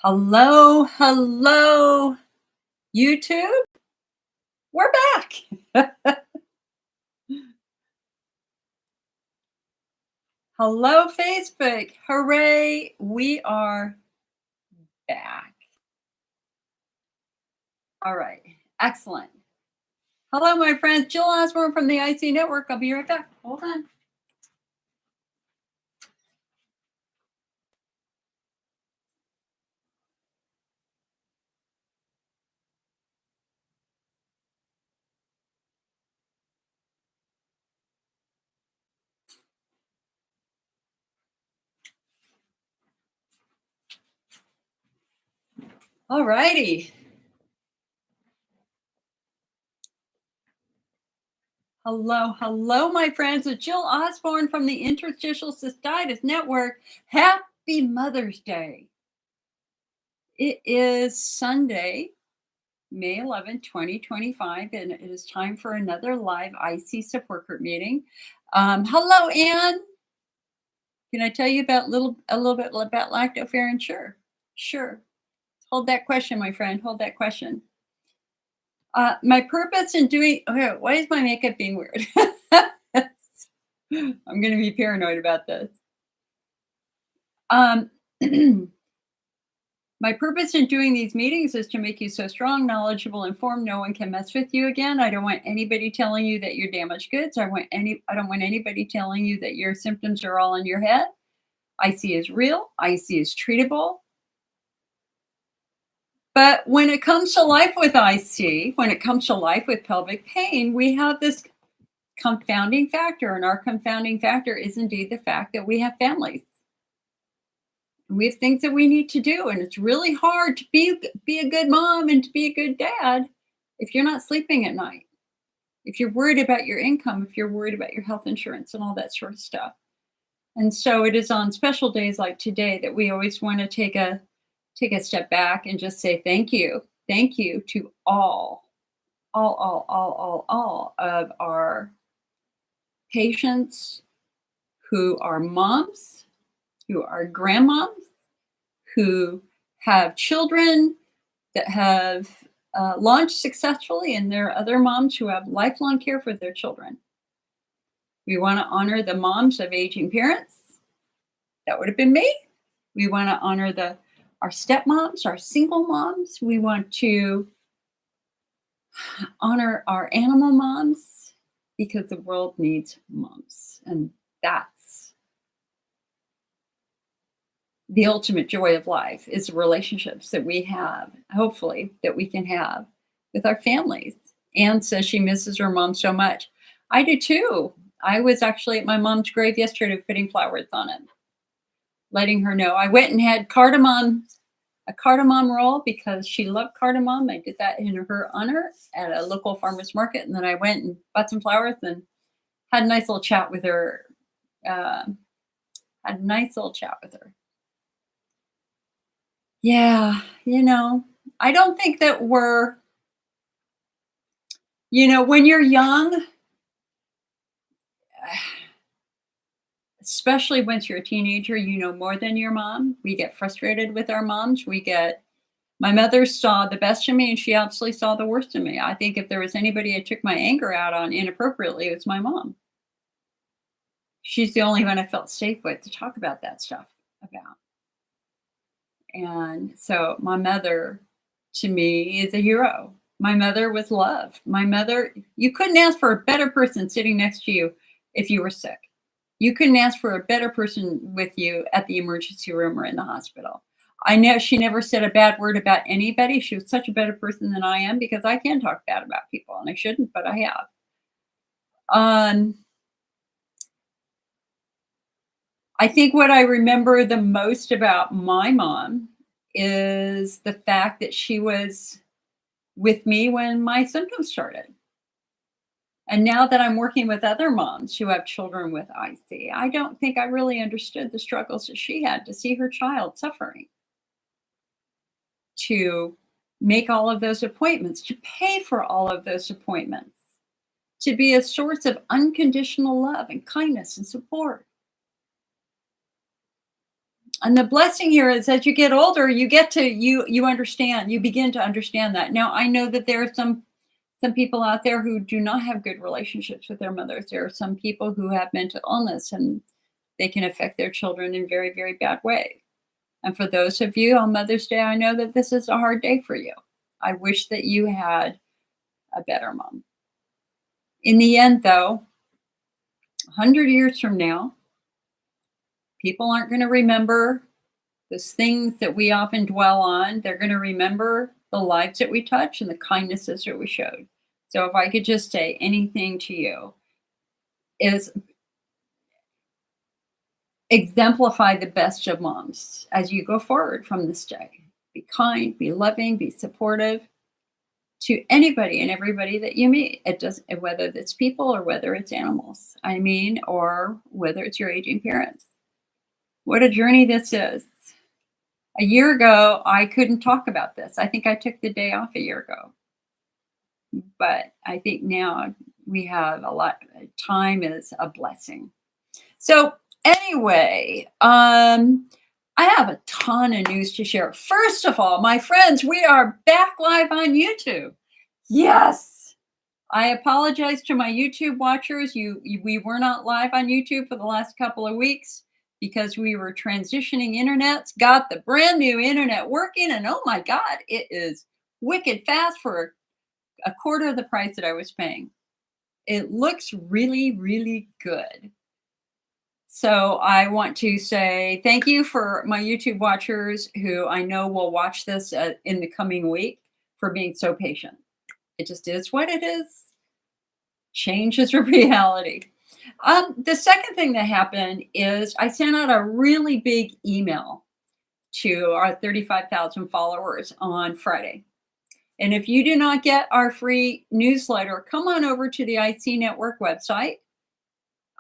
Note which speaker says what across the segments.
Speaker 1: Hello, hello, YouTube. We're back. Hello, Facebook. Hooray, we are back. All right, excellent. Hello, my friends. Jill Osborne from the IC Network. I'll be right back. Hold on. All righty. Hello, hello, my friends. It's Jill Osborne from the Interstitial Cystitis Network. Happy Mother's Day. It is Sunday, May 11, 2025, and it is time for another live IC support group meeting. Hello, Anne. Can I tell you about a little bit about lactoferrin? Sure. Hold that question, my friend. Hold that question. My purpose in doing. Okay, why is my makeup being weird? I'm going to be paranoid about this. My purpose in doing these meetings is to make you so strong, knowledgeable, informed, no one can mess with you again. I don't want anybody telling you that you're damaged goods. I don't want anybody telling you that your symptoms are all in your head. IC is real. IC is treatable. But when it comes to life with IC, when it comes to life with pelvic pain, we have this confounding factor. And our confounding factor is indeed the fact that we have families. We have things that we need to do, and it's really hard to be a good mom and to be a good dad if you're not sleeping at night, if you're worried about your income, if you're worried about your health insurance and all that sort of stuff. And so it is on special days like today that we always want to take a step back and just say thank you to all of our patients who are moms, who are grandmoms, who have children that have launched successfully, and there are other moms who have lifelong care for their children. We want to honor the moms of aging parents. That would have been me. We want to honor our stepmoms, our single moms. We want to honor our animal moms because the world needs moms, and that's the ultimate joy of life, is the relationships that we have, hopefully, that we can have with our families. Anne says she misses her mom so much. I do too. I was actually at my mom's grave yesterday putting flowers on it, letting her know. I went and had a cardamom roll because she loved cardamom. I did that in her honor at a local farmer's market. And then I went and bought some flowers and had a nice little chat with her. Yeah, I don't think that when you're young, especially once you're a teenager, you know more than your mom. We get frustrated with our moms. My mother saw the best in me, and she absolutely saw the worst in me. I think if there was anybody I took my anger out on inappropriately, it was my mom. She's the only one I felt safe with to talk about that stuff about. And so my mother, to me, is a hero. My mother was love. You couldn't ask for a better person sitting next to you if you were sick. You couldn't ask for a better person with you at the emergency room or in the hospital. I know she never said a bad word about anybody. She was such a better person than I am because I can talk bad about people, and I shouldn't, but I have. I think what I remember the most about my mom is the fact that she was with me when my symptoms started. And now that I'm working with other moms who have children with IC, I don't think I really understood the struggles that she had to see her child suffering, to make all of those appointments, to pay for all of those appointments, to be a source of unconditional love and kindness and support. And the blessing here is as you get older, you get to you understand, you begin to understand that. Now I know that there are some people out there who do not have good relationships with their mothers. There are some people who have mental illness and they can affect their children in very, very bad way. And for those of you on Mother's Day, I know that this is a hard day for you. I wish that you had a better mom. In the end, though, 100 years from now, people aren't going to remember those things that we often dwell on. They're going to remember the lives that we touch and the kindnesses that we showed. So if I could just say anything to you is exemplify the best of moms as you go forward from this day. Be kind, be loving, be supportive to anybody and everybody that you meet. It doesn't, whether it's people or whether it's animals, I mean, or whether it's your aging parents. What a journey this is. A year ago, I couldn't talk about this. I think I took the day off a year ago. But I think now we have a lot, time is a blessing. So anyway, I have a ton of news to share. First of all, my friends, we are back live on YouTube. Yes. I apologize to my YouTube watchers. We were not live on YouTube for the last couple of weeks because we were transitioning internets, got the brand new internet working, and oh my God, it is wicked fast for a quarter of the price that I was paying. It looks really, really good. So I want to say thank you for my YouTube watchers who I know will watch this in the coming week for being so patient. It just is what it is. Change is a reality. The second thing that happened is I sent out a really big email to our 35,000 followers on Friday. And if you do not get our free newsletter, come on over to the IC Network website.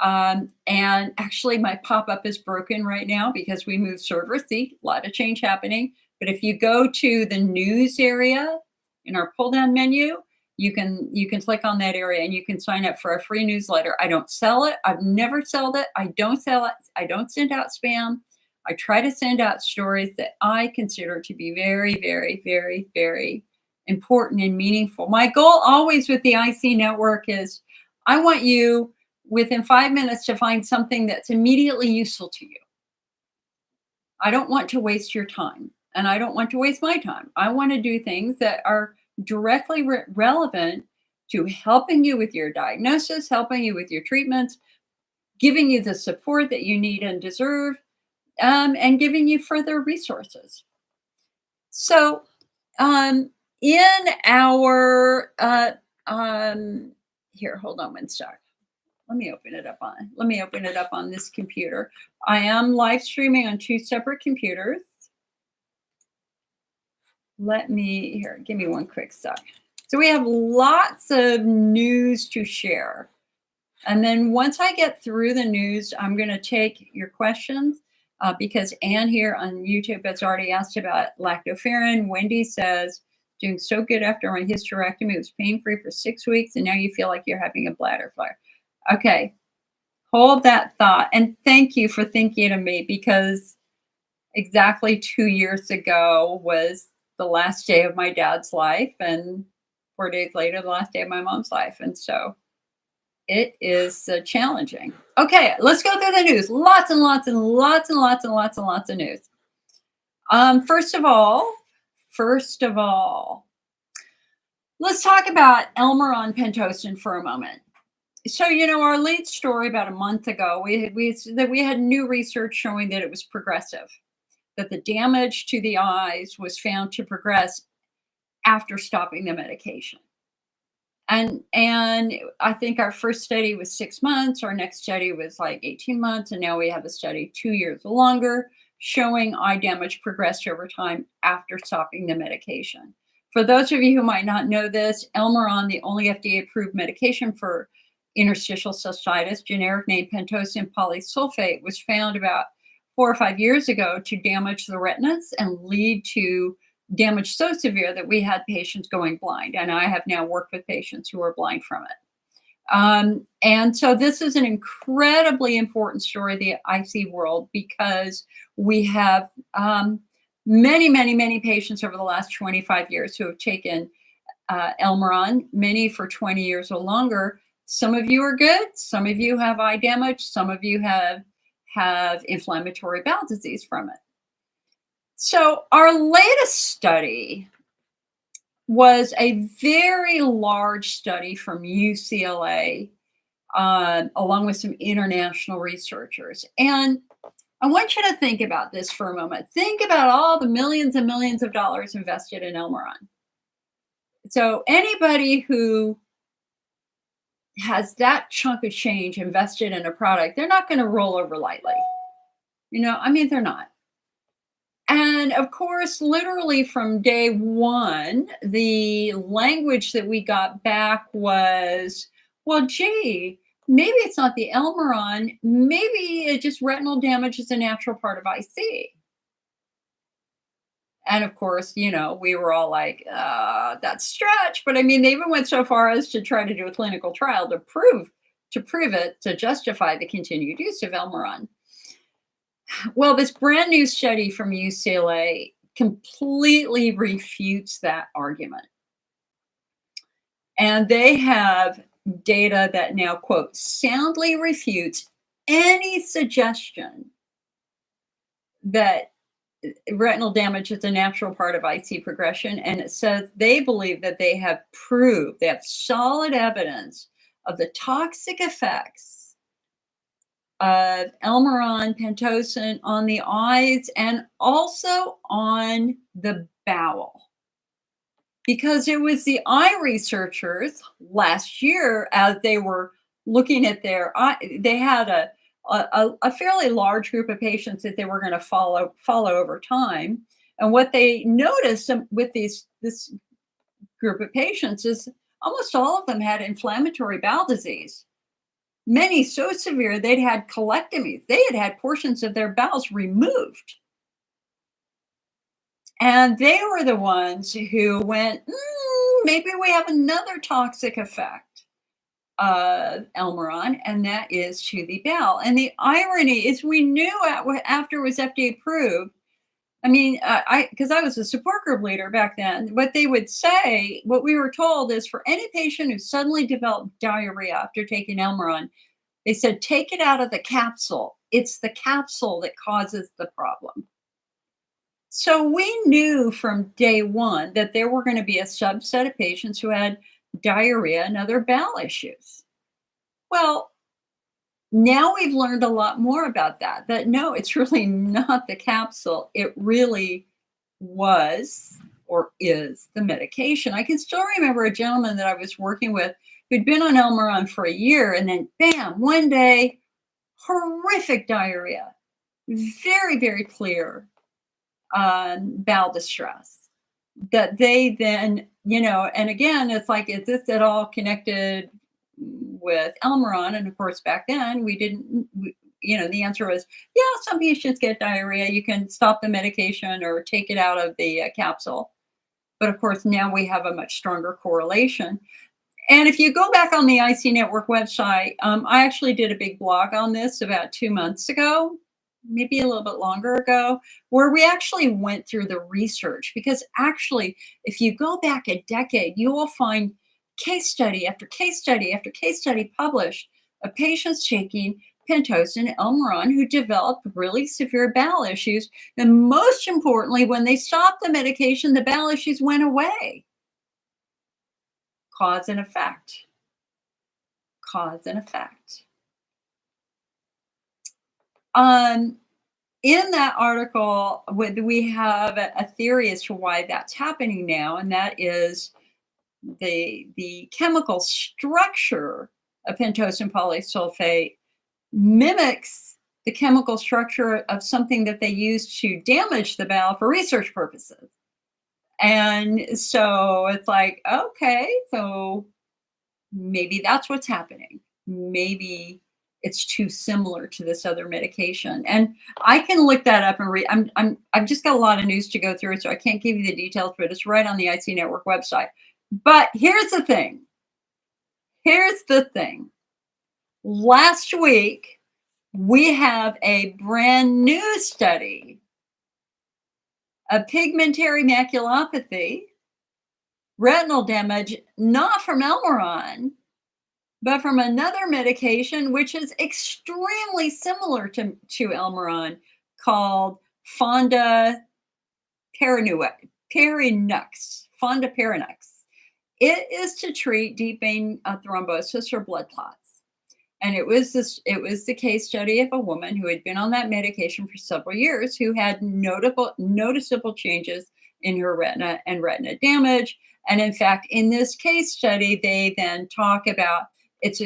Speaker 1: And actually my pop-up is broken right now because we moved servers. See, a lot of change happening. But if you go to the news area in our pull-down menu, you can click on that area and you can sign up for a free newsletter. I don't sell it. I've never sold it. I don't sell it. I don't send out spam. I try to send out stories that I consider to be very, very, very, very important and meaningful. My goal always with the IC Network is I want you within 5 minutes to find something that's immediately useful to you. I don't want to waste your time and I don't want to waste my time. I want to do things that are directly relevant to helping you with your diagnosis, helping you with your treatments, giving you the support that you need and deserve, and giving you further resources. So in our, here, hold on one sec. Let me open it up on this computer. I am live streaming on 2 separate computers. Give me one quick sec. So we have lots of news to share. And then once I get through the news, I'm going to take your questions because Anne here on YouTube has already asked about lactoferrin. Wendy says, doing so good after my hysterectomy. It was pain-free for 6 weeks, and now you feel like you're having a bladder flare. Okay, hold that thought. And thank you for thinking of me because exactly 2 years ago was the last day of my dad's life and 4 days later, the last day of my mom's life. And so it is challenging. Okay, let's go through the news. Lots and lots and lots and lots and lots and lots of news. First of all, let's talk about Elmeron Pentosan for a moment. So, our lead story about a month ago, we had new research showing that it was progressive, that the damage to the eyes was found to progress after stopping the medication. And I think our first study was 6 months, our next study was like 18 months, and now we have a study 2 years longer showing eye damage progressed over time after stopping the medication. For those of you who might not know this, Elmeron, the only FDA-approved medication for interstitial cystitis, generic name pentosan polysulfate, was found about 4 or 5 years ago to damage the retinas and lead to damage so severe that we had patients going blind. And I have now worked with patients who are blind from it. And so this is an incredibly important story of the IC world because we have many, many, many patients over the last 25 years who have taken Elmeron, many for 20 years or longer. Some of you are good. Some of you have eye damage. Some of you have inflammatory bowel disease from it. So our latest study was a very large study from UCLA, along with some international researchers. And I want you to think about this for a moment. Think about all the millions and millions of dollars invested in Elmeron. So anybody who has that chunk of change invested in a product, they're not going to roll over lightly. They're not. And of course, literally from day one, the language that we got back was, well, gee, maybe it's not the Elmeron. Maybe it just retinal damage is a natural part of IC. And of course, we were all like, that's stretch. But I mean, they even went so far as to try to do a clinical trial to prove it, to justify the continued use of Elmeron. Well, this brand new study from UCLA completely refutes that argument. And they have data that now, quote, soundly refutes any suggestion that retinal damage is a natural part of IC progression. And it says they believe that they have solid evidence of the toxic effects of Elmeron Pentosan on the eyes and also on the bowel. Because it was the eye researchers last year, as they were looking at their eye, they had a fairly large group of patients that they were going to follow over time. And what they noticed with this group of patients is almost all of them had inflammatory bowel disease. Many so severe they'd had colectomies. They had portions of their bowels removed. And they were the ones who went, maybe we have another toxic effect of Elmeron, and that is to the bowel. And the irony is we knew after it was FDA approved, because I was a support group leader back then, what they would say, what we were told is for any patient who suddenly developed diarrhea after taking Elmeron, they said, take it out of the capsule. It's the capsule that causes the problem. So we knew from day one that there were going to be a subset of patients who had diarrhea and other bowel issues. Well, now we've learned a lot more about that no, it's really not the capsule. It really was or is the medication. I can still remember a gentleman that I was working with who'd been on Elmeron for a year, and then bam, one day, horrific diarrhea, very, very clear bowel distress that they then, and again, it's like, is this at all connected with Elmeron? And of course, back then the answer was, yeah, some patients get diarrhea. You can stop the medication or take it out of the capsule. But of course, now we have a much stronger correlation. And if you go back on the IC Network website, I actually did a big blog on this about 2 months ago, maybe a little bit longer ago, where we actually went through the research. Because actually, if you go back a decade, you will find case study after case study after case study published of patients taking Pentosan, Elmeron, who developed really severe bowel issues. And most importantly, when they stopped the medication, the bowel issues went away. Cause and effect. Cause and effect. In that article, we have a theory as to why that's happening now, and that is the chemical structure of pentosan polysulfate mimics the chemical structure of something that they use to damage the bowel for research purposes. And so it's like, okay, so maybe that's what's happening. Maybe it's too similar to this other medication. And I can look that up and read. I've just got a lot of news to go through, so I can't give you the details, but it's right on the IC Network website. But here's the thing. Here's the thing. Last week, we have a brand new study of pigmentary maculopathy, retinal damage, not from Elmeron, but from another medication which is extremely similar to Elmeron, called fondaparinux. Fondaparinux. It is to treat deep vein thrombosis or blood clots. And it was the case study of a woman who had been on that medication for several years, who had noticeable changes in her retina and retina damage. And in fact, in this case study, they then talk about it's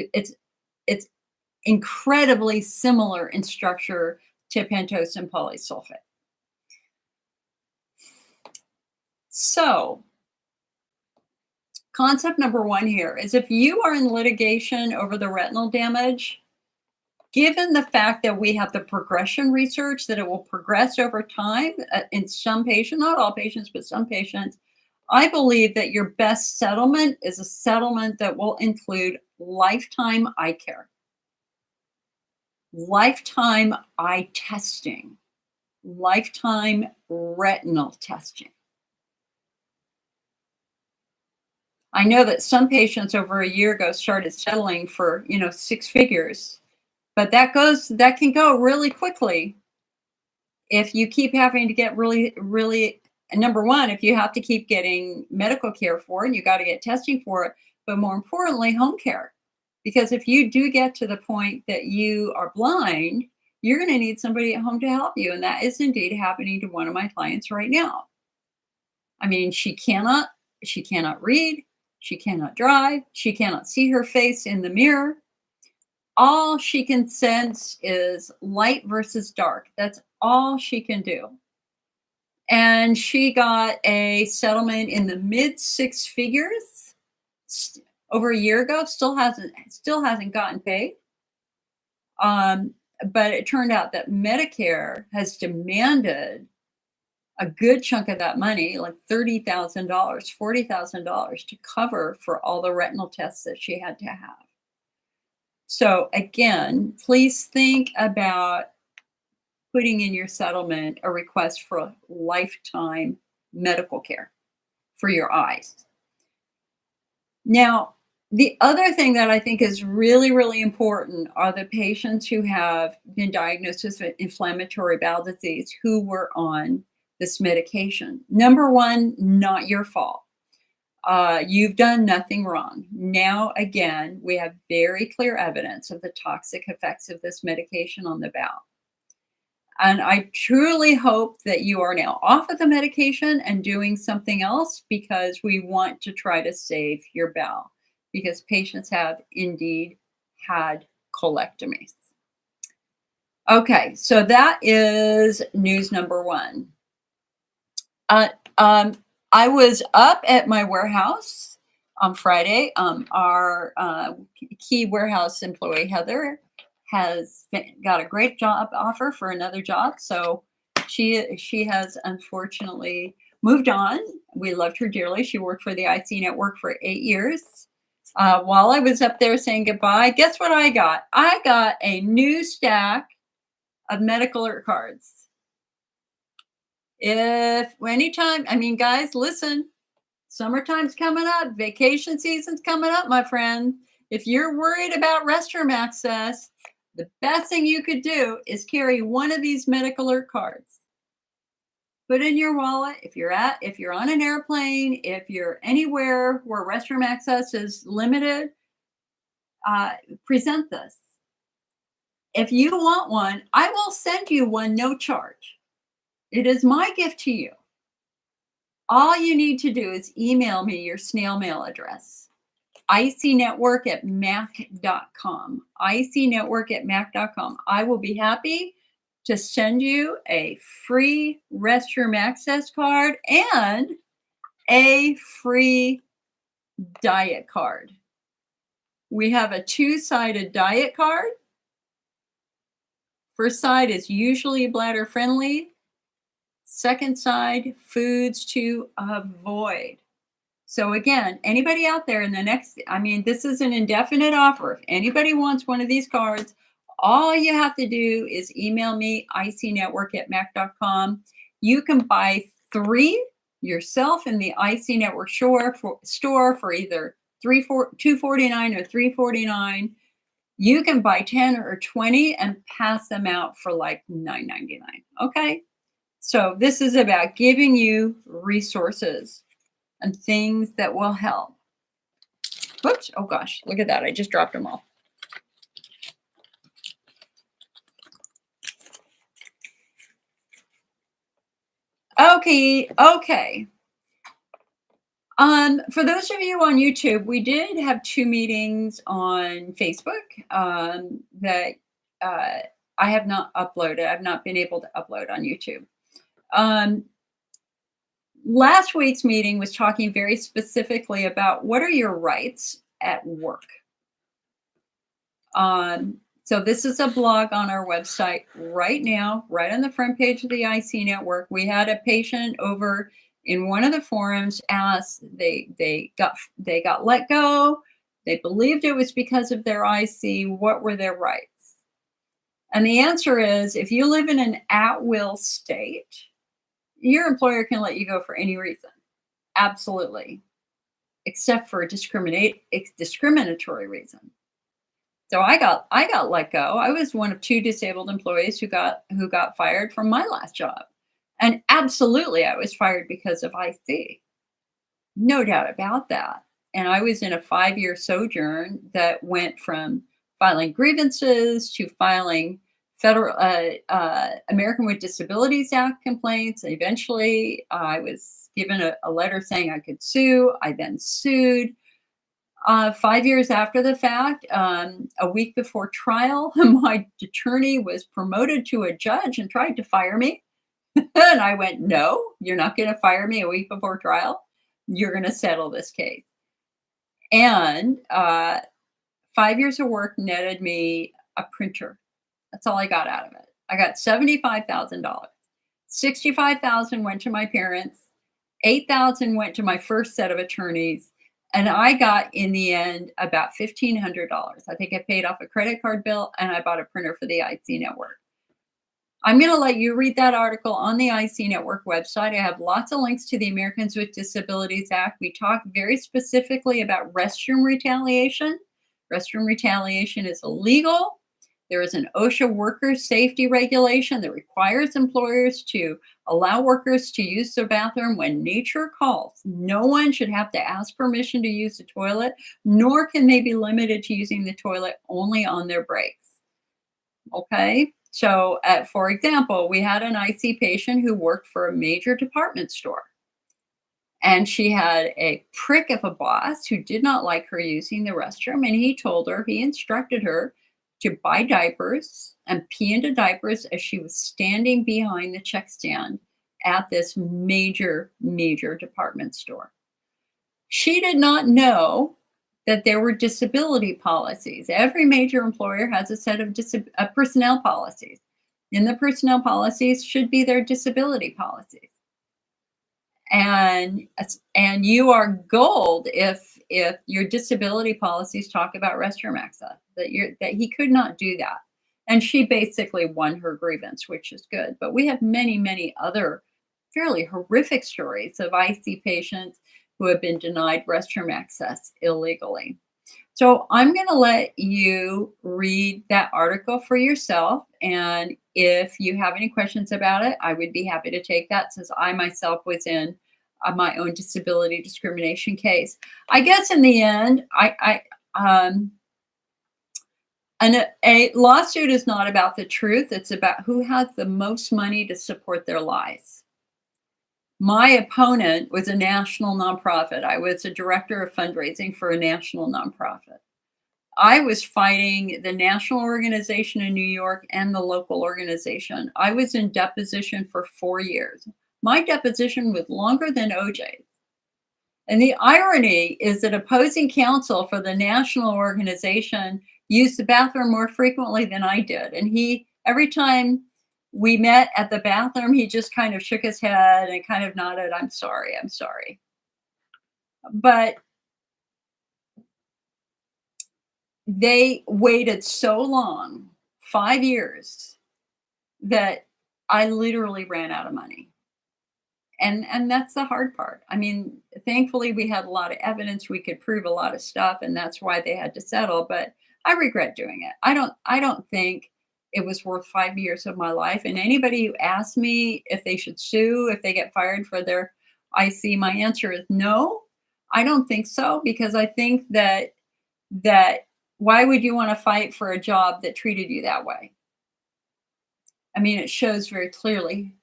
Speaker 1: incredibly similar in structure to pentose and polysulfate. So, concept number one here is, if you are in litigation over the retinal damage, given the fact that we have the progression research that it will progress over time in some patients, not all patients, but some patients, I believe that your best settlement is a settlement that will include lifetime eye care, lifetime eye testing, lifetime retinal testing. I know that some patients over a year ago started settling for, 6 figures, but that can go really quickly if you keep having to get really, number one, if you have to keep getting medical care for it, you got to get testing for it, but more importantly, home care. Because if you do get to the point that you are blind, you're going to need somebody at home to help you. And that is indeed happening to one of my clients right now. I mean, she cannot read, she cannot drive, she cannot see her face in the mirror. All she can sense is light versus dark. That's all she can do. And she got a settlement in the mid 6 figures over a year ago. Still hasn't gotten paid. But it turned out that Medicare has demanded a good chunk of that money, like $30,000, $40,000, to cover for all the retinal tests that she had to have. So again, please think about putting in your settlement a request for lifetime medical care for your eyes. Now, the other thing that I think is really, really important are the patients who have been diagnosed with inflammatory bowel disease who were on this medication. Number one, not your fault. You've done nothing wrong. Now, again, we have very clear evidence of the toxic effects of this medication on the bowel. And I truly hope that you are now off of the medication and doing something else, because we want to try to save your bowel, because patients have indeed had colectomies. Okay, so that is news number one. I was up at my warehouse on Friday. Our key warehouse employee, Heather, has got a great job offer for another job. So she has unfortunately moved on. We loved her dearly. She worked for the IC network for 8 years. While I was up there saying goodbye, guess what I got? I got a new stack of medical alert cards. Guys, listen, summertime's coming up, vacation season's coming up, my friend. If you're worried about restroom access, the best thing you could do is carry one of these medical alert cards. Put in your wallet. If you're on an airplane, if you're anywhere where restroom access is limited, present this. If you want one, I will send you one, no charge. It is my gift to you. All you need to do is email me your snail mail address, icnetwork@mac.com, icnetwork@mac.com. I will be happy to send you a free restroom access card and a free diet card. We have a 2-sided diet card. First side is usually bladder friendly. Second side, foods to avoid. So again, anybody out there in the next, I mean, this is an indefinite offer. If anybody wants one of these cards, all you have to do is email me, icnetwork@mac.com. You can buy 3 yourself in the IC Network store for either 249 or 349. You can buy 10 or 20 and pass them out for like 9.99. Okay? So this is about giving you resources and things that will help. Whoops. Oh gosh, look at that. I just dropped them all. Okay. For those of you on YouTube, we did have 2 meetings on Facebook that I have not uploaded. I've not been able to upload on YouTube. Last week's meeting was talking very specifically about what are your rights at work. So this is a blog on our website right now, right on the front page of the IC Network. We had a patient over in one of the forums asked, they got let go. They believed it was because of their IC. What were their rights? And the answer is, if you live in an at-will state, your employer can let you go for any reason. Absolutely. Except for discriminatory reason. So I got let go. I was one of 2 disabled employees who got fired from my last job. And absolutely I was fired because of IC. No doubt about that. And I was in a 5-year sojourn that went from filing grievances to filing federal American with Disabilities Act complaints. Eventually, I was given a letter saying I could sue. I then sued. 5 years after the fact, a week before trial, my attorney was promoted to a judge and tried to fire me. And I went, no, you're not going to fire me a week before trial. You're going to settle this case. And 5 years of work netted me a printer. That's all I got out of it. I got $75,000. $65,000 went to my parents. $8,000 went to my first set of attorneys. And I got, in the end, about $1,500. I think I paid off a credit card bill and I bought a printer for the IC Network. I'm going to let you read that article on the IC Network website. I have lots of links to the Americans with Disabilities Act. We talk very specifically about restroom retaliation. Restroom retaliation is illegal. There is an OSHA worker safety regulation that requires employers to allow workers to use the bathroom when nature calls. No one should have to ask permission to use the toilet, nor can they be limited to using the toilet only on their breaks. Okay? So, for example, we had an IC patient who worked for a major department store. And she had a prick of a boss who did not like her using the restroom. And he instructed her to buy diapers and pee into diapers as she was standing behind the check stand at this major department store. She did not know that there were disability policies. Every major employer has a set of personnel policies. In the personnel policies should be their disability policies. And you are gold if your disability policies talk about restroom access, that he could not do that. And she basically won her grievance, which is good. But we have many other fairly horrific stories of IC patients who have been denied restroom access illegally. So I'm going to let you read that article for yourself. And if you have any questions about it, I would be happy to take that, since I myself was in my own disability discrimination case. I guess in the end, a lawsuit is not about the truth. It's about who has the most money to support their lies. My opponent was a national nonprofit. I was a director of fundraising for a national nonprofit. I was fighting the national organization in New York and the local organization. I was in deposition for 4 years. My deposition was longer than OJ's. And the irony is that opposing counsel for the national organization used the bathroom more frequently than I did. And every time we met at the bathroom, he just kind of shook his head and kind of nodded, I'm sorry. But they waited so long, 5 years, that I literally ran out of money. And that's the hard part. I mean, thankfully, we had a lot of evidence, we could prove a lot of stuff, and that's why they had to settle, but I regret doing it. I don't think it was worth 5 years of my life, and anybody who asks me if they should sue if they get fired for their IC, my answer is no. I don't think so, because I think that why would you wanna fight for a job that treated you that way? I mean, it shows very clearly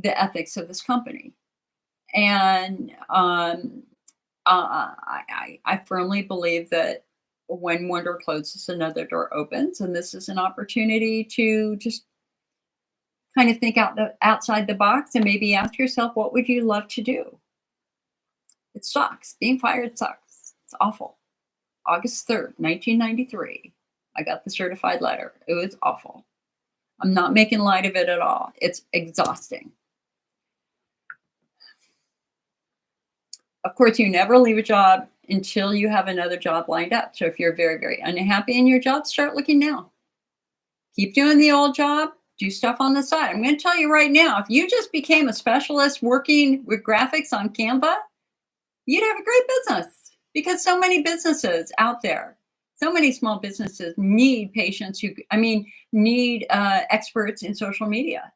Speaker 1: the ethics of this company. And I firmly believe that when one door closes, another door opens, and this is an opportunity to just kind of think outside the box and maybe ask yourself, what would you love to do? It sucks. Being fired sucks. It's awful. August 3rd, 1993, I got the certified letter. It was awful. I'm not making light of it at all. It's exhausting. Of course, you never leave a job until you have another job lined up. So if you're very, very unhappy in your job, start looking now. Keep doing the old job, do stuff on the side. I'm going to tell you right now, if you just became a specialist working with graphics on Canva, you'd have a great business, because so many businesses out there, so many small businesses need patients need experts in social media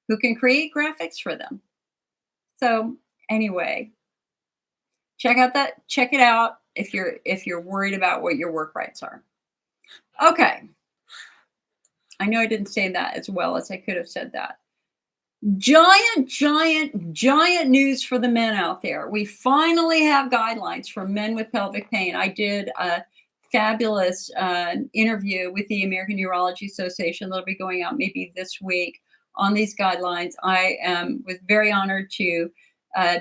Speaker 1: who can create graphics for them. So anyway, check it out if you're worried about what your work rights are. Okay. I know I didn't say that as well as I could have said that. Giant, giant, giant news for the men out there. We finally have guidelines for men with pelvic pain. I did a fabulous interview with the American Urology Association that'll be going out maybe this week on these guidelines. Was very honored to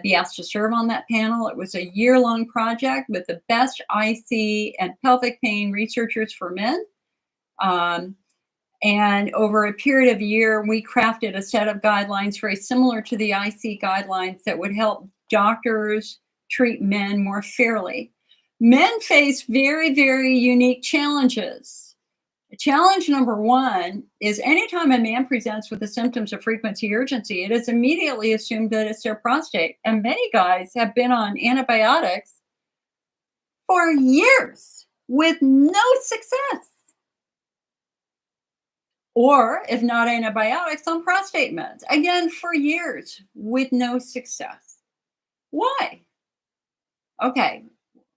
Speaker 1: be asked to serve on that panel. It was a year-long project with the best IC and pelvic pain researchers for men. And over a period of a year, we crafted a set of guidelines very similar to the IC guidelines that would help doctors treat men more fairly. Men face very, very unique challenges. Challenge number one is anytime a man presents with the symptoms of frequency urgency, it is immediately assumed that it's their prostate. And many guys have been on antibiotics for years with no success. Or if not antibiotics, on prostate meds, again, for years with no success. Why? Okay.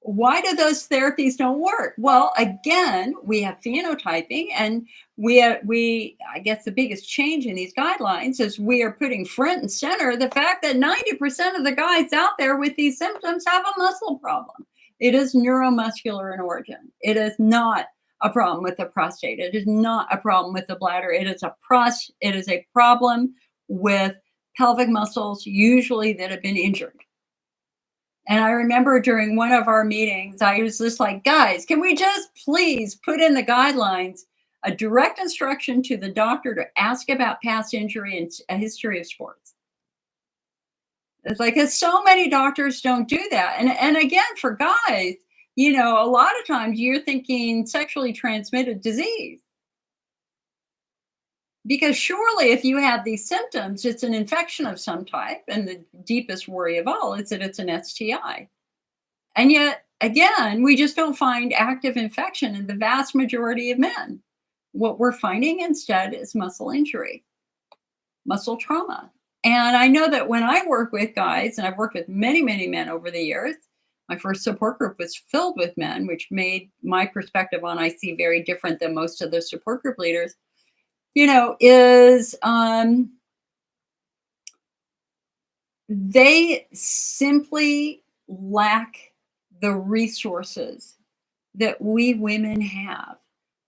Speaker 1: Why do those therapies don't work? Well, again, we have phenotyping, and I guess the biggest change in these guidelines is we are putting front and center the fact that 90% of the guys out there with these symptoms have a muscle problem. It is neuromuscular in origin. It is not a problem with the prostate. It is not a problem with the bladder. It is a problem with pelvic muscles, usually that have been injured. And I remember during one of our meetings, I was just like, guys, can we just please put in the guidelines a direct instruction to the doctor to ask about past injury and a history of sports? It's like, 'cause so many doctors don't do that. And again, for guys, a lot of times you're thinking sexually transmitted disease. Because surely if you have these symptoms, it's an infection of some type. And the deepest worry of all is that it's an STI. And yet, again, we just don't find active infection in the vast majority of men. What we're finding instead is muscle injury, muscle trauma. And I know that when I work with guys, and I've worked with many, many men over the years, my first support group was filled with men, which made my perspective on IC very different than most of the support group leaders, is they simply lack the resources that we women have.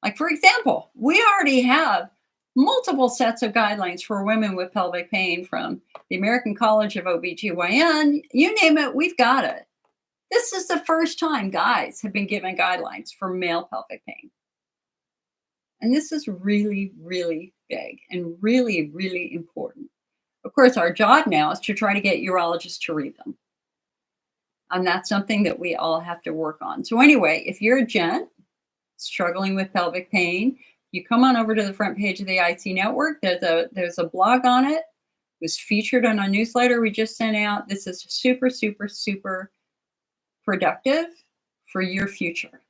Speaker 1: Like, for example, we already have multiple sets of guidelines for women with pelvic pain from the American College of OBGYN. You name it, we've got it. This is the first time guys have been given guidelines for male pelvic pain. And this is really, really big and really, really important. Of course, our job now is to try to get urologists to read them. And that's something that we all have to work on. So anyway, if you're a gent struggling with pelvic pain, you come on over to the front page of the IC Network. There's a blog on it. It was featured on a newsletter we just sent out. This is super, super, super productive for your future.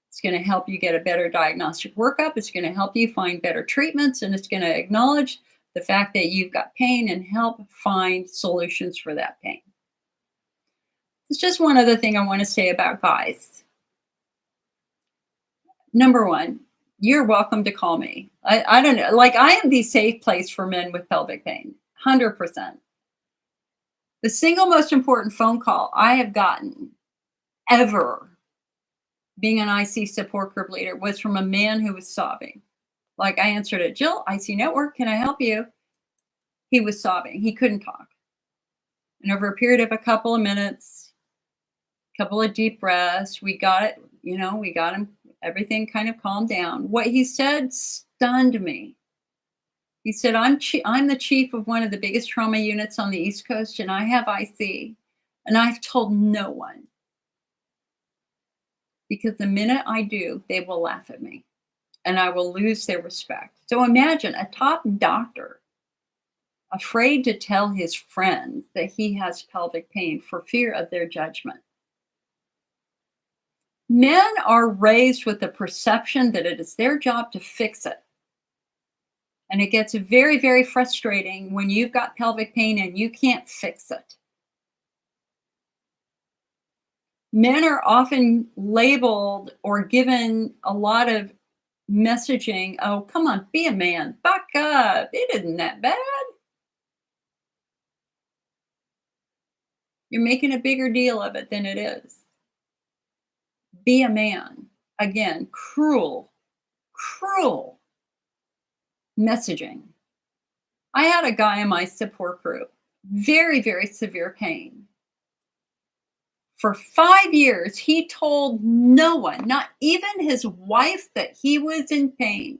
Speaker 1: It's going to help you get a better diagnostic workup. It's going to help you find better treatments, and it's going to acknowledge the fact that you've got pain and help find solutions for that pain. There's just one other thing I want to say about guys. Number one, you're welcome to call me. I don't know, like I am the safe place for men with pelvic pain, 100%. The single most important phone call I have gotten ever being an IC support group leader was from a man who was sobbing. Like I answered it, Jill, IC Network, can I help you? He was sobbing. He couldn't talk. And over a period of a couple of minutes, couple of deep breaths, we got it, we got him, everything kind of calmed down. What he said stunned me. He said, I'm the chief of one of the biggest trauma units on the East Coast, and I have IC, and I've told no one. Because the minute I do, they will laugh at me, and I will lose their respect. So imagine a top doctor afraid to tell his friends that he has pelvic pain for fear of their judgment. Men are raised with the perception that it is their job to fix it. And it gets very, very frustrating when you've got pelvic pain and you can't fix it. Men are often labeled or given a lot of messaging. Oh, come on, be a man, buck up. It isn't that bad. You're making a bigger deal of it than it is. Be a man. Again, cruel messaging. I had a guy in my support group, very, very severe pain. For 5 years, he told no one, not even his wife, that he was in pain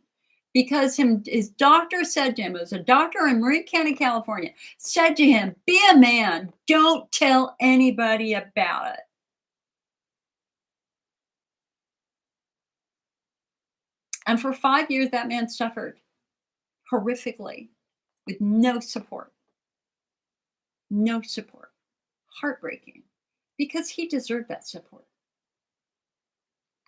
Speaker 1: because his doctor said to him, it was a doctor in Marin County, California, said to him, be a man, don't tell anybody about it. And for 5 years, that man suffered horrifically with no support. No support. Heartbreaking. Because he deserved that support.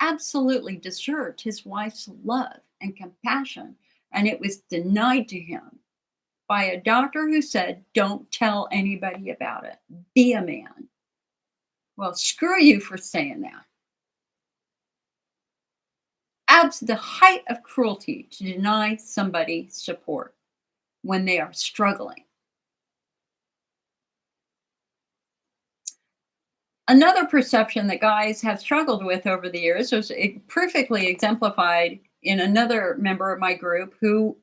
Speaker 1: Absolutely deserved his wife's love and compassion. And it was denied to him by a doctor who said, don't tell anybody about it. Be a man. Well, screw you for saying that. The height of cruelty to deny somebody support when they are struggling. Another perception that guys have struggled with over the years was perfectly exemplified in another member of my group who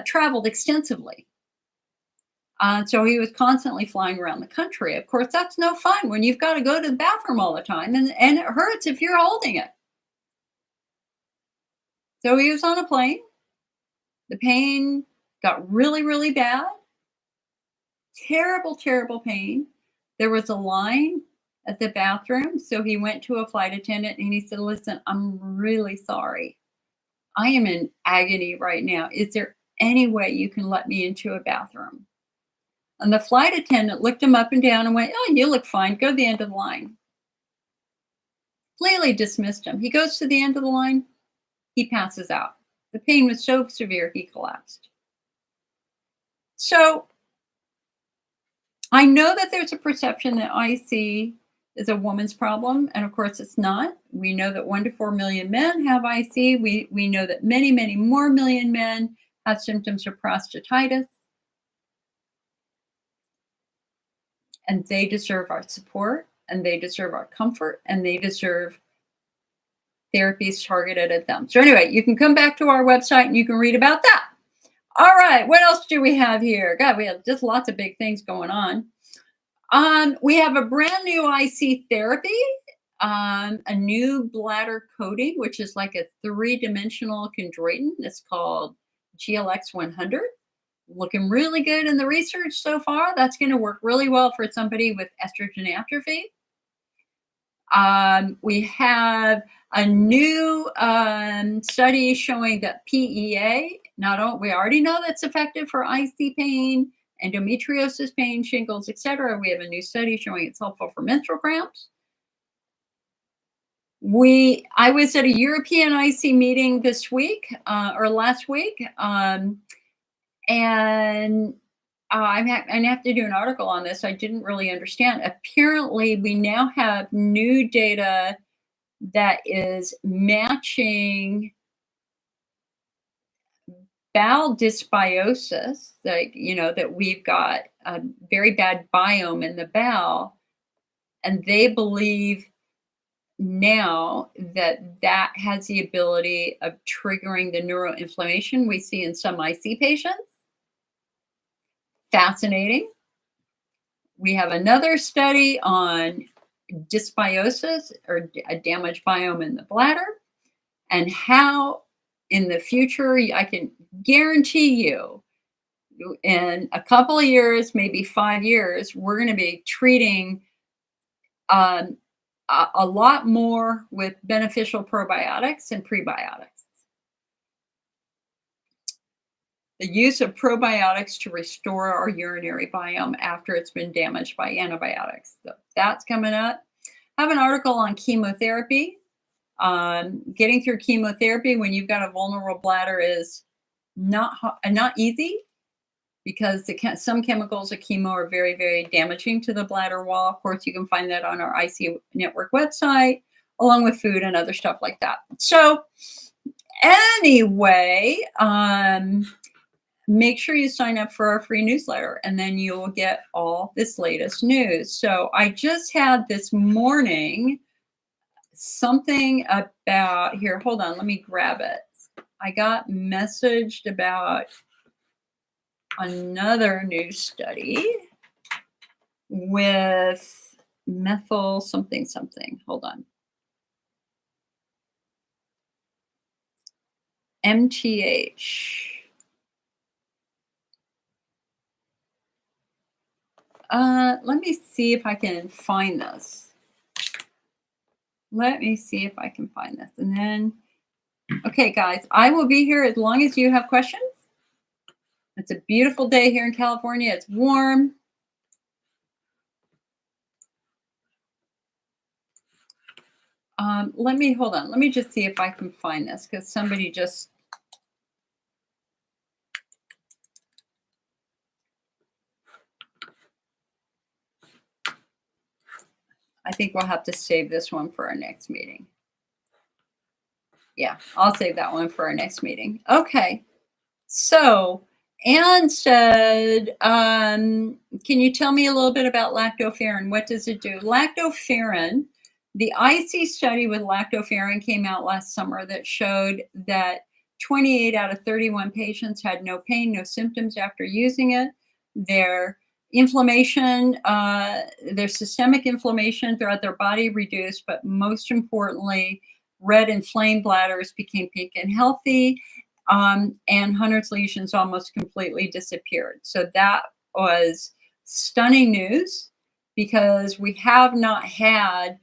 Speaker 1: traveled extensively. So he was constantly flying around the country. Of course, that's no fun when you've got to go to the bathroom all the time, and it hurts if you're holding it. So he was on a plane. The pain got really, really bad. Terrible, terrible pain. There was a line at the bathroom. So he went to a flight attendant and he said, listen, I'm really sorry. I am in agony right now. Is there any way you can let me into a bathroom? And the flight attendant looked him up and down and went, oh, you look fine. Go to the end of the line. Completely dismissed him. He goes to the end of the line. He passes out. The pain was so severe, he collapsed. So I know that there's a perception that IC is a woman's problem, and of course it's not. We know that 1 to 4 million men have IC. We know that many, many more million men have symptoms of prostatitis. And they deserve our support, and they deserve our comfort, and they deserve therapies targeted at them. So anyway, you can come back to our website and you can read about that. All right, what else do we have here? God, we have just lots of big things going on. We have a brand new IC therapy, a new bladder coating, which is like a 3-dimensional chondroitin. It's called GLX 100. Looking really good in the research so far. That's going to work really well for somebody with estrogen atrophy. We have a new study showing that PEA, we already know that's effective for IC pain, endometriosis pain, shingles, etc. We have a new study showing it's helpful for menstrual cramps. I was at a European IC meeting this week or last week, and I have to do an article on this. I didn't really understand. Apparently, we now have new data that is matching bowel dysbiosis, that we've got a very bad biome in the bowel, and they believe now that has the ability of triggering the neuroinflammation we see in some IC patients. Fascinating. We have another study on dysbiosis or a damaged biome in the bladder, and how in the future, I can guarantee you in a couple of years, maybe 5 years, we're going to be treating a lot more with beneficial probiotics and prebiotics. The use of probiotics to restore our urinary biome after it's been damaged by antibiotics. So that's coming up. I have an article on chemotherapy. Getting through chemotherapy when you've got a vulnerable bladder is not easy, because some chemicals of chemo are very, very damaging to the bladder wall. Of course, you can find that on our IC Network website, along with food and other stuff like that. So anyway, make sure you sign up for our free newsletter, and then you'll get all this latest news. So I just had this morning something about here. Hold on, let me grab it. I got messaged about another new study with methyl something. Hold on. MTH. Let me see if I can find this. And then, okay, guys, I will be here as long as you have questions. It's a beautiful day here in California. It's warm. Hold on. Let me just see if I can find this, because somebody just. I think we'll have to save this one for our next meeting. Yeah, I'll save that one for our next meeting. Okay. So Anne said, can you tell me a little bit about lactoferrin? What does it do? Lactoferrin, the IC study with lactoferrin came out last summer that showed that 28 out of 31 patients had no pain, no symptoms after using it. Their inflammation, their systemic inflammation throughout their body reduced, but most importantly, red inflamed bladders became pink and healthy. And Hunner's lesions almost completely disappeared. So that was stunning news, because we have not had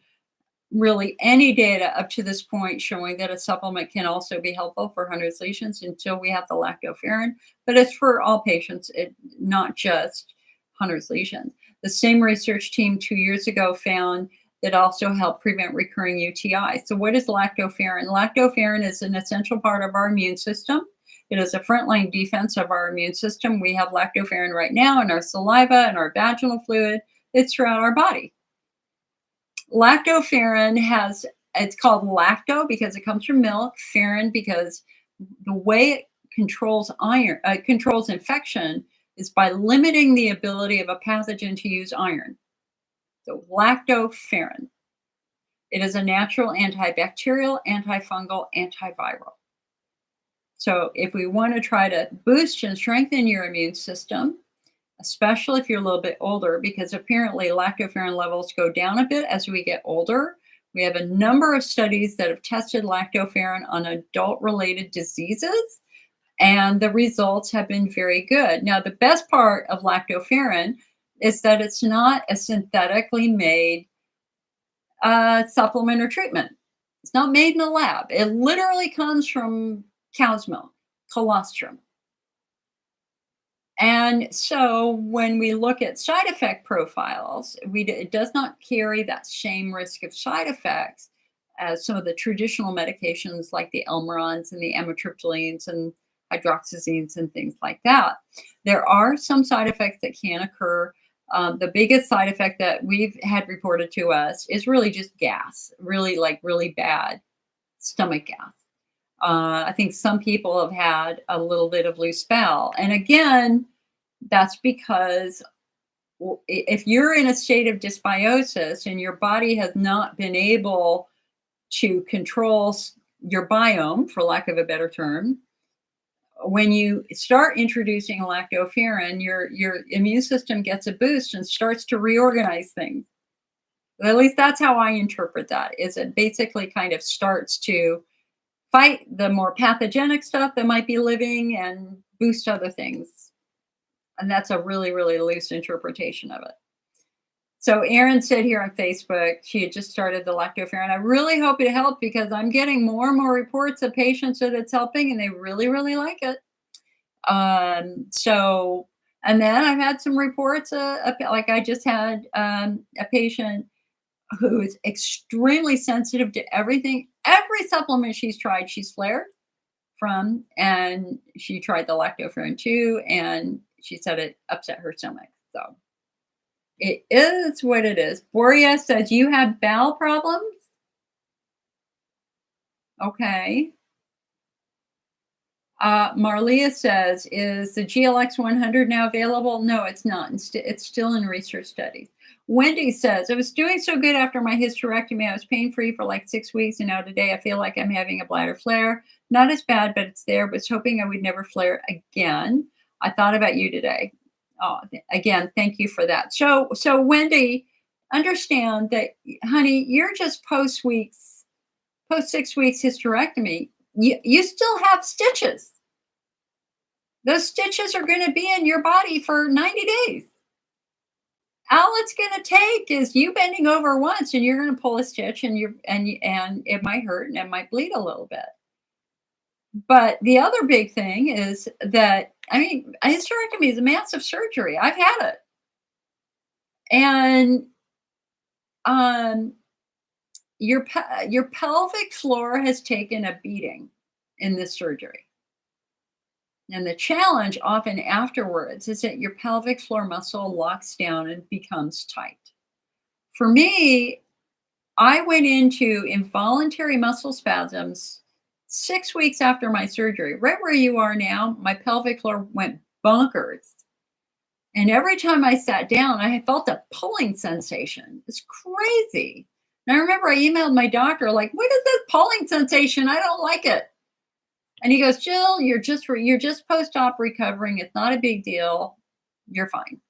Speaker 1: really any data up to this point showing that a supplement can also be helpful for Hunner's lesions until we have the lactoferrin. But it's for all patients, not just Hunner's lesions. The same research team 2 years ago found that also help prevent recurring UTI. So what is lactoferrin? Lactoferrin is an essential part of our immune system. It is a frontline defense of our immune system. We have lactoferrin right now in our saliva and our vaginal fluid. It's throughout our body. Lactoferrin it's called lacto because it comes from milk, ferrin because the way it controls infection is by limiting the ability of a pathogen to use iron. So lactoferrin. It is a natural antibacterial, antifungal, antiviral. So if we want to try to boost and strengthen your immune system, especially if you're a little bit older, because apparently lactoferrin levels go down a bit as we get older. We have a number of studies that have tested lactoferrin on adult-related diseases, And the results have been very good. Now, the best part of lactoferrin is that it's not a synthetically made supplement or treatment. It's not made in a lab. It literally comes from cow's milk, colostrum. And so when we look at side effect profiles, it does not carry that same risk of side effects as some of the traditional medications like the Elmerons and the amitriptylines and hydroxyzines and things like that. There are some side effects that can occur. The biggest side effect that we've had reported to us is really just gas, really like really bad stomach gas. I think some people have had a little bit of loose bowel. And again, that's because if you're in a state of dysbiosis and your body has not been able to control your biome, for lack of a better term, when you start introducing lactoferrin, your immune system gets a boost and starts to reorganize things. At least that's how I interpret that, is it basically kind of starts to fight the more pathogenic stuff that might be living and boost other things. And that's a really, really loose interpretation of it. So Erin said here on Facebook, she had just started the lactoferrin. I really hope it helped because I'm getting more and more reports of patients that it's helping and they really, really like it. And then I've had some reports, like I just had a patient who is extremely sensitive to everything. Every supplement she's tried, she's flared from, and she tried the lactoferrin too, and she said it upset her stomach. So it is what it is. Boria says, you have bowel problems? Okay. Marlia says, is the GLX 100 now available? No, it's not. It's still in research studies. Wendy says, I was doing so good after my hysterectomy. I was pain-free for like 6 weeks, and now today I feel like I'm having a bladder flare. Not as bad, but it's there. Was hoping I would never flare again. I thought about you today. Oh, again, thank you for that. So Wendy, understand that, honey, you're just post 6 weeks hysterectomy. You still have stitches. Those stitches are going to be in your body for 90 days. All it's going to take is you bending over once and you're going to pull a stitch and it might hurt and it might bleed a little bit. But the other big thing is that, I mean, a hysterectomy is a massive surgery. I've had it. And your pelvic floor has taken a beating in this surgery. And the challenge often afterwards is that your pelvic floor muscle locks down and becomes tight. For me, I went into involuntary muscle spasms 6 weeks after my surgery. Right where you are now, my pelvic floor went bonkers. And every time I sat down, I felt a pulling sensation. It's crazy. And I remember I emailed my doctor, like, what is this pulling sensation? I don't like it. And he goes, Jill, you're just post-op recovering. It's not a big deal. You're fine.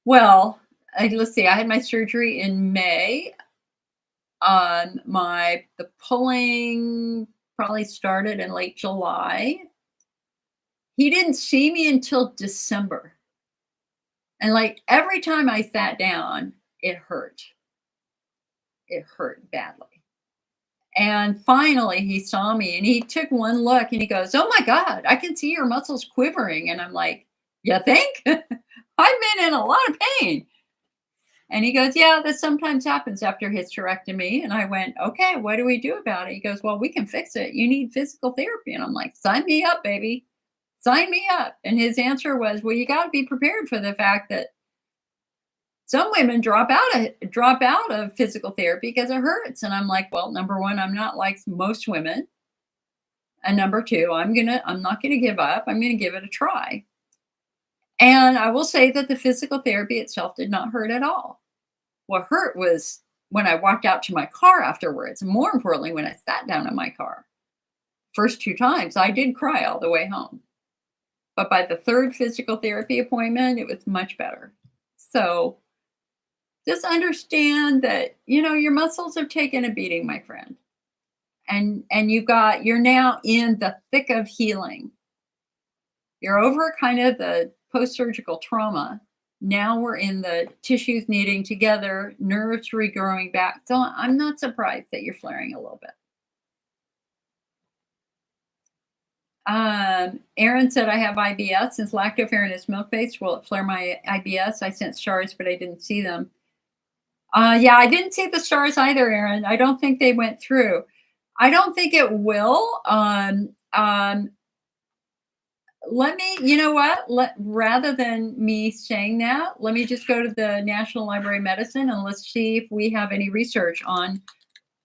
Speaker 1: Well, let's see. I had my surgery in May. The pulling probably started in late July. He didn't see me until December. And like every time I sat down, it hurt. It hurt badly. And finally, he saw me and he took one look and he goes, oh my God, I can see your muscles quivering. And I'm like, you think? I've been in a lot of pain. And he goes, yeah, this sometimes happens after hysterectomy. And I went, okay, what do we do about it? He goes, well, we can fix it. You need physical therapy. And I'm like, sign me up, baby. Sign me up. And his answer was, well, you got to be prepared for the fact that some women drop out of physical therapy because it hurts. And I'm like, well, number one, I'm not like most women. And number two, I'm not gonna give up. I'm gonna give it a try. And I will say that the physical therapy itself did not hurt at all. What hurt was when I walked out to my car afterwards, and more importantly, when I sat down in my car. First 2 times, I did cry all the way home. But by the 3rd physical therapy appointment, it was much better. So just understand that, your muscles have taken a beating, my friend. and you're now in the thick of healing. You're over kind of the post-surgical trauma. Now we're in the tissues knitting together, nerves regrowing back. So I'm not surprised that you're flaring a little bit. Aaron said, I have IBS. Since lactoferrin is milk-based, will it flare my IBS? I sent stars, but I didn't see them. Yeah, I didn't see the stars either, Aaron. I don't think they went through. I don't think it will. Let me, you know what? Rather than me saying that, let me just go to the National Library of Medicine and let's see if we have any research on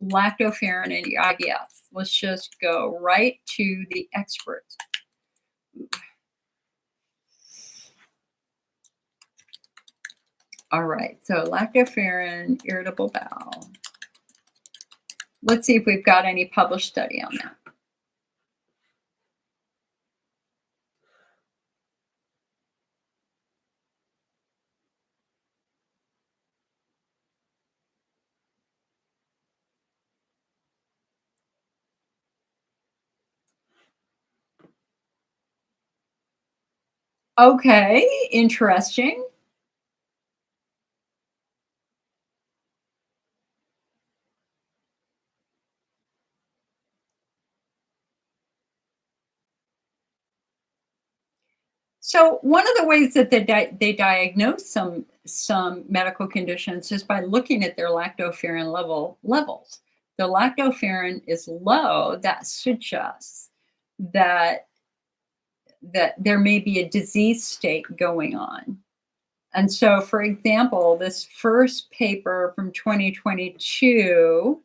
Speaker 1: lactoferrin and IBS. Let's just go right to the experts. All right, so lactoferrin, irritable bowel. Let's see if we've got any published study on that. Okay, interesting. So one of the ways that they diagnose some medical conditions is by looking at their lactoferrin levels. The lactoferrin is low. That suggests that there may be a disease state going on. And so, for example, this first paper from 2022,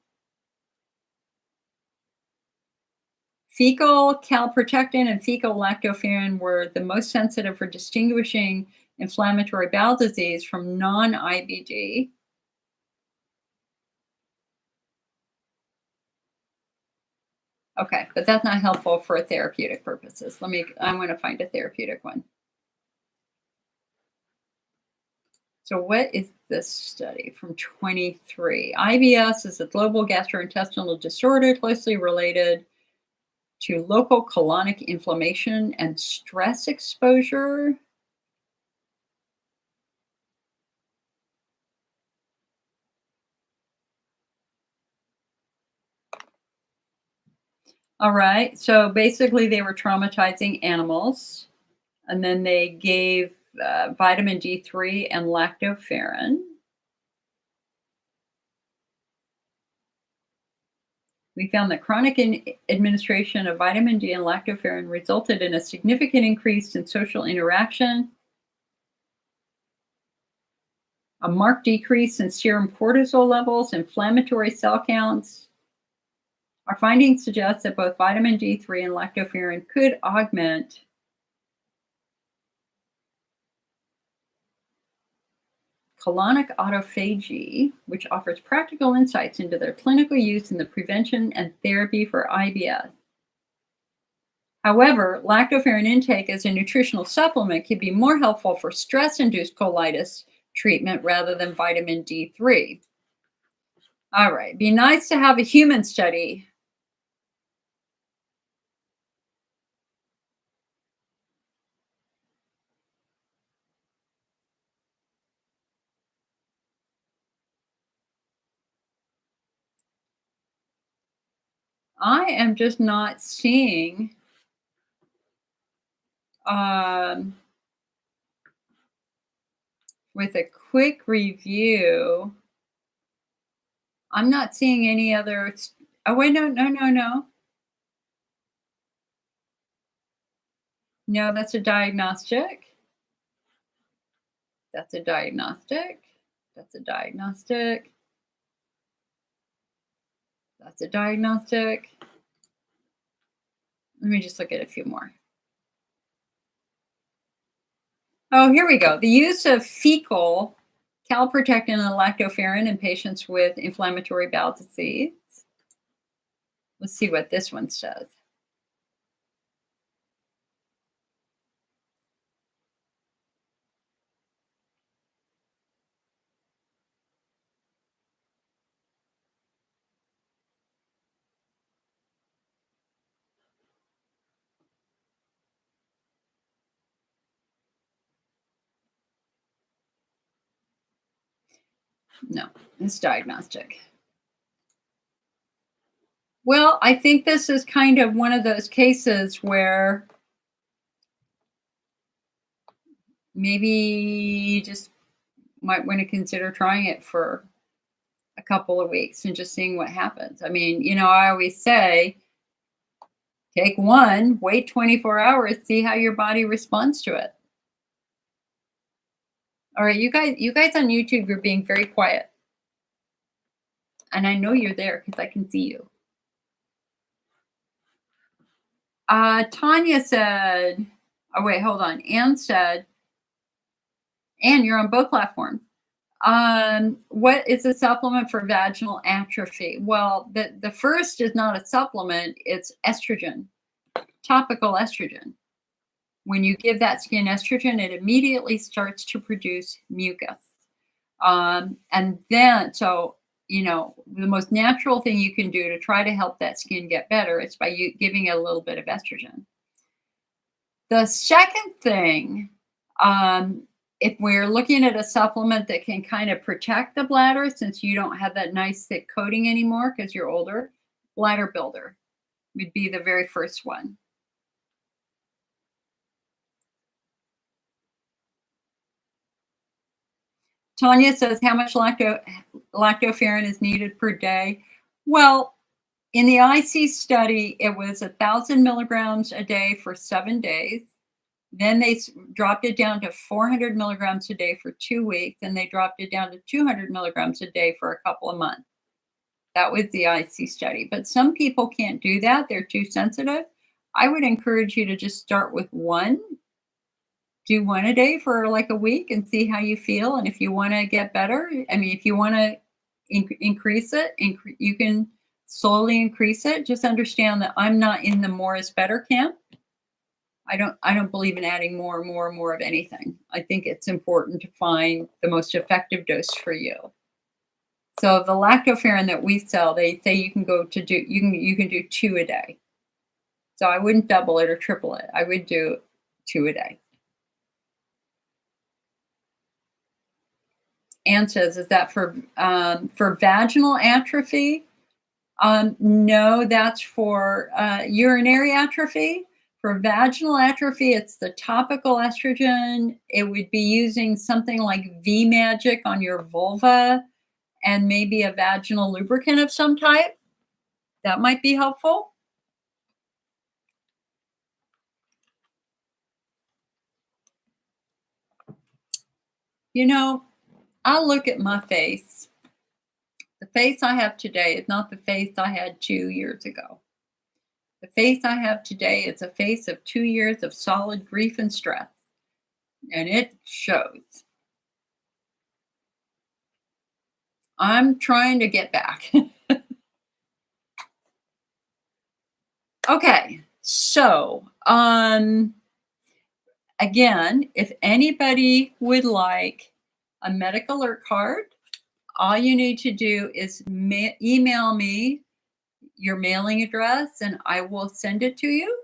Speaker 1: fecal calprotectin and fecal lactoferrin were the most sensitive for distinguishing inflammatory bowel disease from non-IBD. Okay, but that's not helpful for therapeutic purposes. I'm going to find a therapeutic one. So what is this study from 23? IBS is a global gastrointestinal disorder closely related to local colonic inflammation and stress exposure. All right. So basically, they were traumatizing animals, and then they gave vitamin D3 and lactoferrin. We found that chronic administration of vitamin D and lactoferrin resulted in a significant increase in social interaction, a marked decrease in serum cortisol levels, inflammatory cell counts. Our findings suggest that both vitamin D3 and lactoferrin could augment colonic autophagy, which offers practical insights into their clinical use in the prevention and therapy for IBS. However, lactoferrin intake as a nutritional supplement can be more helpful for stress-induced colitis treatment rather than vitamin D3. All right, be nice to have a human study. I am just not seeing with a quick review, I'm not seeing any other. Oh, wait, no, no, no, no. No, that's a diagnostic. That's a diagnostic. That's a diagnostic. That's a diagnostic. Let me just look at a few more. Oh, here we go. The use of fecal calprotectin and lactoferrin in patients with inflammatory bowel disease. Let's see what this one says. No, it's diagnostic. Well, I think this is kind of one of those cases where maybe you just might want to consider trying it for a couple of weeks and just seeing what happens. I mean, I always say take one, wait 24 hours, see how your body responds to it. All right, you guys on YouTube, you're being very quiet. And I know you're there because I can see you. Tanya said, oh wait, hold on. Anne said, Anne, you're on both platforms. What is a supplement for vaginal atrophy? Well, the first is not a supplement, it's estrogen, topical estrogen. When you give that skin estrogen, it immediately starts to produce mucus. And then, so, the most natural thing you can do to try to help that skin get better is by you giving it a little bit of estrogen. The second thing, if we're looking at a supplement that can kind of protect the bladder, since you don't have that nice thick coating anymore because you're older, bladder builder would be the very first one. Tanya says, how much lactoferrin is needed per day? Well, in the IC study, it was 1,000 milligrams a day for 7 days. Then they dropped it down to 400 milligrams a day for 2 weeks, and they dropped it down to 200 milligrams a day for a couple of months. That was the IC study. But some people can't do that. They're too sensitive. I would encourage you to just start with one. Do one a day for like a week and see how you feel. And if you want to get better, I mean, if you want to increase it, you can slowly increase it. Just understand that I'm not in the more is better camp. I don't believe in adding more and more and more of anything. I think it's important to find the most effective dose for you. So the lactoferrin that we sell, they say you can do 2 a day. So I wouldn't double it or triple it. I would do 2 a day. Anne says, is that for vaginal atrophy? No, that's for urinary atrophy. For vaginal atrophy, it's the topical estrogen. It would be using something like V-Magic on your vulva and maybe a vaginal lubricant of some type. That might be helpful. I look at my face. The face I have today is not the face I had 2 years ago. The face I have today is a face of 2 years of solid grief and stress, and it shows. I'm trying to get back. Okay, so again, if anybody would like a medical alert card, all you need to do is email me your mailing address and I will send it to you.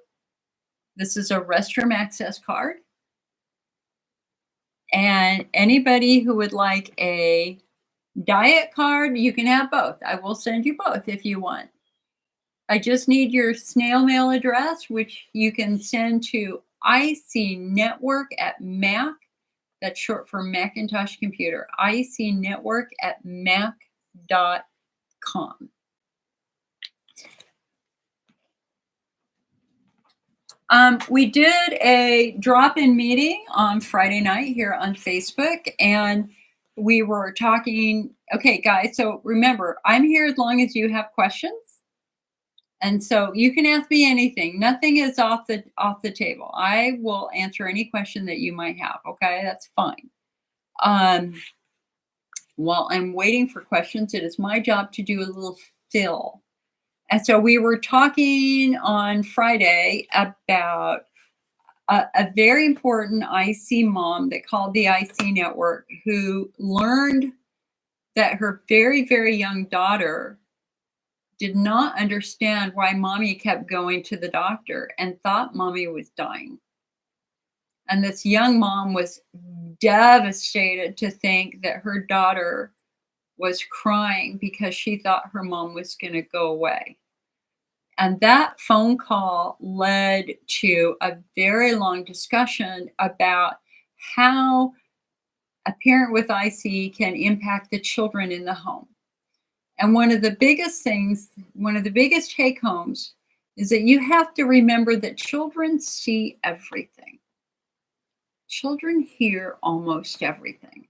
Speaker 1: This is a restroom access card. And anybody who would like a diet card, you can have both. I will send you both if you want. I just need your snail mail address, which you can send to icnetwork@mac. That's short for Macintosh Computer. icnetwork@mac.com. We did a drop-in meeting on Friday night here on Facebook, and we were talking. Okay, guys, so remember, I'm here as long as you have questions. And so you can ask me anything. Nothing is off the table. I will answer any question that you might have. Okay, that's fine. While I'm waiting for questions, it is my job to do a little fill. And so we were talking on Friday about a very important IC mom that called the IC network, who learned that her very, very young daughter did not understand why mommy kept going to the doctor and thought mommy was dying. And this young mom was devastated to think that her daughter was crying because she thought her mom was going to go away. And that phone call led to a very long discussion about how a parent with IC can impact the children in the home. And one of the biggest things, one of the biggest take homes is that you have to remember that children see everything. Children hear almost everything.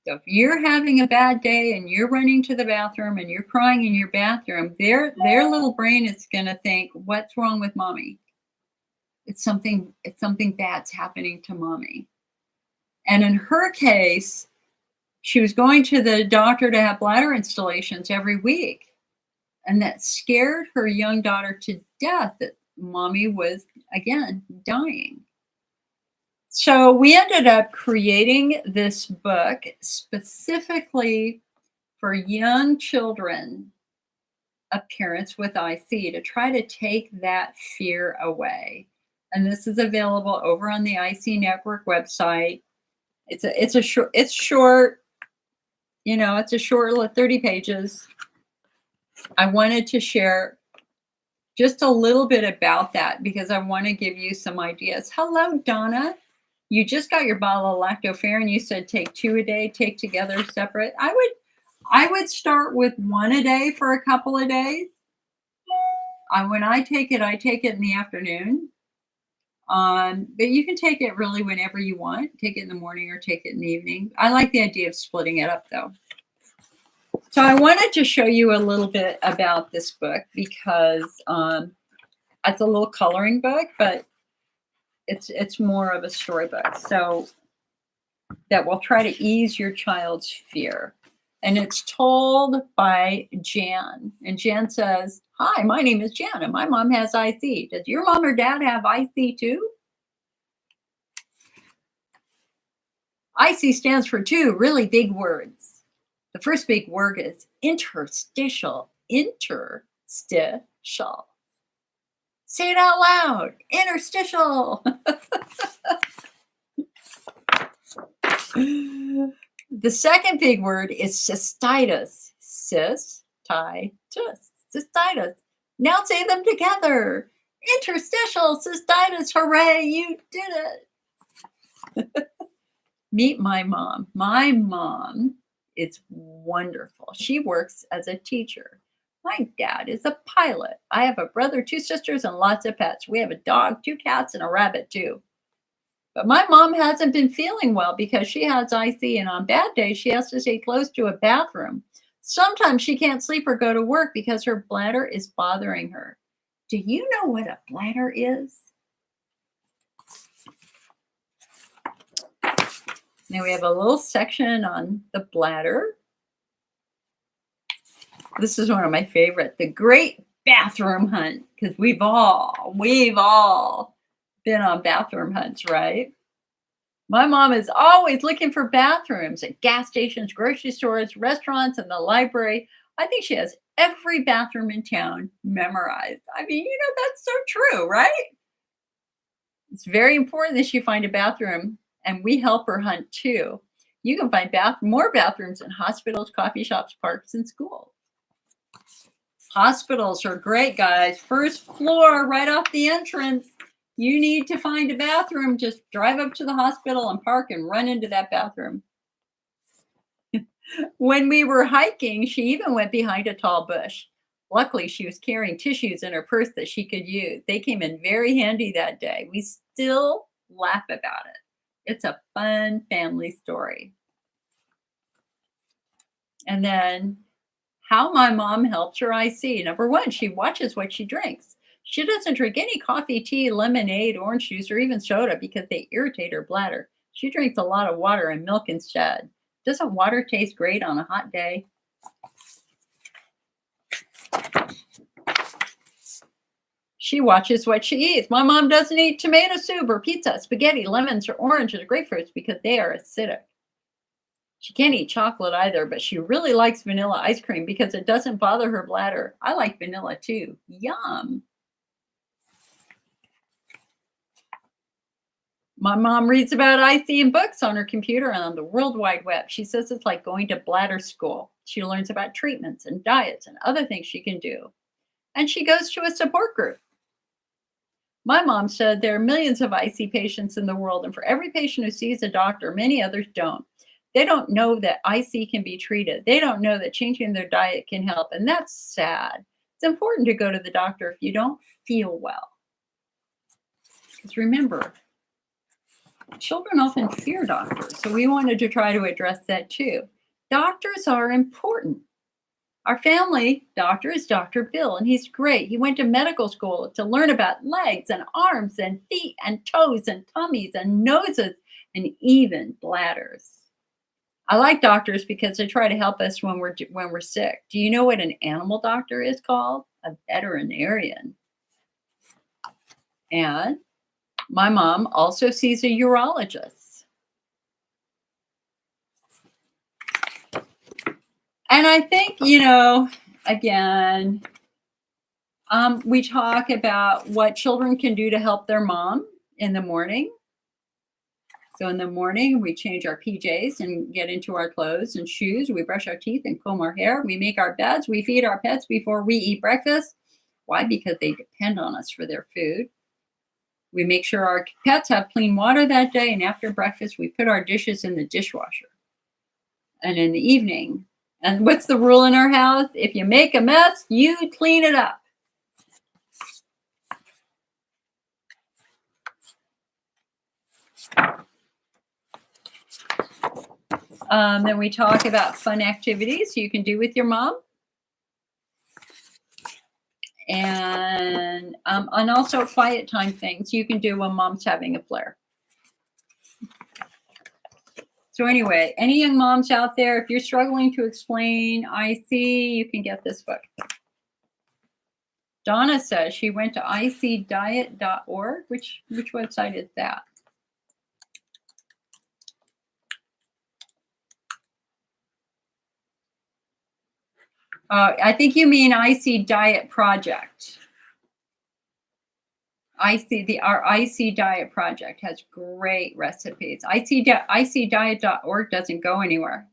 Speaker 1: So if you're having a bad day and you're running to the bathroom and you're crying in your bathroom, their little brain is going to think, "What's wrong with mommy? It's something bad's happening to mommy." And in her case, she was going to the doctor to have bladder installations every week. And that scared her young daughter to death that mommy was, again, dying. So we ended up creating this book specifically for young children of parents with IC to try to take that fear away. And this is available over on the IC Network website. It's short, you know, it's a short 30 pages. I wanted to share just a little bit about that because I want to give you some ideas. Hello, Donna. You just got your bottle of lactoferrin. You said take 2 a day, take together separate. I would start with 1 a day for a couple of days. When I take it in the afternoon. But you can take it really whenever you want. Take it in the morning or take it in the evening. I like the idea of splitting it up though. So I wanted to show you a little bit about this book because it's a little coloring book, but it's more of a storybook. So that will try to ease your child's fear. And it's told by Jan. And Jan says, "Hi, my name is Jan and my mom has IC. Does your mom or dad have IC too?" IC stands for 2 really big words. The first big word is interstitial. Interstitial. Say it out loud. Interstitial. The second big word is cystitis. Cystitis. Now say them together. Interstitial cystitis. Hooray, you did it. Meet my mom. My mom is wonderful. She works as a teacher. My dad is a pilot. I have a brother, 2 sisters, and lots of pets. We have a dog, 2 cats, and a rabbit too. But my mom hasn't been feeling well because she has IC, and on bad days, she has to stay close to a bathroom. Sometimes she can't sleep or go to work because her bladder is bothering her. Do you know what a bladder is? Now we have a little section on the bladder. This is one of my favorite, the great bathroom hunt, because we've all been on bathroom hunts, right? My mom is always looking for bathrooms at gas stations, grocery stores, restaurants, and the library. I think she has every bathroom in town memorized. I mean, you know, that's so true, right? It's very important that she find a bathroom, and we help her hunt too. You can find more bathrooms in hospitals, coffee shops, parks, and schools. Hospitals are great, guys. First floor, right off the entrance. You need to find a bathroom. Just drive up to the hospital and park and run into that bathroom. When we were hiking, she even went behind a tall bush. Luckily, she was carrying tissues in her purse that she could use. They came in very handy that day. We still laugh about it. It's a fun family story. And then how my mom helps her IC. Number 1, she watches what she drinks. She doesn't drink any coffee, tea, lemonade, orange juice, or even soda because they irritate her bladder. She drinks a lot of water and milk instead. Doesn't water taste great on a hot day? She watches what she eats. My mom doesn't eat tomato soup or pizza, spaghetti, lemons, or oranges or grapefruits because they are acidic. She can't eat chocolate either, but she really likes vanilla ice cream because it doesn't bother her bladder. I like vanilla too. Yum. My mom reads about IC in books on her computer and on the World Wide Web. She says it's like going to bladder school. She learns about treatments and diets and other things she can do. And she goes to a support group. My mom said there are millions of IC patients in the world, and for every patient who sees a doctor, many others don't. They don't know that IC can be treated. They don't know that changing their diet can help, and that's sad. It's important to go to the doctor if you don't feel well. Because remember, children often fear doctors, so we wanted to try to address that too. Doctors are important. Our family doctor is Dr. Bill, and he's great. He went to medical school to learn about legs and arms and feet and toes and tummies and noses and even bladders. I like doctors because they try to help us when we're sick. Do you know what an animal doctor is called? A veterinarian. And my mom also sees a urologist. And I think, again, we talk about what children can do to help their mom in the morning. So in the morning, we change our PJs and get into our clothes and shoes. We brush our teeth and comb our hair. We make our beds. We feed our pets before we eat breakfast. Why? Because they depend on us for their food. We make sure our pets have clean water that day. And after breakfast, we put our dishes in the dishwasher. And in the evening, and what's the rule in our house? If you make a mess, you clean it up. Then we talk about fun activities you can do with your mom. And also quiet time things you can do when mom's having a flare. So anyway, any young moms out there, if you're struggling to explain IC, you can get this book. Donna says she went to icdiet.org. Which website is that? I think you mean IC Diet Project. Our IC Diet Project has great recipes. icdiet.org doesn't go anywhere.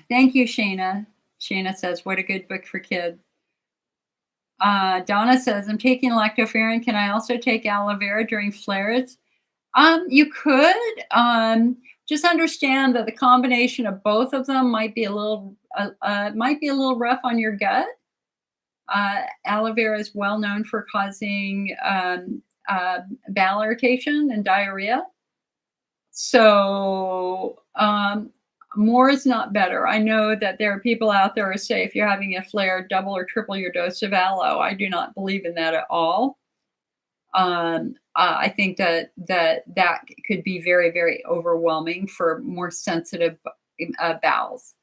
Speaker 1: Thank you, Shayna. Shayna says, what a good book for kids. Donna says, I'm taking lactoferrin. Can I also take aloe vera during flares? You could. Just understand that the combination of both of them might be a little rough on your gut. Aloe vera is well known for causing bowel irritation and diarrhea. So more is not better. I know that there are people out there who say if you're having a flare, double or triple your dose of aloe. I do not believe in that at all. I think that could be very, very overwhelming for more sensitive bowels.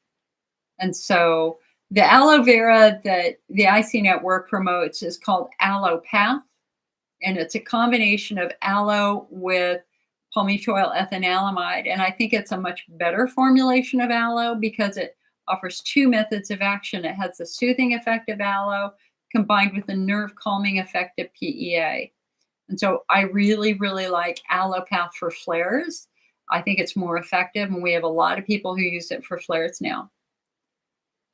Speaker 1: And so the aloe vera that the IC Network promotes is called Aloe Path, and it's a combination of aloe with palmitoyl ethanolamide. And I think it's a much better formulation of aloe because it offers two methods of action. It has the soothing effect of aloe combined with the nerve calming effect of PEA. And so I really, really like Aloe Path for flares. I think it's more effective, and we have a lot of people who use it for flares now.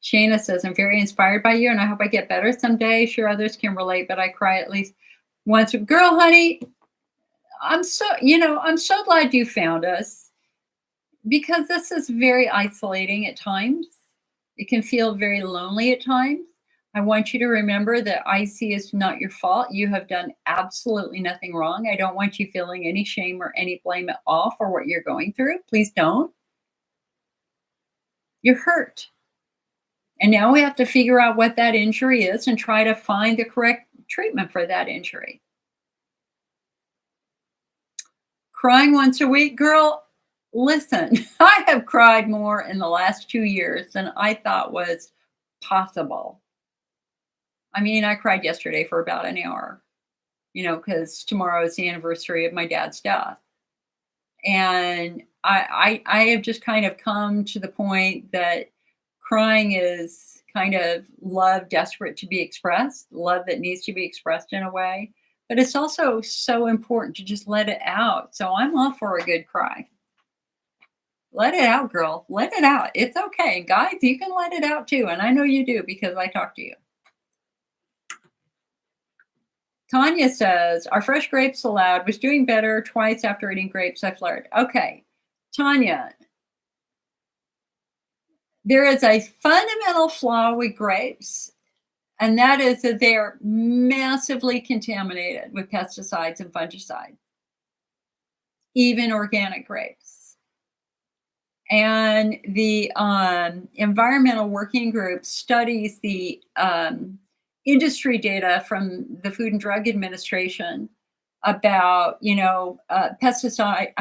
Speaker 1: Shayna says, I'm very inspired by you, and I hope I get better someday. Sure, others can relate, but I cry at least once. Girl, honey, I'm so glad you found us, because this is very isolating at times. It can feel very lonely at times. I want you to remember that IC is not your fault. You have done absolutely nothing wrong. I don't want you feeling any shame or any blame at all for what you're going through. Please don't. You're hurt. And now we have to figure out what that injury is and try to find the correct treatment for that injury. Crying once a week, girl, listen, I have cried more in the last 2 years than I thought was possible. I mean, I cried yesterday for about an hour, because tomorrow is the anniversary of my dad's death. And I have just kind of come to the point that crying is kind of love desperate to be expressed, love that needs to be expressed in a way. But it's also so important to just let it out. So I'm all for a good cry. Let it out, girl. Let it out. It's okay. Guys, you can let it out too. And I know you do because I talk to you. Tanya says, "Are fresh grapes allowed? Was doing better twice after eating grapes. I flared." Okay. Tanya, there is a fundamental flaw with grapes, and that is that they are massively contaminated with pesticides and fungicides, even organic grapes. And the environmental working group studies the industry data from the Food and Drug Administration about, pesticide,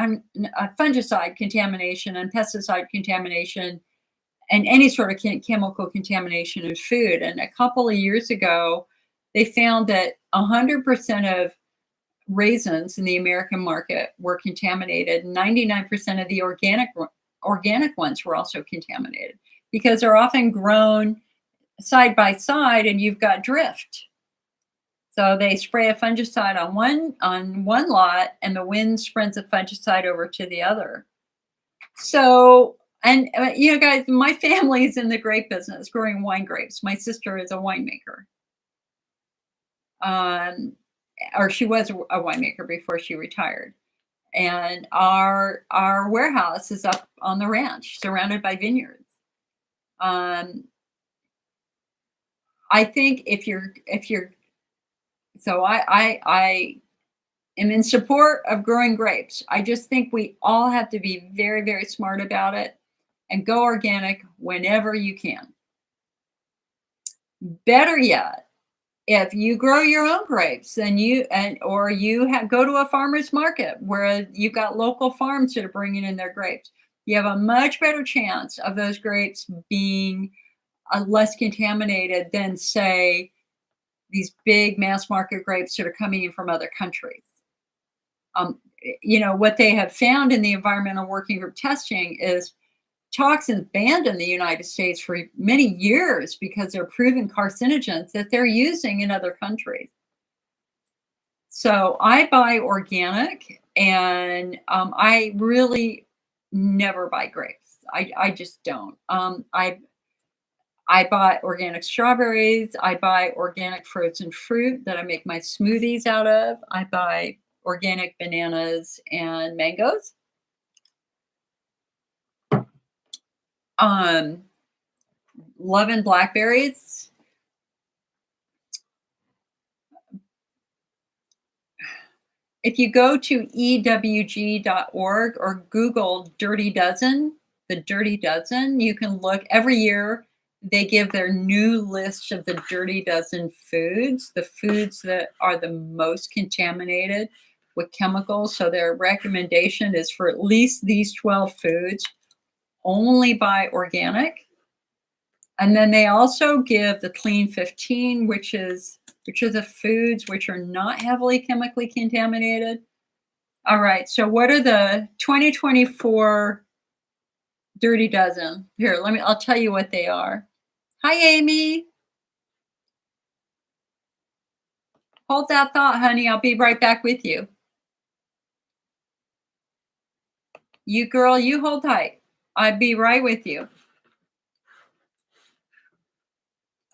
Speaker 1: fungicide contamination and pesticide contamination and any sort of chemical contamination in food. And a couple of years ago, they found that 100% of raisins in the American market were contaminated. 99% of the organic ones were also contaminated because they're often grown side by side and you've got drift. So they spray a fungicide on one lot and the wind spreads a fungicide over to the other. So, and guys, my family is in the grape business, growing wine grapes. My sister is a winemaker. Or she was a winemaker before she retired. And our warehouse is up on the ranch, surrounded by vineyards. I think so I am in support of growing grapes. I just think we all have to be very, very smart about it and go organic whenever you can. Better yet, if you grow your own grapes, then go to a farmer's market where you've got local farms that are bringing in their grapes. You have a much better chance of those grapes being less contaminated than, say, these big mass market grapes that are coming in from other countries. What they have found in the environmental working group testing is toxins banned in the United States for many years because they're proven carcinogens that they're using in other countries. So I buy organic, and I really never buy grapes. I just don't. I buy organic strawberries. I buy organic frozen fruit that I make my smoothies out of. I buy organic bananas and mangoes. Loving blackberries. If you go to ewg.org or Google Dirty Dozen, the Dirty Dozen, you can look every year. They give their new list of the Dirty Dozen foods, the foods that are the most contaminated with chemicals. So their recommendation is for at least these 12 foods, only buy organic. And then they also give the Clean 15, which are the foods which are not heavily chemically contaminated. All right, so what are the 2024 Dirty Dozen? Here, I'll tell you what they are. Hi, Amy. Hold that thought, honey. I'll be right back with you. You girl, you hold tight. I'll be right with you.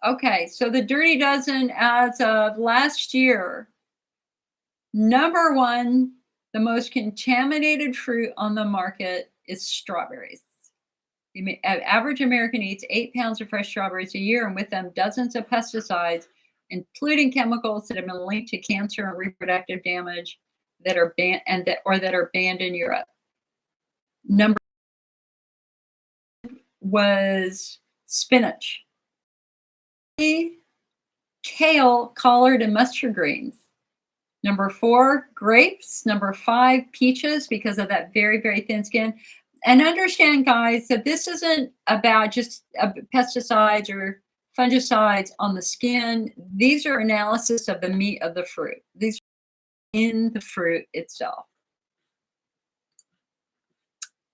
Speaker 1: Okay, so the Dirty Dozen as of last year, number one, the most contaminated fruit on the market is strawberries. The average American eats 8 pounds of fresh strawberries a year, and with them dozens of pesticides, including chemicals that have been linked to cancer and reproductive damage that are banned that are banned in Europe. Number was spinach, kale, collard, and mustard greens. Number 4, grapes. Number 5, peaches, because of that very, very thin skin. And understand, guys, that this isn't about just pesticides or fungicides on the skin. These are analysis of the meat of the fruit. These are in the fruit itself.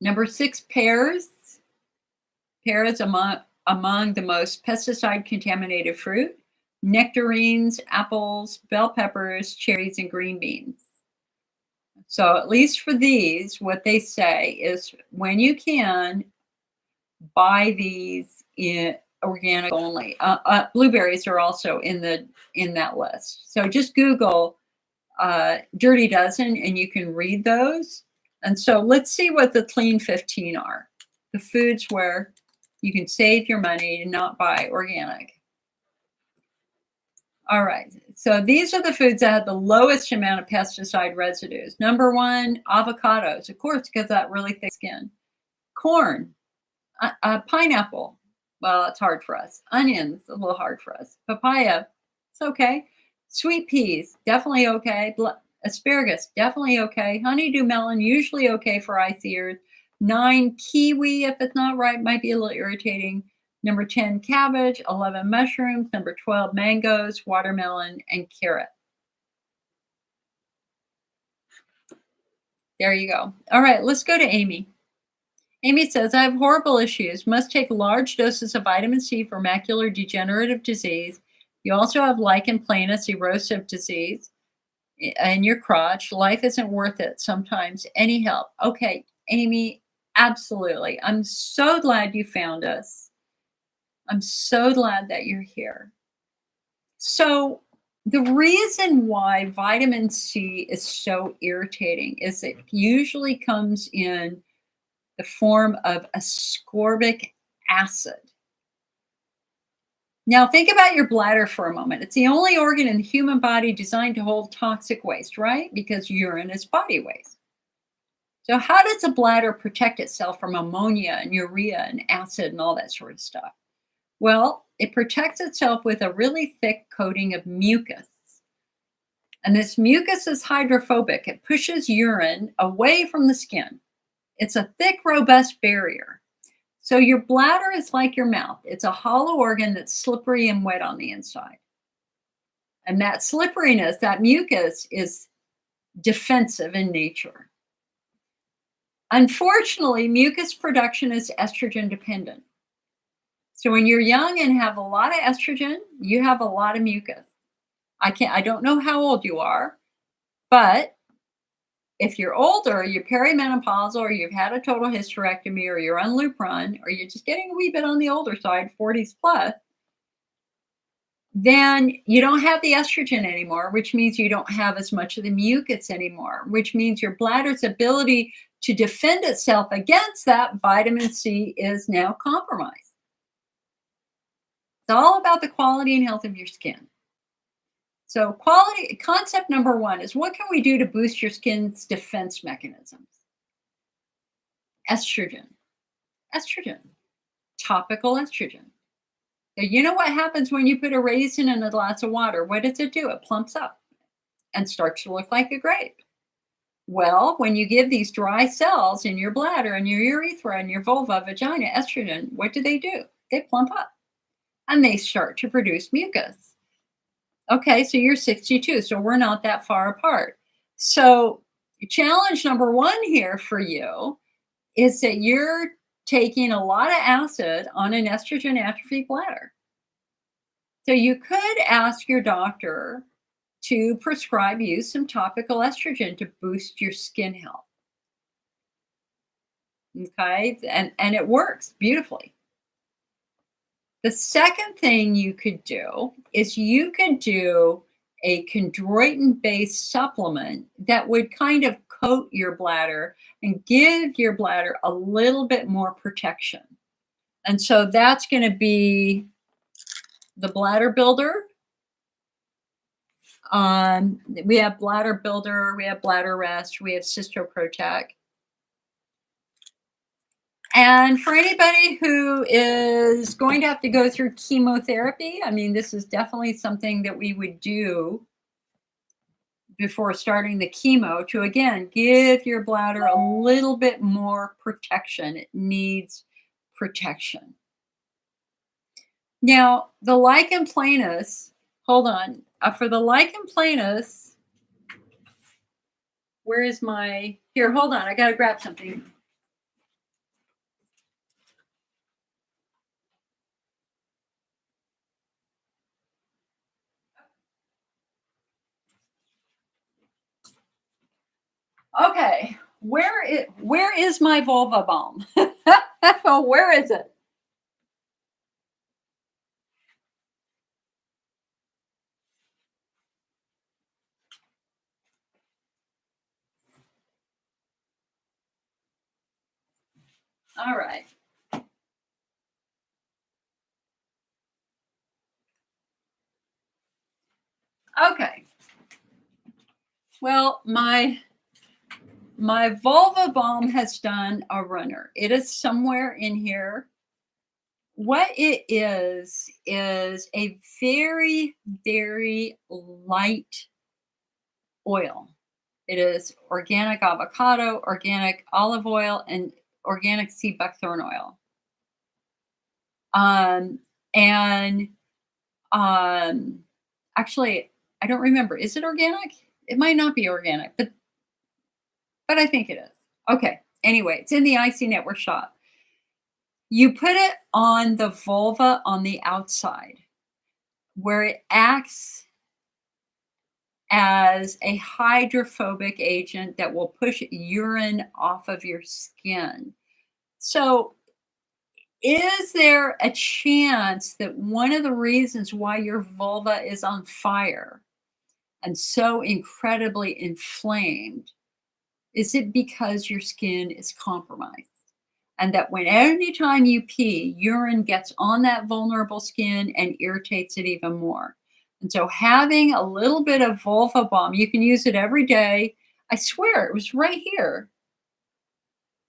Speaker 1: Number 6, pears. Pears, among the most pesticide-contaminated fruit: nectarines, apples, bell peppers, cherries, and green beans. So, at least for these, what they say is when you can, buy these in organic only. Blueberries are also in that list. So just Google Dirty Dozen and you can read those. And so let's see what the clean 15 are. The foods where you can save your money and not buy organic. All right. So these are the foods that have the lowest amount of pesticide residues. Number one, avocados, of course, because that really thick skin. Corn, pineapple. Well, it's hard for us. Onions, a little hard for us. Papaya, it's okay. Sweet peas, definitely okay. Asparagus, definitely okay. Honeydew melon, usually okay for ice ears. 9, kiwi, if it's not ripe, might be a little irritating. Number 10, cabbage. 11, mushrooms. Number 12, mangoes, watermelon, and carrot. There you go. All right, let's go to Amy. Amy says, I have horrible issues. Must take large doses of vitamin C for macular degenerative disease. You also have lichen planus erosive disease in your crotch. Life isn't worth it sometimes. Any help? Okay, Amy, absolutely. I'm so glad you found us. I'm so glad that you're here. So, the reason why vitamin C is so irritating is it usually comes in the form of ascorbic acid. Now, think about your bladder for a moment. It's the only organ in the human body designed to hold toxic waste, right? Because urine is body waste. So, how does the bladder protect itself from ammonia and urea and acid and all that sort of stuff? Well, it protects itself with a really thick coating of mucus. And this mucus is hydrophobic. It pushes urine away from the skin. It's a thick, robust barrier. So your bladder is like your mouth. It's a hollow organ that's slippery and wet on the inside. And that slipperiness, that mucus, is defensive in nature. Unfortunately, mucus production is estrogen dependent. So when you're young and have a lot of estrogen, you have a lot of mucus. I don't know how old you are, but if you're older, you're perimenopausal, or you've had a total hysterectomy, or you're on Lupron, or you're just getting a wee bit on the older side, 40s plus, then you don't have the estrogen anymore, which means you don't have as much of the mucus anymore, which means your bladder's ability to defend itself against that vitamin C is now compromised. It's all about the quality and health of your skin. So concept number one is, what can we do to boost your skin's defense mechanisms? Estrogen, topical estrogen. Now, you know what happens when you put a raisin in a glass of water? What does it do? It plumps up and starts to look like a grape. Well, when you give these dry cells in your bladder and your urethra and your vulva, vagina, estrogen, what do? They plump up and they start to produce mucus. Okay, so you're 62, so we're not that far apart. So challenge number one here for you is that you're taking a lot of acid on an estrogen atrophy bladder. So you could ask your doctor to prescribe you some topical estrogen to boost your skin health. Okay, and it works beautifully. The second thing you could do is you could do a chondroitin-based supplement that would kind of coat your bladder and give your bladder a little bit more protection. And so that's going to be the Bladder Builder. We have Bladder Builder, we have Bladder Rest, we have Cysto Protect. And for anybody who is going to have to go through chemotherapy, I mean, this is definitely something that we would do before starting the chemo to, again, give your bladder a little bit more protection. It needs protection. Now, the lichen planus, hold on. For the lichen planus, where is my, here, hold on. I got to grab something. Okay, where is my vulva balm? Where is it? All right. Okay. Well, my vulva balm has done a runner. It is somewhere in here. What it is a very, very light oil. It is organic avocado, organic olive oil, and organic sea buckthorn oil. Um, and um, actually, I don't remember. Is it organic? It might not be organic, but I think it is. Okay. Anyway, it's in the IC Network shop. You put it on the vulva on the outside, where it acts as a hydrophobic agent that will push urine off of your skin. So, is there a chance that one of the reasons why your vulva is on fire and so incredibly inflamed is it because your skin is compromised? And that when anytime you pee, urine gets on that vulnerable skin and irritates it even more. And so having a little bit of vulva balm, you can use it every day. I swear it was right here.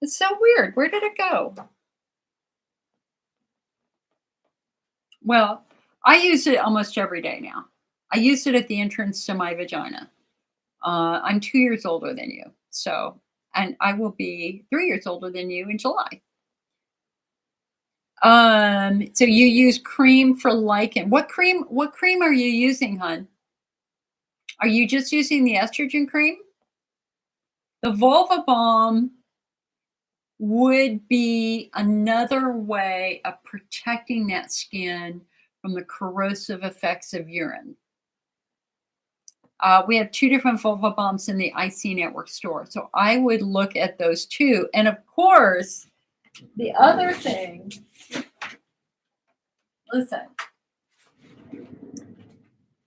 Speaker 1: It's so weird. Where did it go? Well, I use it almost every day now. I use it at the entrance to my vagina. I'm 2 years older than you. So, and I will be 3 years older than you in July. So you use cream for lichen. What cream are you using, hon? Are you just using the estrogen cream? The vulva balm would be another way of protecting that skin from the corrosive effects of urine. We have two different vulva balms in the IC Network store. So I would look at those two. And of course, the other thing, listen,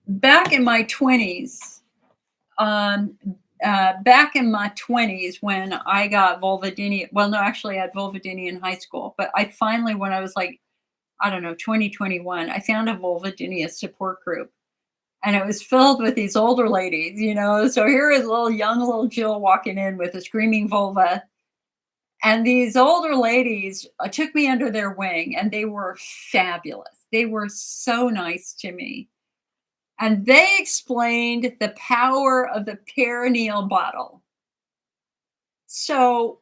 Speaker 1: back in my 20s, um, when I got vulvodynia, well, no, actually I had vulvodynia in high school, but I finally, when I was like, I don't know, 2021, I found a vulvodynia support group. And it was filled with these older ladies, you know. So here is little Jill walking in with a screaming vulva. And these older ladies took me under their wing and they were fabulous. They were so nice to me. And they explained the power of the perineal bottle. So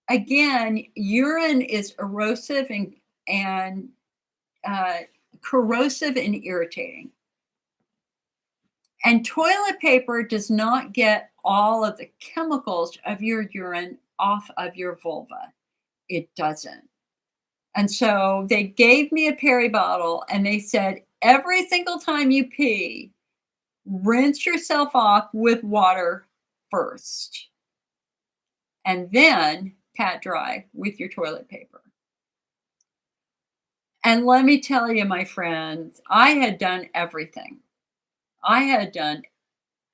Speaker 1: again, urine is erosive and uh, corrosive and irritating. And toilet paper does not get all of the chemicals of your urine off of your vulva. It doesn't. And so they gave me a peri bottle and they said, every single time you pee, rinse yourself off with water first. And then pat dry with your toilet paper. And let me tell you, my friends, I had done everything. I had done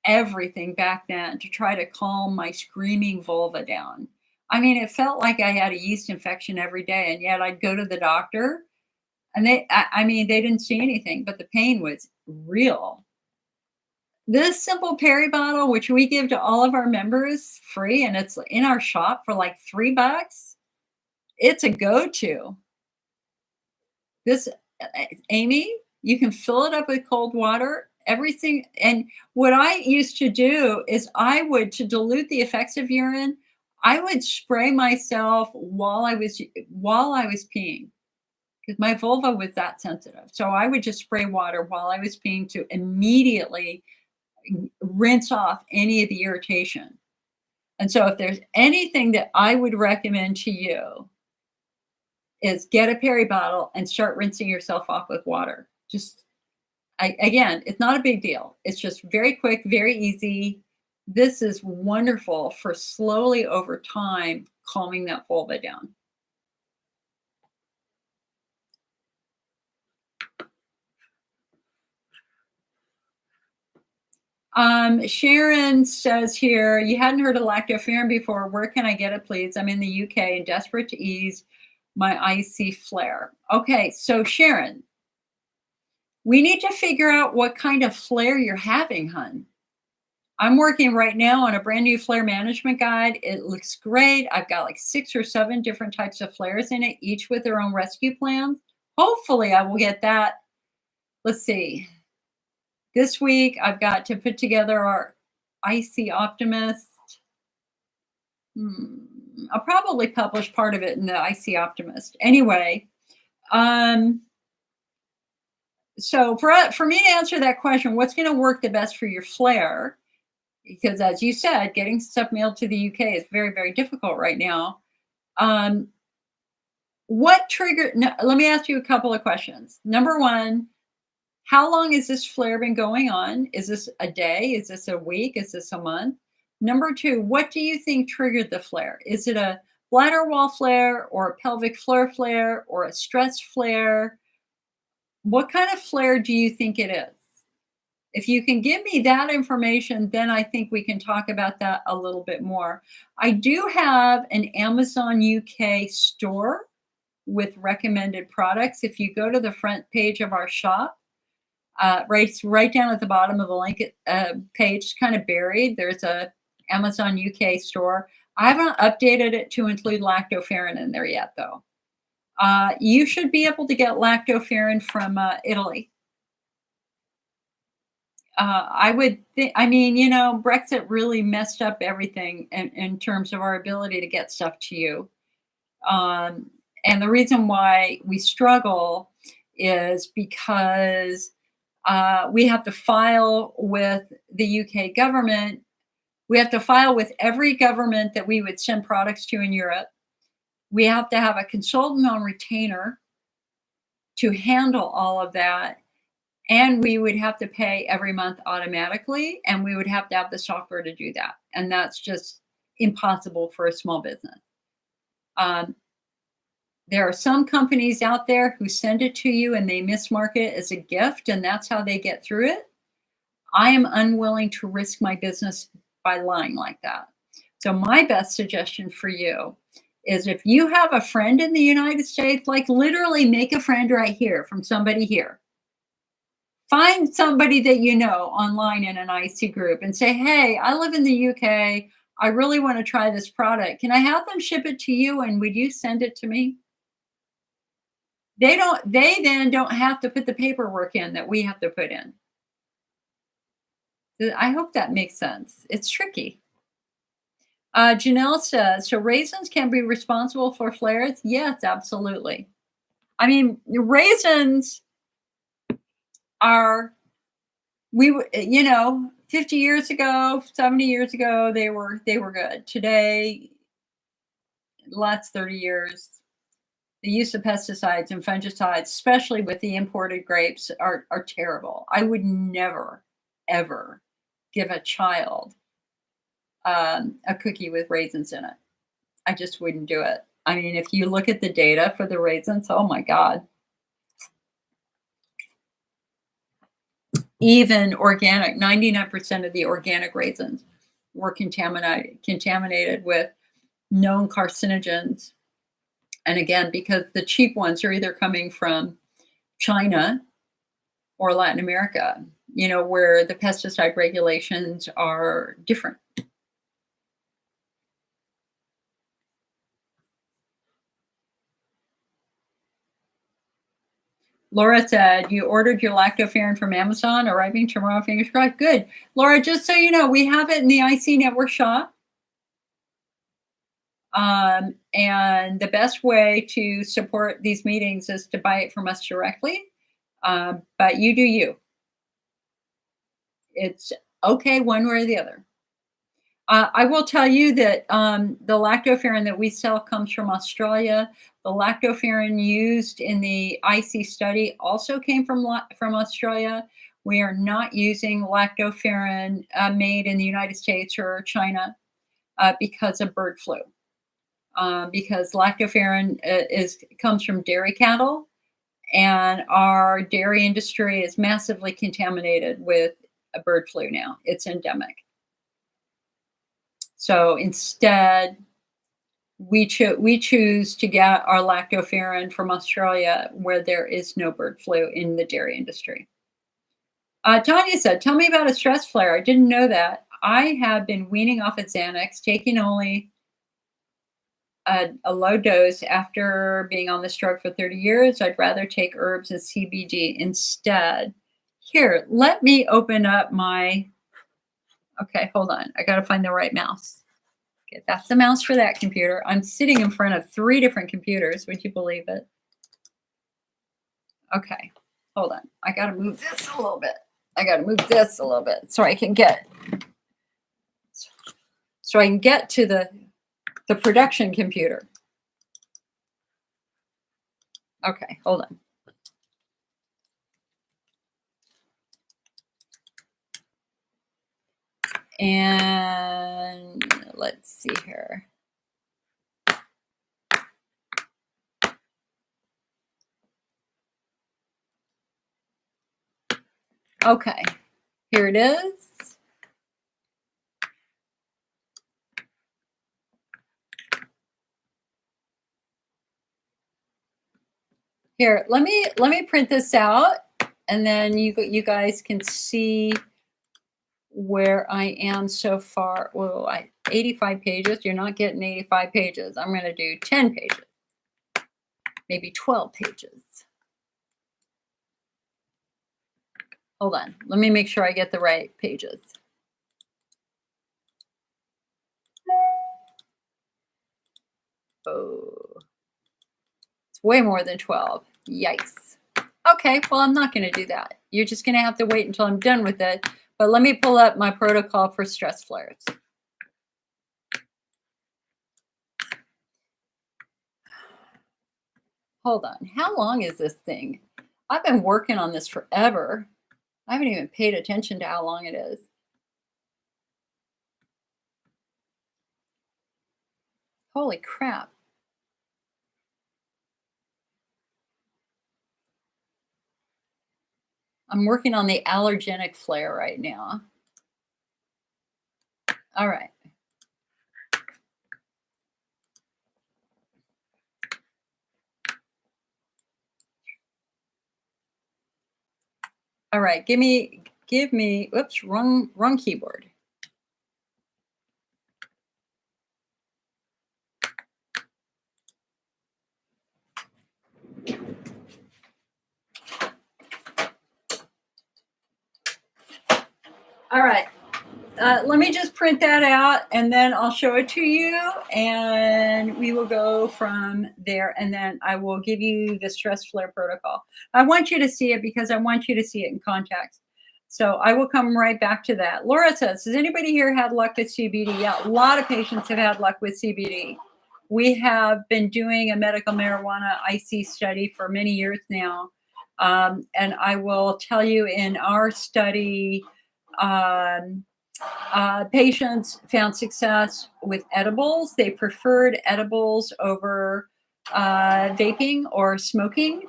Speaker 1: everything back then to try to calm my screaming vulva down. I mean, it felt like I had a yeast infection every day, and yet I'd go to the doctor, and I mean, they didn't see anything, but the pain was real. This simple peri bottle, which we give to all of our members free, and it's in our shop for like $3, it's a go-to. This, Amy, you can fill it up with cold water. Everything, and what I used to do is I would, to dilute the effects of urine, I would spray myself while I was peeing because my vulva was that sensitive. So I would just spray water while I was peeing to immediately rinse off any of the irritation. And so if there's anything that I would recommend to you is get a peri bottle and start rinsing yourself off with water. Just again, it's not a big deal. It's just very quick, very easy. This is wonderful for slowly over time calming that vulva down. Sharon says here, you hadn't heard of lactoferrin before. Where can I get it, please? I'm in the UK and desperate to ease my icy flare. Okay, so Sharon, we need to figure out what kind of flare you're having, hun. I'm working right now on a brand new flare management guide. It looks great. I've got like 6 or 7 different types of flares in it, each with their own rescue plans. Hopefully, I will get that. Let's see. This week, I've got to put together our Icy Optimist. I'll probably publish part of it in the Icy Optimist. Anyway, so for me to answer that question, what's going to work the best for your flare? Because as you said, getting stuff mailed to the UK is very, very difficult right now. What triggered? No, let me ask you a couple of questions. Number one, how long has this flare been going on? Is this a day? Is this a week? Is this a month? Number two, what do you think triggered the flare? Is it a bladder wall flare or a pelvic floor flare or a stress flare? What kind of flare do you think it is? If you can give me that information, then I think we can talk about that a little bit more. I do have an Amazon UK store with recommended products. If you go to the front page of our shop, right down at the bottom of the link page, kind of buried, there's a Amazon UK store. I haven't updated it to include lactoferrin in there yet, though. You should be able to get lactoferrin from Italy. I would think, I mean, Brexit really messed up everything in terms of our ability to get stuff to you. And the reason why we struggle is because we have to file with the UK government. We have to file with every government that we would send products to in Europe. We have to have a consultant on retainer to handle all of that. And we would have to pay every month automatically, and we would have to have the software to do that. And that's just impossible for a small business. There are some companies out there who send it to you and they mismark it as a gift, and that's how they get through it. I am unwilling to risk my business by lying like that. So my best suggestion for you is if you have a friend in the United States, like literally make a friend right here from somebody here. Find somebody that you know online in an IC group and say, hey, I live in the UK. I really want to try this product. Can I have them ship it to you and would you send it to me? They then don't have to put the paperwork in that we have to put in. I hope that makes sense. It's tricky. Janelle says, so raisins can be responsible for flares? Yes, absolutely. I mean, raisins are, 50 years ago, 70 years ago, they were good. Today, last 30 years, the use of pesticides and fungicides, especially with the imported grapes, are terrible. I would never, ever give a child a cookie with raisins in it. I just wouldn't do it. I mean, if you look at the data for the raisins, oh my God. Even organic, 99% of the organic raisins were contaminated with known carcinogens. And again, because the cheap ones are either coming from China or Latin America, where the pesticide regulations are different. Laura said, you ordered your lactoferrin from Amazon, arriving tomorrow, fingers crossed. Good. Laura, just so you know, we have it in the IC Network shop. And the best way to support these meetings is to buy it from us directly. But you do you. It's okay one way or the other. I will tell you that the lactoferrin that we sell comes from Australia. The lactoferrin used in the IC study also came from Australia. We are not using lactoferrin made in the United States or China because of bird flu. Because lactoferrin comes from dairy cattle, and our dairy industry is massively contaminated with a bird flu now. It's endemic. So instead, we choose to get our lactoferrin from Australia, where there is no bird flu in the dairy industry. Tanya said, "Tell me about a stress flare. I didn't know that. I have been weaning off at Xanax, taking only a low dose after being on this drug for 30 years. I'd rather take herbs and CBD instead." Here, let me open up my, okay, hold on. I got to find the right mouse. Okay, that's the mouse for that computer. I'm sitting in front of 3 different computers. Would you believe it? Okay, hold on. I got to move this a little bit. So I can get to the production computer. Okay, hold on. And let's see here. Okay, here it is. Here, let me print this out, and then you guys can see where I am so far. Whoa, 85 pages. You're not getting 85 pages. I'm going to do 10 pages, maybe 12 pages. Hold on. Let me make sure I get the right pages. Oh, it's way more than 12. Yikes. Okay, well, I'm not going to do that. You're just going to have to wait until I'm done with it. But let me pull up my protocol for stress flares. Hold on. How long is this thing? I've been working on this forever. I haven't even paid attention to how long it is. Holy crap. I'm working on the allergenic flare right now. All right. All right, give me, oops, wrong keyboard. All right, let me just print that out, and then I'll show it to you, and we will go from there, and then I will give you the stress flare protocol. I want you to see it because I want you to see it in context. So I will come right back to that. Laura says, has anybody here had luck with CBD? Yeah, a lot of patients have had luck with CBD. We have been doing a medical marijuana IC study for many years now. And I will tell you, in our study, patients found success with edibles. They preferred edibles over vaping or smoking.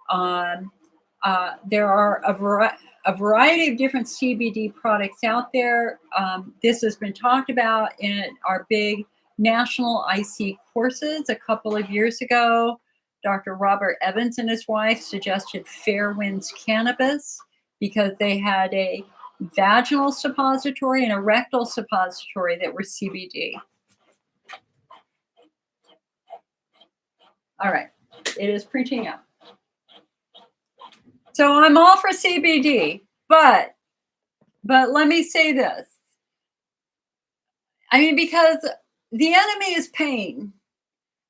Speaker 1: There are a variety of different CBD products out there. This has been talked about in our big national IC courses a couple of years ago. Dr. Robert Evans and his wife suggested Fairwinds cannabis because they had a vaginal suppository and a rectal suppository that were CBD. All right, it is printing out. So I'm all for CBD, but let me say this. I mean, because the enemy is pain.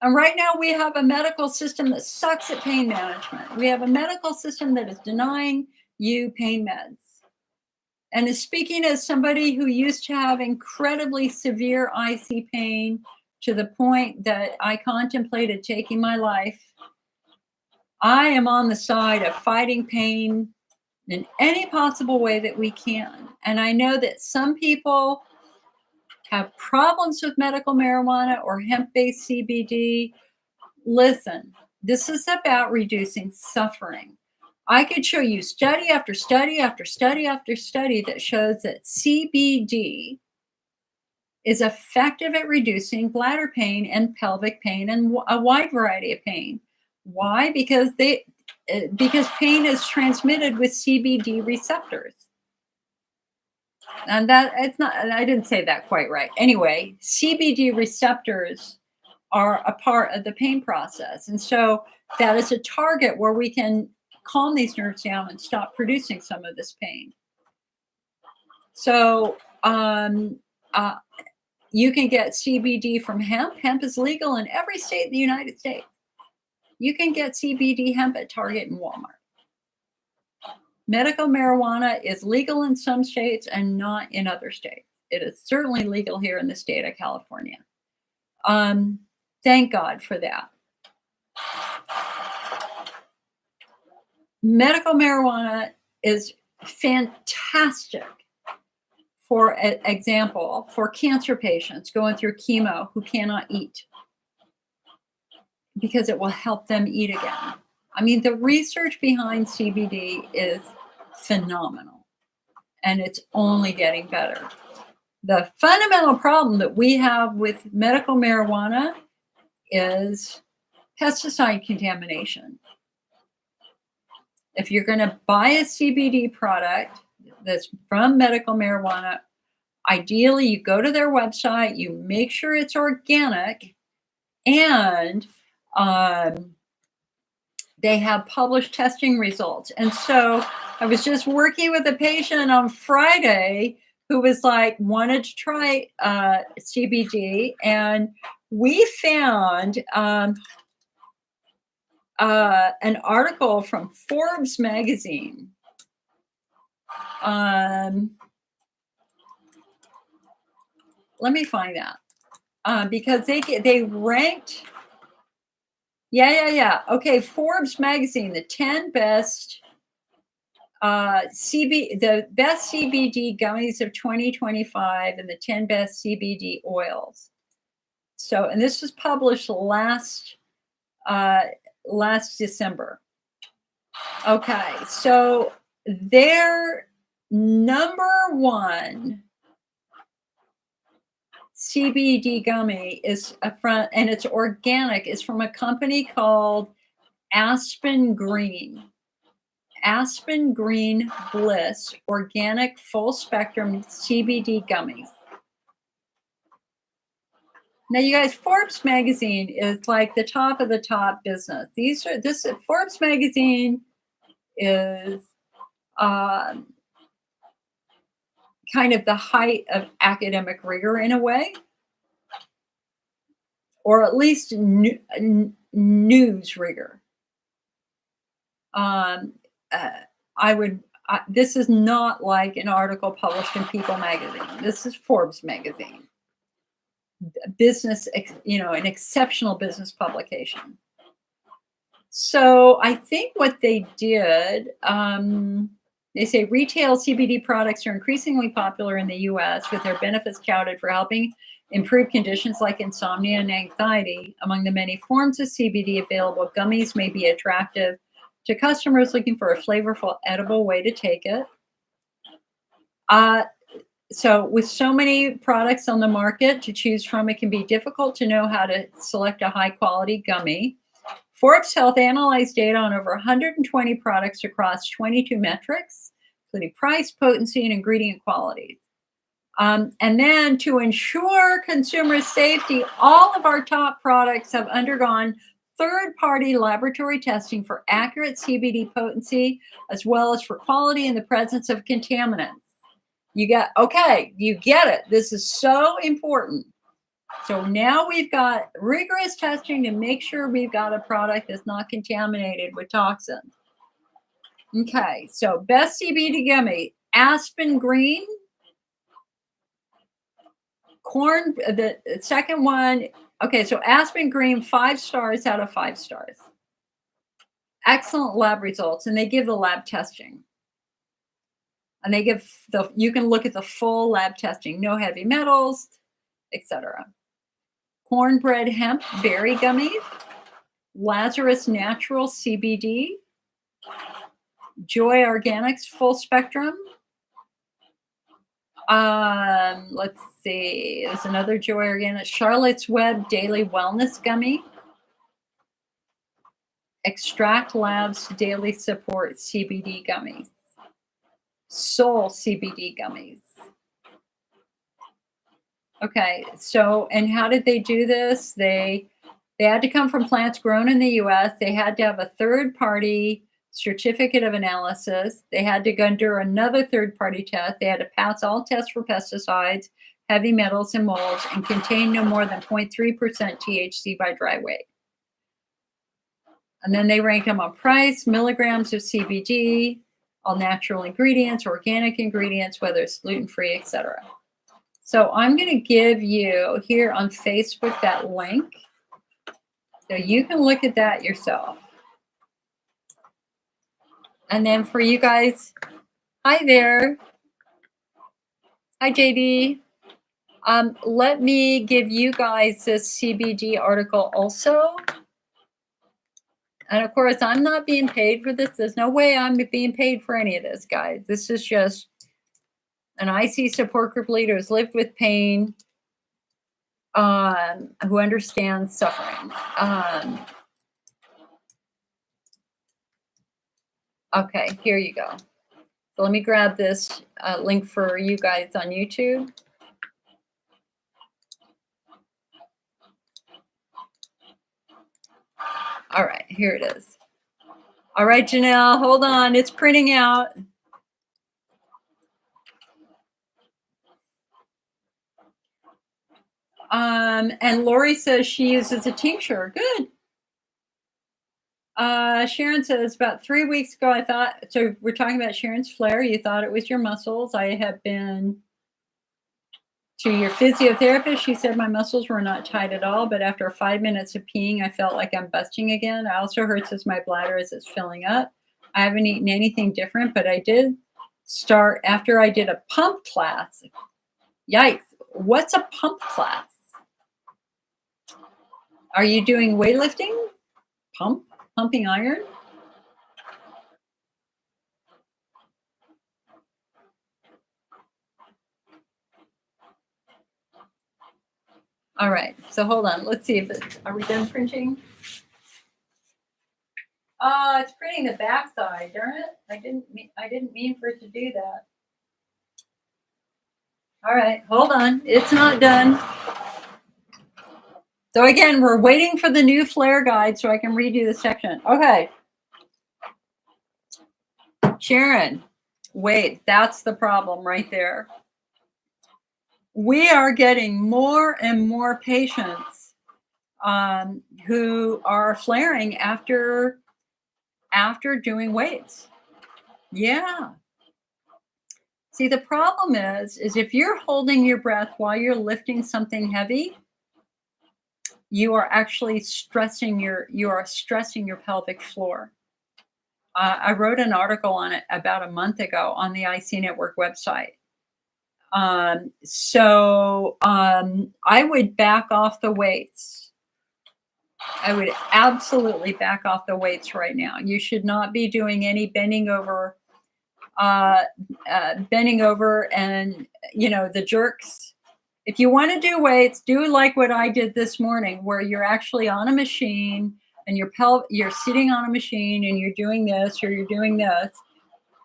Speaker 1: And right now we have a medical system that sucks at pain management. We have a medical system that is denying you pain meds. And as speaking as somebody who used to have incredibly severe IC pain to the point that I contemplated taking my life, I am on the side of fighting pain in any possible way that we can. And I know that some people have problems with medical marijuana or hemp-based CBD. Listen, this is about reducing suffering. I could show you study after study after study after study that shows that CBD is effective at reducing bladder pain and pelvic pain and a wide variety of pain. Why? Because pain is transmitted with CBD receptors. And that it's not, I didn't say that quite right. Anyway, CBD receptors are a part of the pain process. And so that is a target where we can calm these nerves down and stop producing some of this pain. So you can get CBD from hemp. Hemp is legal in every state in the United States. You can get CBD hemp at Target and Walmart. Medical marijuana is legal in some states and not in other states. It is certainly legal here in the state of California. Thank God for that. Medical marijuana is fantastic, for example, for cancer patients going through chemo who cannot eat, because it will help them eat again. I mean, the research behind CBD is phenomenal, and it's only getting better. The fundamental problem that we have with medical marijuana is pesticide contamination. If you're going to buy a CBD product that's from medical marijuana, ideally you go to their website, you make sure it's organic, and they have published testing results. And so I was just working with a patient on Friday who was like, wanted to try CBD, and we found an article from Forbes magazine. Let me find that because they ranked. Yeah. Okay, Forbes magazine, the 10 best the best CBD gummies of 2025 and the 10 best CBD oils. So, and this was published last December. Okay, so their number one CBD gummy is and it's organic. It's from a company called Aspen Green. Aspen Green Bliss Organic Full Spectrum CBD Gummies. Now, you guys, Forbes magazine is like the top of the top business. Forbes magazine is kind of the height of academic rigor in a way, or at least news rigor. This is not like an article published in People magazine. This is Forbes magazine. Business, an exceptional business publication. So I think what they did, they say retail CBD products are increasingly popular in the US, with their benefits touted for helping improve conditions like insomnia and anxiety. Among the many forms of CBD available, gummies may be attractive to customers looking for a flavorful, edible way to take it. So with so many products on the market to choose from, it can be difficult to know how to select a high-quality gummy. Forbes Health analyzed data on over 120 products across 22 metrics, including price, potency, and ingredient quality. And then to ensure consumer safety, all of our top products have undergone third-party laboratory testing for accurate CBD potency, as well as for quality in the presence of contaminants. You get it. This is so important. So now we've got rigorous testing to make sure we've got a product that's not contaminated with toxins. Okay, so best CBD gummy, Aspen Green. The second one, okay, so Aspen Green, 5 stars out of 5 stars. Excellent lab results, and they give the lab testing. And they give you can look at the full lab testing, no heavy metals, etc. Cornbread hemp berry gummies, Lazarus Natural CBD, Joy Organics full spectrum. Let's see. There's another Joy Organic, Charlotte's Web Daily Wellness Gummy, Extract Labs Daily Support CBD Gummies, Soul CBD Gummies. Okay, so, and how did they do this? They had to come from plants grown in the U.S. They had to have a third-party certificate of analysis. They had to go under another third-party test. They had to pass all tests for pesticides, heavy metals, and molds, and contain no more than 0.3% THC by dry weight. And then they ranked them on price, milligrams of CBD, all natural ingredients, organic ingredients, whether it's gluten-free, etc. So I'm going to give you here on Facebook that link so you can look at that yourself. And then for you guys, hi there. Hi, JD. Let me give you guys this CBD article also. And of course, I'm not being paid for this. There's no way I'm being paid for any of this, guys. This is just an IC support group leader who's lived with pain, who understands suffering. Okay, here you go. So let me grab this link for you guys on YouTube. All right, here it is. All right, Janelle, hold on. It's printing out. And Lori says she uses a tincture. Good. Sharon says, about 3 weeks ago, I thought, so we're talking about Sharon's flare. You thought it was your muscles. I have been to your physiotherapist. She said my muscles were not tight at all, but after 5 minutes of peeing, I felt like I'm busting again. I also hurts as my bladder as it's filling up. I haven't eaten anything different, but I did start after I did a pump class. Yikes. What's a pump class? Are you doing weightlifting? Pumping iron? All right, so hold on. Let's see if are we done printing? It's printing the back side, darn it. I didn't mean for it to do that. All right, hold on. It's not done. So again, we're waiting for the new flare guide so I can redo the section. Okay. Sharon, wait, that's the problem right there. We are getting more and more patients who are flaring after doing weights. Yeah. See, the problem is if you're holding your breath while you're lifting something heavy, you are actually stressing your pelvic floor. I wrote an article on it about a month ago on the IC Network website. So I would back off the weights. I would absolutely back off the weights right now. You should not be doing any bending over and, the jerks. If you want to do weights, do like what I did this morning, where you're actually on a machine and you're sitting on a machine and you're doing this or you're doing this,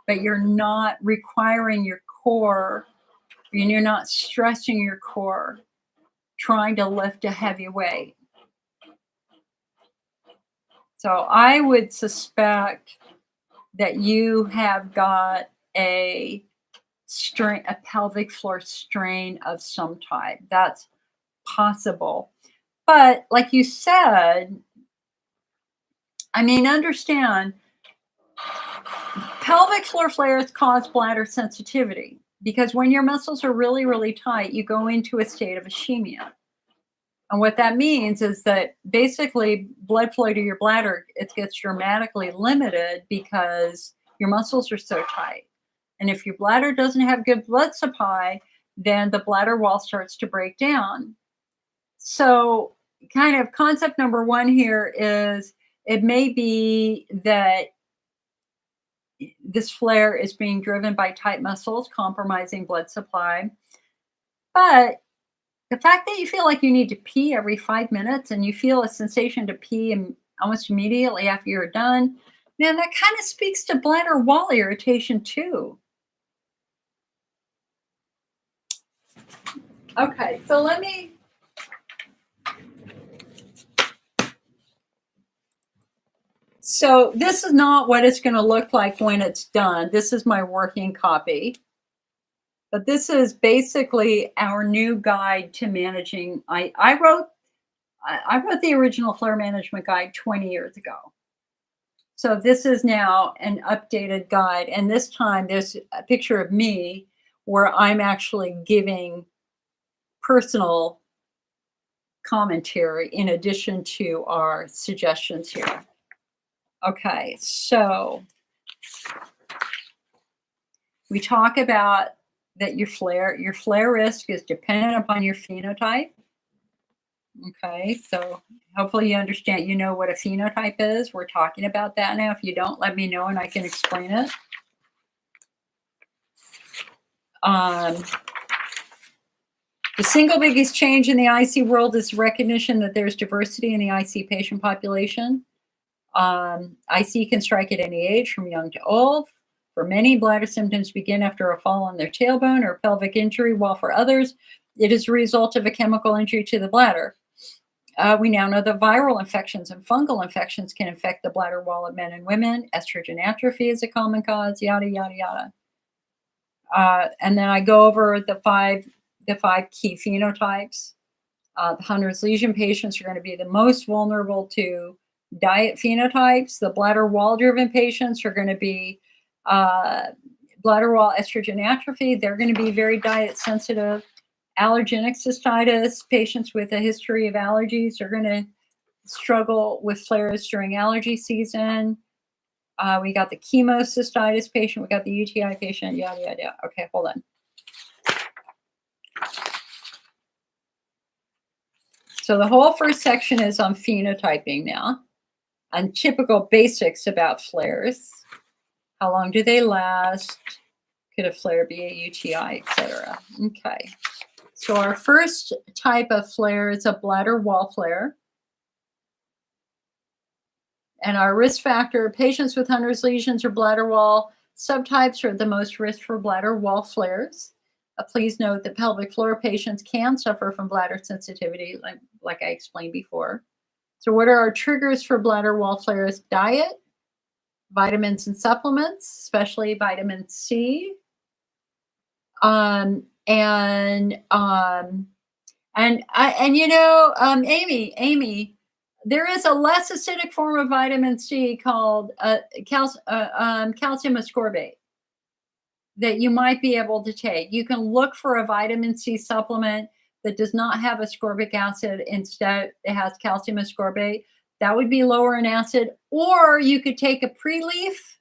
Speaker 1: but you're not requiring your core and you're not stressing your core trying to lift a heavy weight. So I would suspect that you have got a pelvic floor strain of some type. That's possible. But like you said, I mean, understand, pelvic floor flares cause bladder sensitivity because when your muscles are really, really tight, you go into a state of ischemia. And what that means is that basically blood flow to your bladder, it gets dramatically limited because your muscles are so tight. And if your bladder doesn't have good blood supply, then the bladder wall starts to break down. So, kind of concept number one here is it may be that this flare is being driven by tight muscles, compromising blood supply. But the fact that you feel like you need to pee every 5 minutes and you feel a sensation to pee almost immediately after you're done, man, that kind of speaks to bladder wall irritation too. Okay, so so this is not what it's going to look like when it's done. This is my working copy. But this is basically our new guide to managing. I wrote the original flare management guide 20 years ago. So this is now an updated guide. And this time there's a picture of me where I'm actually giving personal commentary in addition to our suggestions here. Okay, so we talk about that your flare risk is dependent upon your phenotype. Okay, so hopefully you understand, you know what a phenotype is. We're talking about that now. If you don't, let me know and I can explain it. The single biggest change in the IC world is recognition that there's diversity in the IC patient population. IC can strike at any age, from young to old. For many, bladder symptoms begin after a fall on their tailbone or pelvic injury, while for others, it is a result of a chemical injury to the bladder. We now know that viral infections and fungal infections can infect the bladder wall of men and women. Estrogen atrophy is a common cause, yada, yada, yada. And then I go over the five key phenotypes. The Hunner's lesion patients are going to be the most vulnerable to diet phenotypes. The bladder wall driven patients are going to be bladder wall estrogen atrophy. They're going to be very diet sensitive. Allergenic cystitis, patients with a history of allergies are going to struggle with flares during allergy season. We got the chemocystitis patient, we got the UTI patient, yada, yada, yada. Okay, hold on. So the whole first section is on phenotyping now, and typical basics about flares. How long do they last? Could a flare be a UTI, etc.? Okay. So our first type of flare is a bladder wall flare. And our risk factor, patients with Hunner's lesions or bladder wall subtypes are the most risk for bladder wall flares. Please note that pelvic floor patients can suffer from bladder sensitivity, like I explained before. So what are our triggers for bladder wall flares? Diet, vitamins and supplements, especially vitamin C. Amy, there is a less acidic form of vitamin C called calcium ascorbate that you might be able to take. You can look for a vitamin C supplement that does not have ascorbic acid. Instead, it has calcium ascorbate. That would be lower in acid. Or you could take a pre-leaf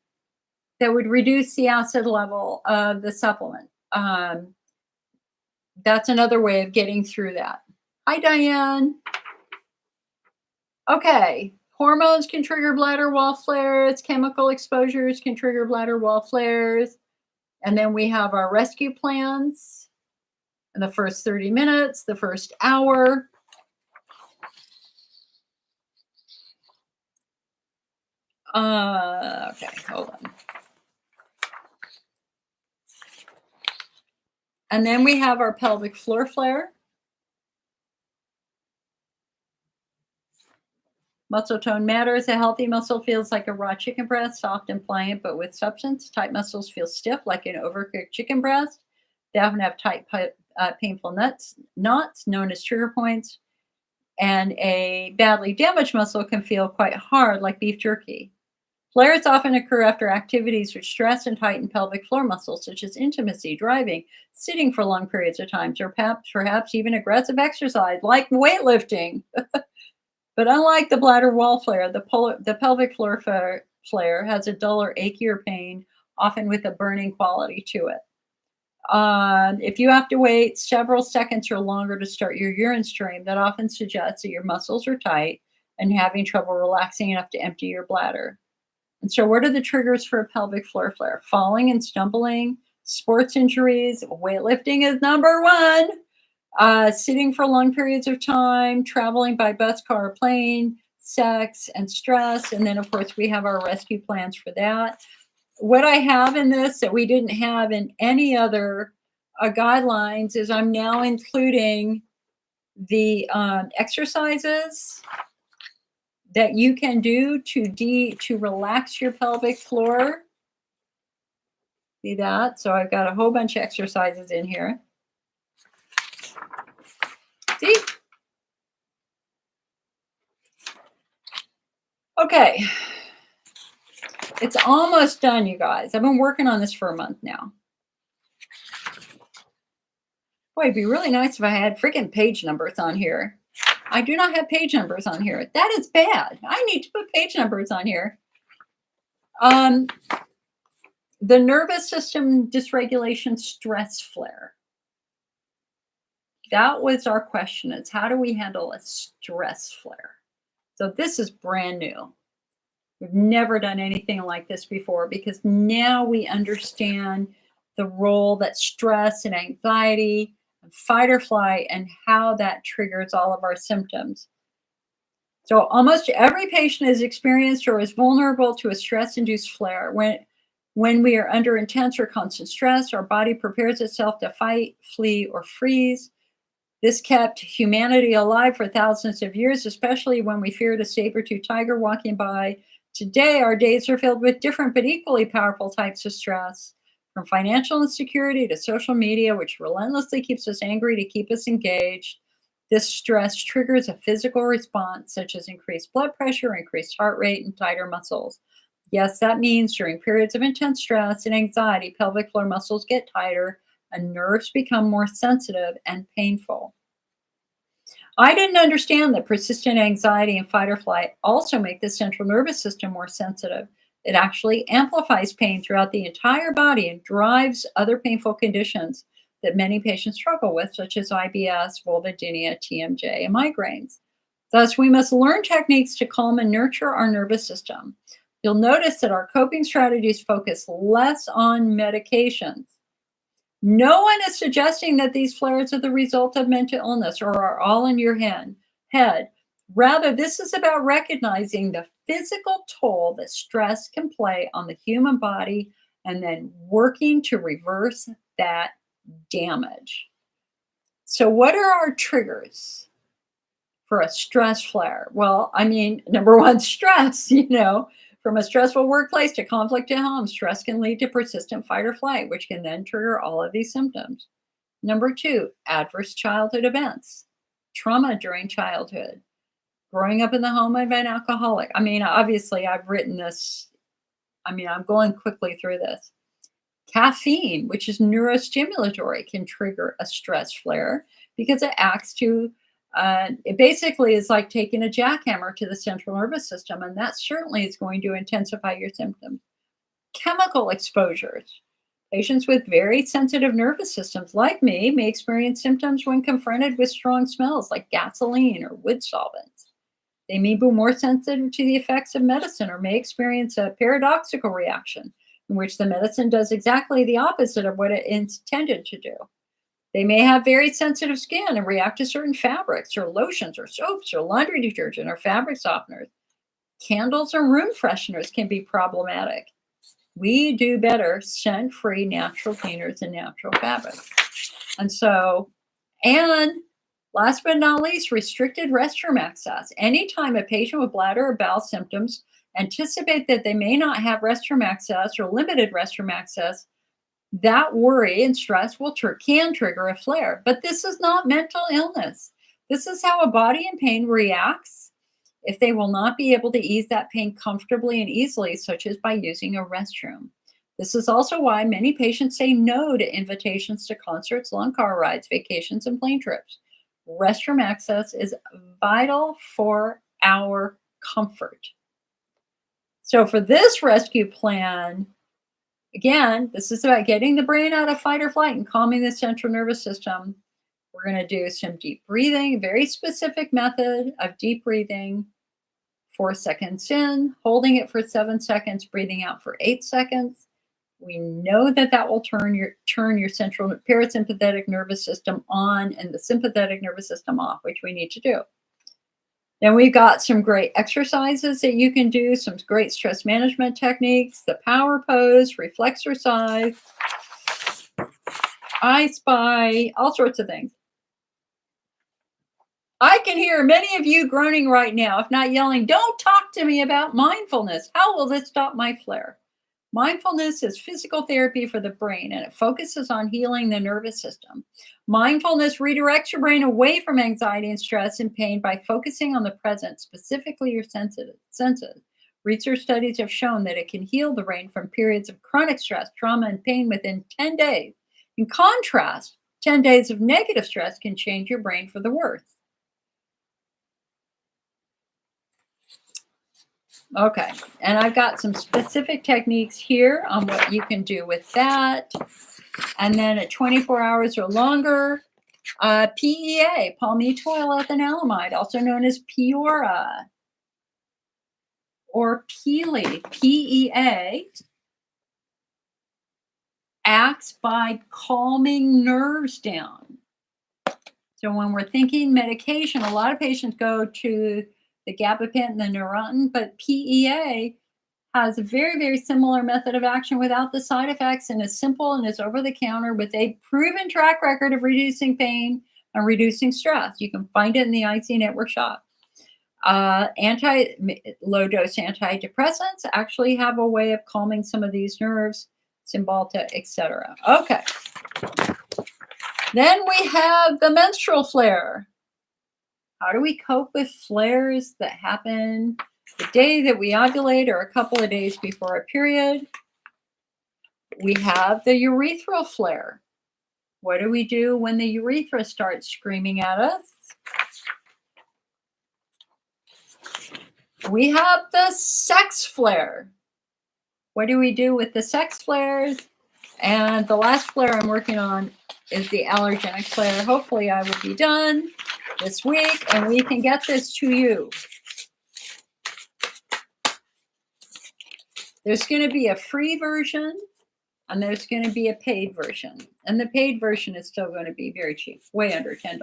Speaker 1: that would reduce the acid level of the supplement. That's another way of getting through that. Hi, Diane. Okay, hormones can trigger bladder wall flares. Chemical exposures can trigger bladder wall flares. And then we have our rescue plans in the first 30 minutes, the first hour. Okay, hold on. And then we have our pelvic floor flare. Muscle tone matters. A healthy muscle feels like a raw chicken breast, soft and pliant, but with substance. Tight muscles feel stiff like an overcooked chicken breast. They often have tight, painful knots known as trigger points. And a badly damaged muscle can feel quite hard like beef jerky. Flares often occur after activities which stress and tighten pelvic floor muscles, such as intimacy, driving, sitting for long periods of time, or perhaps even aggressive exercise like weightlifting. But unlike the bladder wall flare, the pelvic floor flare has a duller, achier pain, often with a burning quality to it. If you have to wait several seconds or longer to start your urine stream, that often suggests that your muscles are tight and having trouble relaxing enough to empty your bladder. And so, what are the triggers for a pelvic floor flare? Falling and stumbling, sports injuries, weightlifting is number one, sitting for long periods of time, traveling by bus, car, or plane, sex, and stress. And then, of course, we have our rescue plans for that. What I have in this that we didn't have in any other guidelines is I'm now including the exercises that you can do to relax your pelvic floor. See that? So I've got a whole bunch of exercises in here. See? Okay. It's almost done, you guys. I've been working on this for a month now. Boy, it'd be really nice if I had freaking page numbers on here. I do not have page numbers on here. That is bad. I need to put page numbers on here. The nervous system dysregulation stress flare. That was our question. It's how do we handle a stress flare? So this is brand new. We've never done anything like this before because now we understand the role that stress and anxiety and fight or flight and how that triggers all of our symptoms. So almost every patient has experienced or is vulnerable to a stress-induced flare. When we are under intense or constant stress, our body prepares itself to fight, flee, or freeze. This kept humanity alive for thousands of years, especially when we feared a saber-toothed tiger walking by. Today, our days are filled with different but equally powerful types of stress, from financial insecurity to social media, which relentlessly keeps us angry to keep us engaged. This stress triggers a physical response, such as increased blood pressure, increased heart rate, and tighter muscles. Yes, that means during periods of intense stress and anxiety, pelvic floor muscles get tighter and nerves become more sensitive and painful. I didn't understand that persistent anxiety and fight or flight also make the central nervous system more sensitive. It actually amplifies pain throughout the entire body and drives other painful conditions that many patients struggle with, such as IBS, vulvodynia, TMJ, and migraines. Thus, we must learn techniques to calm and nurture our nervous system. You'll notice that our coping strategies focus less on medications. No one is suggesting that these flares are the result of mental illness or are all in your head. Rather, this is about recognizing the physical toll that stress can play on the human body and then working to reverse that damage. So, what are our triggers for a stress flare? Well, I mean, number one, stress, from a stressful workplace to conflict at home, stress can lead to persistent fight or flight, which can then trigger all of these symptoms. Number two, adverse childhood events, trauma during childhood, growing up in the home of an alcoholic. I mean, obviously, I've written this. I'm going quickly through this. Caffeine, which is neurostimulatory, can trigger a stress flare because it acts to it basically is like taking a jackhammer to the central nervous system, and that certainly is going to intensify your symptoms. Chemical exposures. Patients with very sensitive nervous systems, like me, may experience symptoms when confronted with strong smells like gasoline or wood solvents. They may be more sensitive to the effects of medicine or may experience a paradoxical reaction in which the medicine does exactly the opposite of what it intended to do. They may have very sensitive skin and react to certain fabrics or lotions or soaps or laundry detergent or fabric softeners. Candles or room fresheners can be problematic. We do better scent-free natural cleaners and natural fabrics. And last but not least, restricted restroom access. Anytime a patient with bladder or bowel symptoms anticipate that they may not have restroom access or limited restroom access, that worry and stress can trigger a flare. But this is not mental illness. This is how a body in pain reacts if they will not be able to ease that pain comfortably and easily, such as by using a restroom. This is also why many patients say no to invitations to concerts, long car rides, vacations, and plane trips. Restroom access is vital for our comfort. So for this rescue plan, Again, this is about getting the brain out of fight or flight and calming the central nervous system. We're going to do some deep breathing, very specific method of deep breathing. 4 seconds in, holding it for 7 seconds, breathing out for 8 seconds. We know that that will turn your central parasympathetic nervous system on and the sympathetic nervous system off, which we need to do. Then we've got some great exercises that you can do, some great stress management techniques, the power pose, reflexercise, I Spy, all sorts of things. I can hear many of you groaning right now, if not yelling, don't talk to me about mindfulness. How will this stop my flare? Mindfulness is physical therapy for the brain, and it focuses on healing the nervous system. Mindfulness redirects your brain away from anxiety and stress and pain by focusing on the present, specifically your senses. Research studies have shown that it can heal the brain from periods of chronic stress, trauma, and pain within 10 days. In contrast, 10 days of negative stress can change your brain for the worse. Okay, and I've got some specific techniques here on what you can do with that. And then at 24 hours or longer, PEA, palmitoyl-ethanolamide, also known as Peora or Peely, PEA, acts by calming nerves down. So when we're thinking medication, a lot of patients go to the gabapentin and the Neurontin, but PEA has a very, very similar method of action without the side effects and is simple and is over the counter with a proven track record of reducing pain and reducing stress. You can find it in the IC Network shop. Low dose antidepressants actually have a way of calming some of these nerves, Cymbalta, etc. Okay. Then we have the menstrual flare. How do we cope with flares that happen the day that we ovulate or a couple of days before a period? We have the urethral flare. What do we do when the urethra starts screaming at us? We have the sex flare. What do we do with the sex flares? And the last flare I'm working on is the allergenic flare. Hopefully I will be done this week and we can get this to you. There's going to be a free version and there's going to be a paid version. And the paid version is still going to be very cheap, way under $10.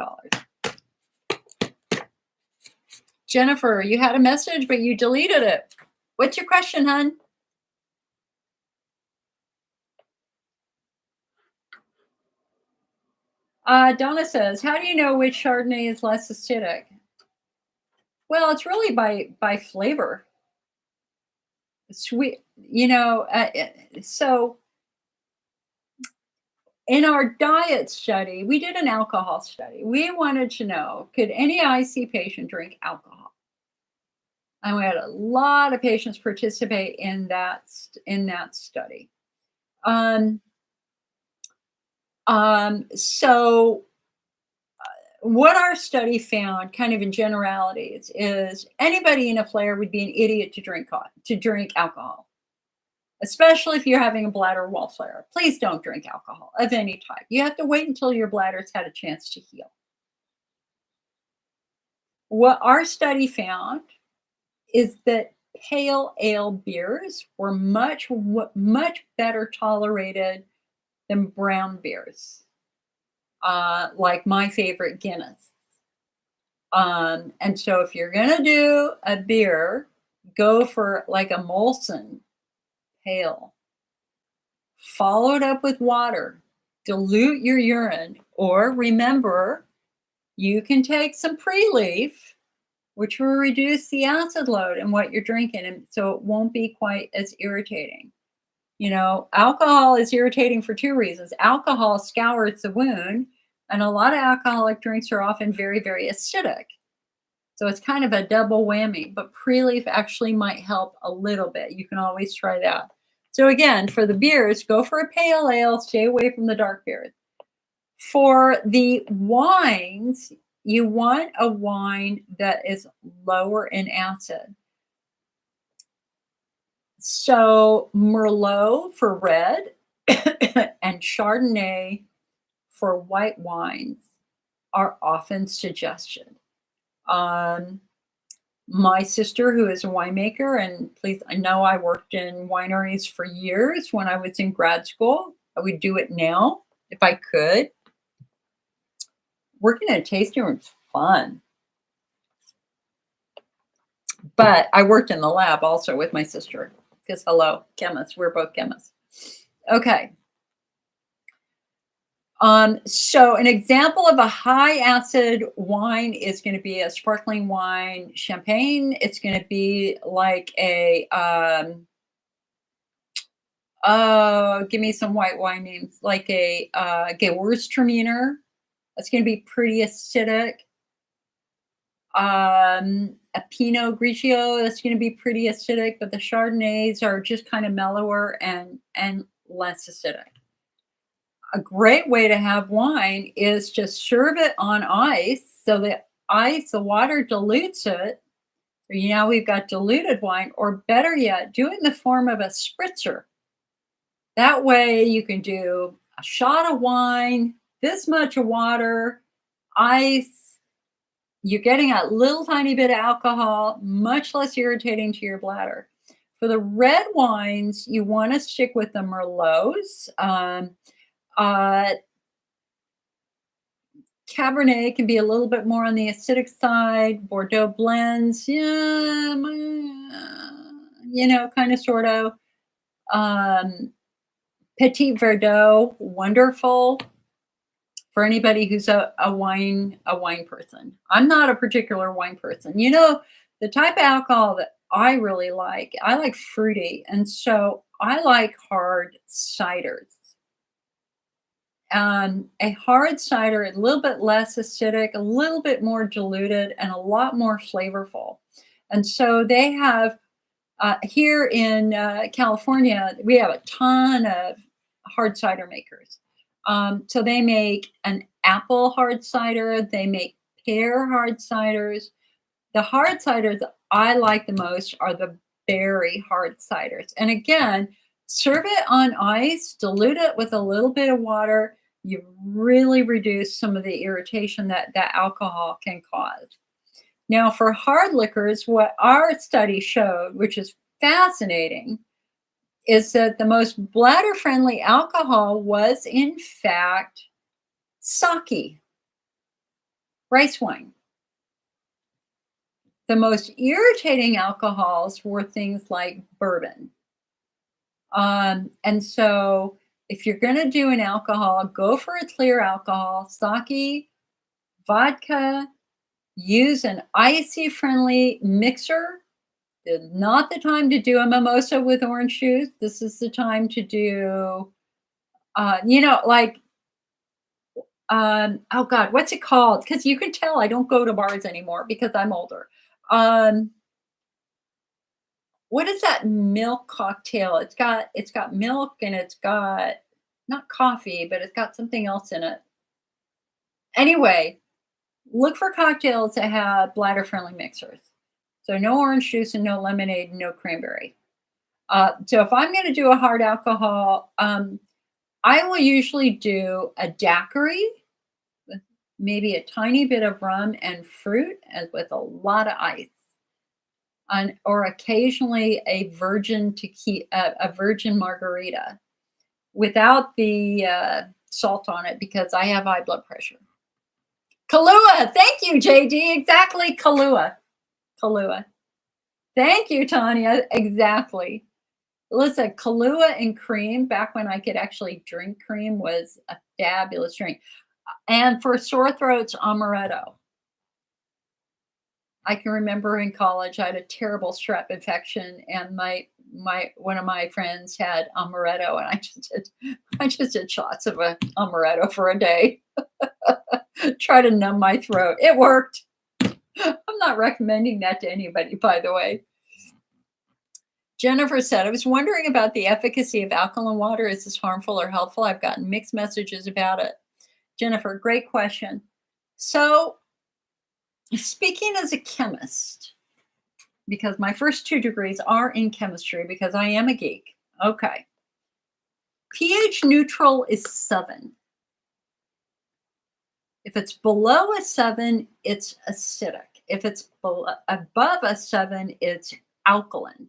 Speaker 1: Jennifer, you had a message, but you deleted it. What's your question, hon? Donna says, how do you know which Chardonnay is less acidic? Well, it's really by flavor. Sweet, so in our diet study, we did an alcohol study. We wanted to know, could any IC patient drink alcohol? And we had a lot of patients participate in that study. So what our study found, kind of in generalities, is anybody in a flare would be an idiot to drink alcohol, especially if you're having a bladder wall flare. Please don't drink alcohol of any type. You have to wait until your bladder's had a chance to heal. What our study found is that pale ale beers were much better tolerated than brown beers, like my favorite Guinness. And so if you're going to do a beer, go for like a Molson pale, followed up with water, dilute your urine, or remember, you can take some pre-leaf, which will reduce the acid load in what you're drinking, and so it won't be quite as irritating. Alcohol is irritating for two reasons. Alcohol scours the wound, and a lot of alcoholic drinks are often very, very acidic. So it's kind of a double whammy, but pre-leaf actually might help a little bit. You can always try that. So again, for the beers, go for a pale ale, stay away from the dark beers. For the wines, you want a wine that is lower in acid. So Merlot for red and Chardonnay for white wines are often suggested. Um, my sister, who is a winemaker, and please, I know I worked in wineries for years when I was in grad school. I would do it now if I could. Working in a tasting room is fun. But I worked in the lab also with my sister because, hello, chemists. We're both chemists. Okay. So an example of a high acid wine is going to be a sparkling wine, champagne. It's going to be like a, give me some white wine names, like a Gewürztraminer. That's going to be pretty acidic. A Pinot Grigio, that's going to be pretty acidic, but the Chardonnays are just kind of mellower and less acidic. A great way to have wine is just serve it on ice. So the water dilutes it. So we've got diluted wine, or better yet, do it in the form of a spritzer. That way you can do a shot of wine, this much of water, ice. You're getting a little tiny bit of alcohol, much less irritating to your bladder. For the red wines, you want to stick with the Merlots. Cabernet can be a little bit more on the acidic side. Bordeaux blends, kind of, sort of. Petit Verdot, wonderful for anybody who's a wine person. I'm not a particular wine person. The type of alcohol that I really like, I like fruity, and so I like hard ciders. A hard cider, a little bit less acidic, a little bit more diluted, and a lot more flavorful. And so they have, here in California, we have a ton of hard cider makers. So they make an apple hard cider, they make pear hard ciders. The hard ciders I like the most are the berry hard ciders. And again, serve it on ice, dilute it with a little bit of water. You really reduce some of the irritation that alcohol can cause. Now, for hard liquors, what our study showed, which is fascinating, is that the most bladder-friendly alcohol was, in fact, sake, rice wine. The most irritating alcohols were things like bourbon. And so if you're going to do an alcohol, go for a clear alcohol, sake, vodka, use an icy-friendly mixer. This is not the time to do a mimosa with orange juice. This is the time to do, oh God, what's it called? Because you can tell I don't go to bars anymore because I'm older. What is that milk cocktail? It's got milk and it's got not coffee, but it's got something else in it. Anyway, look for cocktails that have bladder-friendly mixers. So no orange juice and no lemonade and no cranberry. So if I'm going to do a hard alcohol, I will usually do a daiquiri with maybe a tiny bit of rum and fruit, and with a lot of ice. Or occasionally a virgin margarita without the salt on it, because I have high blood pressure. Kahlua, thank you, JD. Exactly, Kahlua. Thank you, Tanya. Exactly. Listen, Kahlua and cream, back when I could actually drink cream, was a fabulous drink. And for sore throats, amaretto. I can remember in college, I had a terrible strep infection, and one of my friends had amaretto, and I just did shots of amaretto for a day. Try to numb my throat. It worked. I'm not recommending that to anybody, by the way. Jennifer said, I was wondering about the efficacy of alkaline water. Is this harmful or helpful? I've gotten mixed messages about it. Jennifer, great question. So, speaking as a chemist, because my first 2 degrees are in chemistry because I am a geek. Okay. pH neutral is 7. If it's below a 7, it's acidic. If it's above a 7, it's alkaline.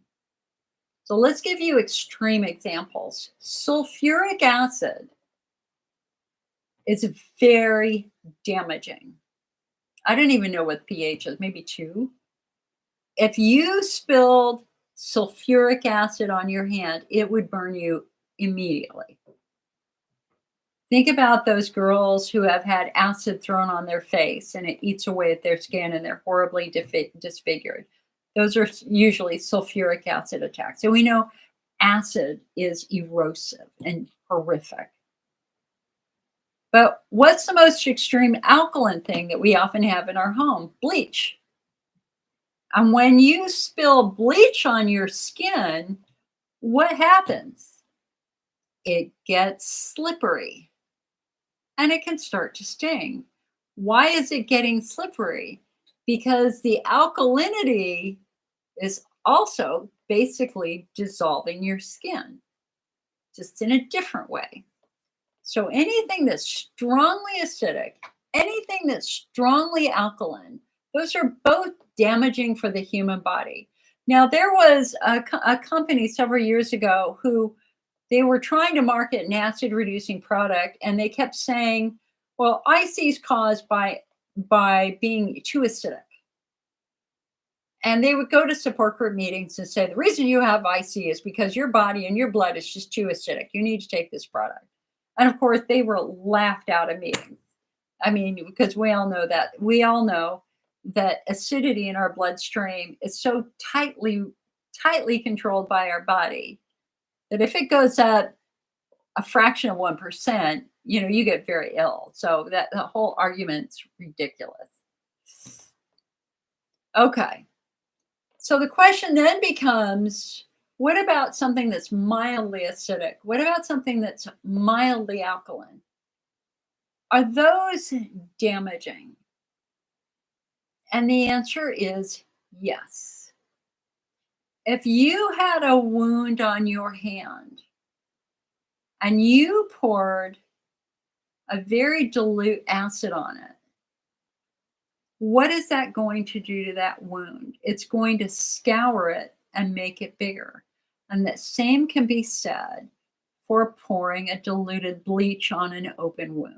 Speaker 1: So let's give you extreme examples. Sulfuric acid is very damaging. I don't even know what pH is, maybe 2. If you spilled sulfuric acid on your hand, it would burn you immediately. Think about those girls who have had acid thrown on their face and it eats away at their skin and they're horribly disfigured. Those are usually sulfuric acid attacks. So we know acid is erosive and horrific. But what's the most extreme alkaline thing that we often have in our home? Bleach. And when you spill bleach on your skin, what happens? It gets slippery and it can start to sting. Why is it getting slippery? Because the alkalinity is also basically dissolving your skin, just in a different way. So anything that's strongly acidic, anything that's strongly alkaline, those are both damaging for the human body. Now, there was a company several years ago who they were trying to market an acid-reducing product, and they kept saying, well, IC is caused by being too acidic. And they would go to support group meetings and say, the reason you have IC is because your body and your blood is just too acidic. You need to take this product. And of course, they were laughed out of meetings. I mean, because we all know that acidity in our bloodstream is so tightly controlled by our body that if it goes up a fraction of 1%, you get very ill. So that the whole argument's ridiculous. Okay. So the question then becomes, what about something that's mildly acidic? What about something that's mildly alkaline? Are those damaging? And the answer is yes. If you had a wound on your hand and you poured a very dilute acid on it, what is that going to do to that wound? It's going to scour it and make it bigger. And the same can be said for pouring a diluted bleach on an open wound.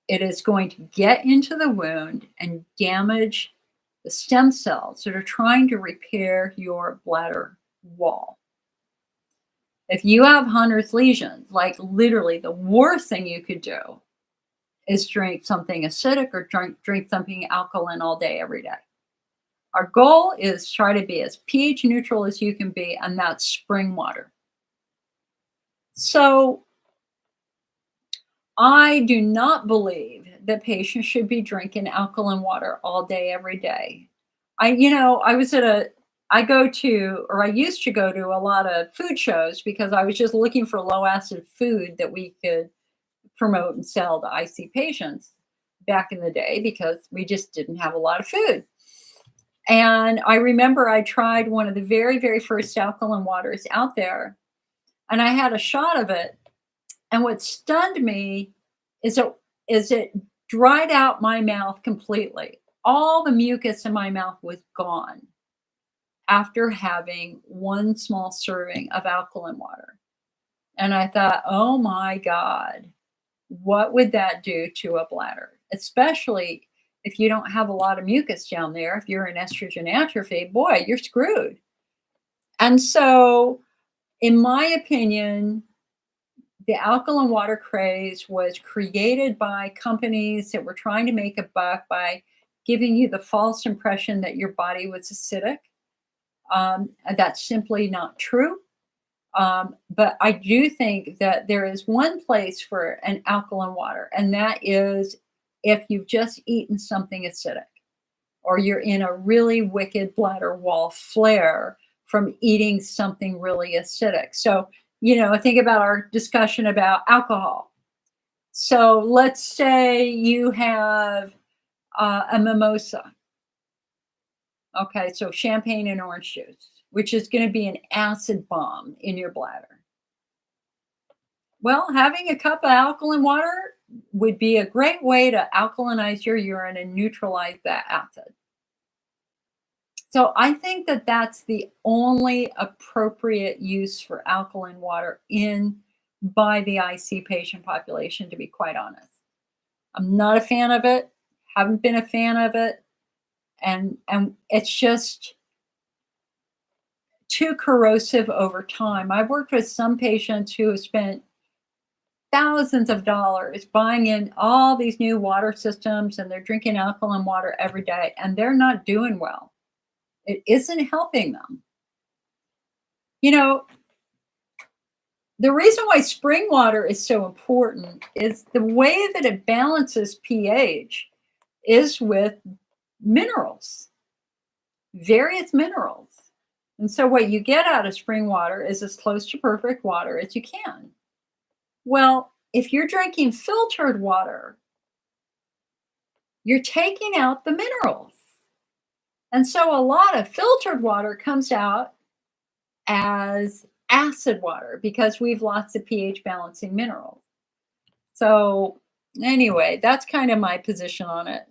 Speaker 1: It is going to get into the wound and damage the stem cells that are trying to repair your bladder wall. If you have Hunner's lesions, like literally the worst thing you could do is drink something acidic or drink something alkaline all day, every day. Our goal is try to be as pH neutral as you can be, and that's spring water. So I do not believe that patients should be drinking alkaline water all day, every day. I used to go to a lot of food shows because I was just looking for low acid food that we could promote and sell to IC patients back in the day because we just didn't have a lot of food. And I remember I tried one of the very, very first alkaline waters out there, and I had a shot of it. And what stunned me is it dried out my mouth completely. All the mucus in my mouth was gone after having one small serving of alkaline water. And I thought, oh my God, what would that do to a bladder? Especially if you don't have a lot of mucus down there. If you're in estrogen atrophy, boy, you're screwed. And so, in my opinion, the alkaline water craze was created by companies that were trying to make a buck by giving you the false impression that your body was acidic. That's simply not true. But I do think that there is one place for an alkaline water, and that is if you've just eaten something acidic or you're in a really wicked bladder wall flare from eating something really acidic. So, think about our discussion about alcohol. So let's say you have a mimosa Okay, so champagne and orange juice, which is going to be an acid bomb in your bladder. Well, having a cup of alkaline water would be a great way to alkalinize your urine and neutralize that acid. So I think that that's the only appropriate use for alkaline water in by the IC patient population, to be quite honest. I'm not a fan of it, haven't been a fan of it, and it's just too corrosive over time. I've worked with some patients who have spent thousands of dollars buying in all these new water systems and they're drinking alkaline water every day and they're not doing well. It isn't helping them. You know, the reason why spring water is so important is the way that it balances pH is with minerals, various minerals. And so what you get out of spring water is as close to perfect water as you can. Well, if you're drinking filtered water, you're taking out the minerals. And so a lot of filtered water comes out as acid water because we've lost the pH balancing minerals. So, anyway, that's kind of my position on it.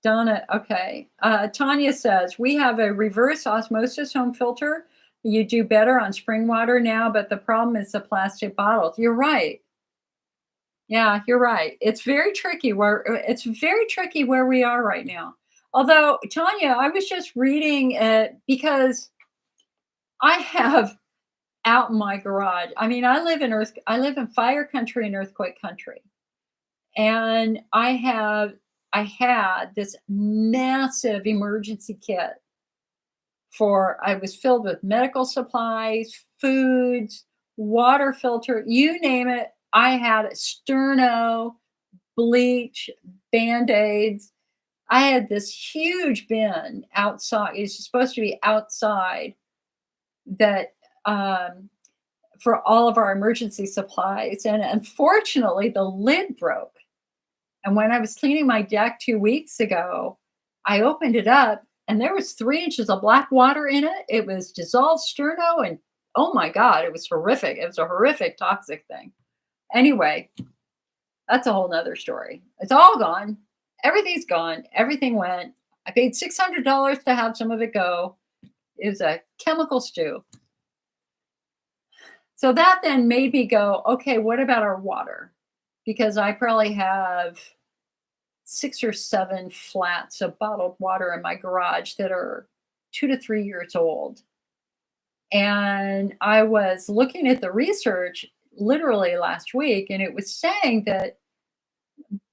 Speaker 1: Donna, okay. Tanya says, we have a reverse osmosis home filter. You do better on spring water now, but the problem is the plastic bottles. You're right. Yeah, you're right. It's very tricky where we are right now. Although, Tanya, I was just reading it because I have out in my garage. I mean, I live in fire country and earthquake country. And I had this massive emergency kit I was filled with medical supplies, foods, water filter, you name it. I had a sterno, bleach, band-aids. I had this huge bin outside. It's supposed to be outside that for all of our emergency supplies. And unfortunately, the lid broke. And when I was cleaning my deck 2 weeks ago, I opened it up and there was 3 inches of black water in it. It was dissolved sterno. And oh my God, it was horrific. It was a horrific toxic thing. Anyway, that's a whole nother story. It's all gone. Everything's gone. Everything went. I paid $600 to have some of it go. It was a chemical stew. So that then made me go, okay, what about our water? Because I probably have 6 or 7 flats of bottled water in my garage that are 2 to 3 years old. And I was looking at the research literally last week, and it was saying that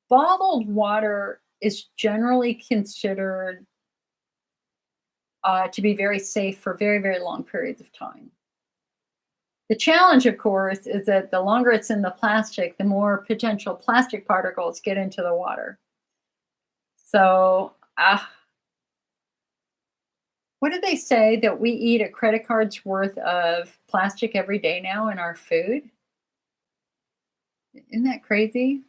Speaker 1: bottled water is generally considered to be very safe for very, very long periods of time. The challenge, of course, is that the longer it's in the plastic, the more potential plastic particles get into the water. So, what do they say that we eat a credit card's worth of plastic every day now in our food? Isn't that crazy?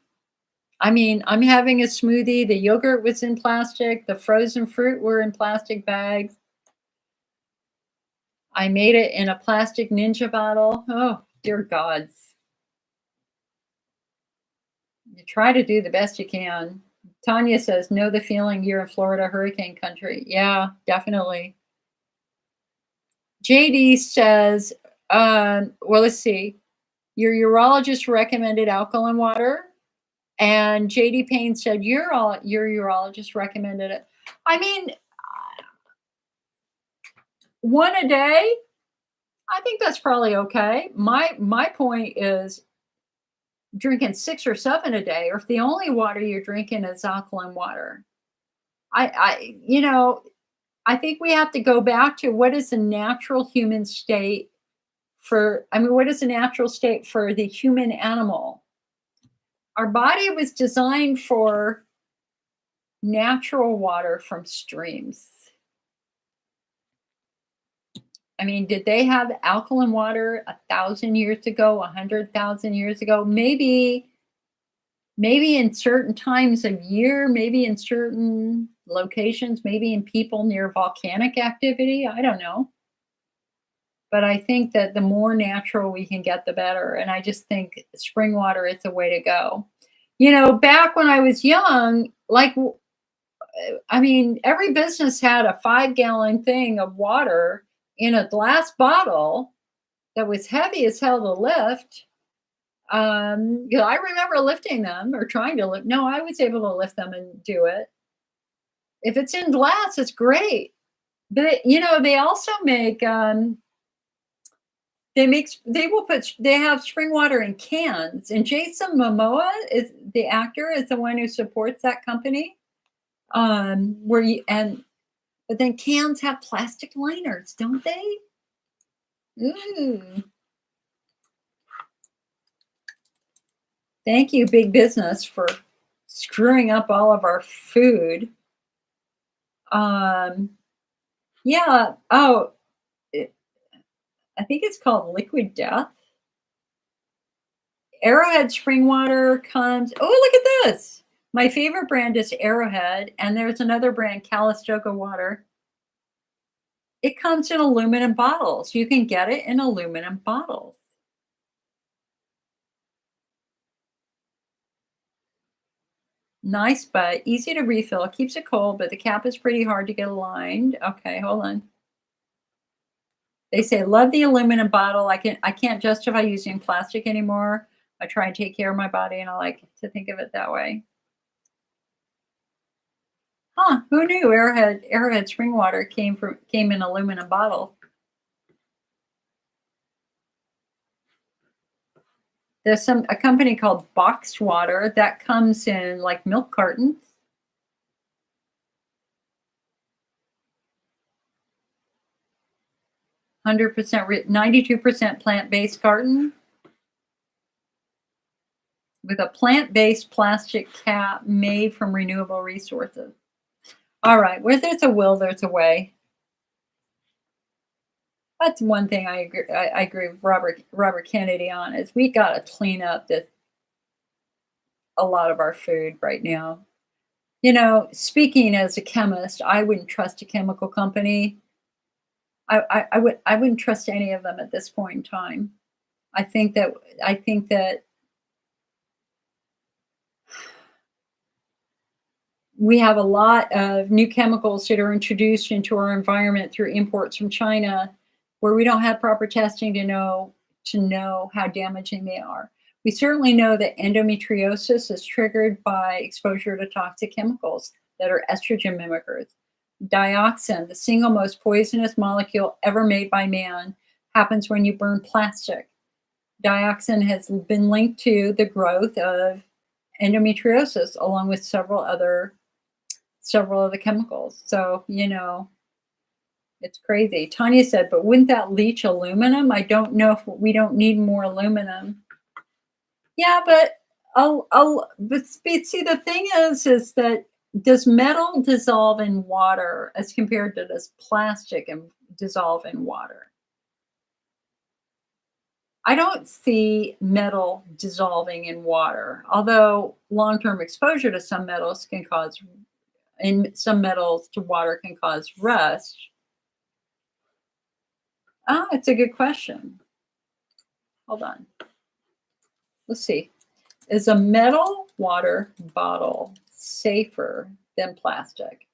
Speaker 1: I mean, I'm having a smoothie. The yogurt was in plastic. The frozen fruit were in plastic bags. I made it in a plastic Ninja bottle. Oh, dear gods. You try to do the best you can. Tanya says, know the feeling, you're in Florida hurricane country. Yeah, definitely. JD says, well, let's see. Your urologist recommended alkaline water. And JD Payne said, your urologist recommended it. I mean, one a day, I think that's probably okay. My point is drinking 6 or 7 a day, or if the only water you're drinking is alkaline water. I think we have to go back to what is the natural human state what is the natural state for the human animal? Our body was designed for natural water from streams. I mean, did they have alkaline water 1,000 years ago, 100,000 years ago? Maybe Maybe in certain times of year, maybe in certain locations, maybe in people near volcanic activity, I don't know. But I think that the more natural we can get, the better, and I just think spring water is the way to go. Back when I was young, I mean, every business had a 5-gallon thing of water in a glass bottle that was heavy as hell to lift. 'Cause I remember lifting them or trying to lift no, I was able to lift them and do it. If it's in glass, it's great. But, they also they have spring water in cans, and Jason Momoa is the actor, is the one who supports that company. Where you and But then cans have plastic liners, don't they? Ooh. Thank you, big business, for screwing up all of our food. Um, yeah. Oh, it, I think it's called Liquid Death. Arrowhead spring water comes. Oh, look at this. My favorite brand is Arrowhead, and there's another brand, Calistoga Water. It comes in aluminum bottles. You can get it in aluminum bottles. Nice, but easy to refill. Keeps it cold, but the cap is pretty hard to get aligned. Okay, hold on. They say, "Love the aluminum bottle. I can't justify using plastic anymore. I try and take care of my body, and I like to think of it that way." Huh, who knew Arrowhead spring water came in aluminum bottle? There's a company called Boxed Water that comes in like milk cartons. 100% 92% plant-based carton with a plant-based plastic cap made from renewable resources. All right, where there's a will, there's a way. That's one thing I agree with Robert Kennedy on, is we gotta clean up a lot of our food right now. Speaking as a chemist, I wouldn't trust a chemical company. I wouldn't trust any of them at this point in time. I think that I think that we have a lot of new chemicals that are introduced into our environment through imports from China, where we don't have proper testing to know how damaging they are. We certainly know that endometriosis is triggered by exposure to toxic chemicals that are estrogen mimickers. Dioxin, the single most poisonous molecule ever made by man, happens when you burn plastic. Dioxin has been linked to the growth of endometriosis, along with several other chemicals. So, it's crazy. Tanya said, but wouldn't that leach aluminum? I don't know if we don't need more aluminum. Yeah, but see, the thing is that does metal dissolve in water as compared to does plastic and dissolve in water? I don't see metal dissolving in water, although long-term exposure to some metals can cause and some metals to water can cause rust. Ah, it's a good question. Hold on. Let's see. Is a metal water bottle safer than plastic?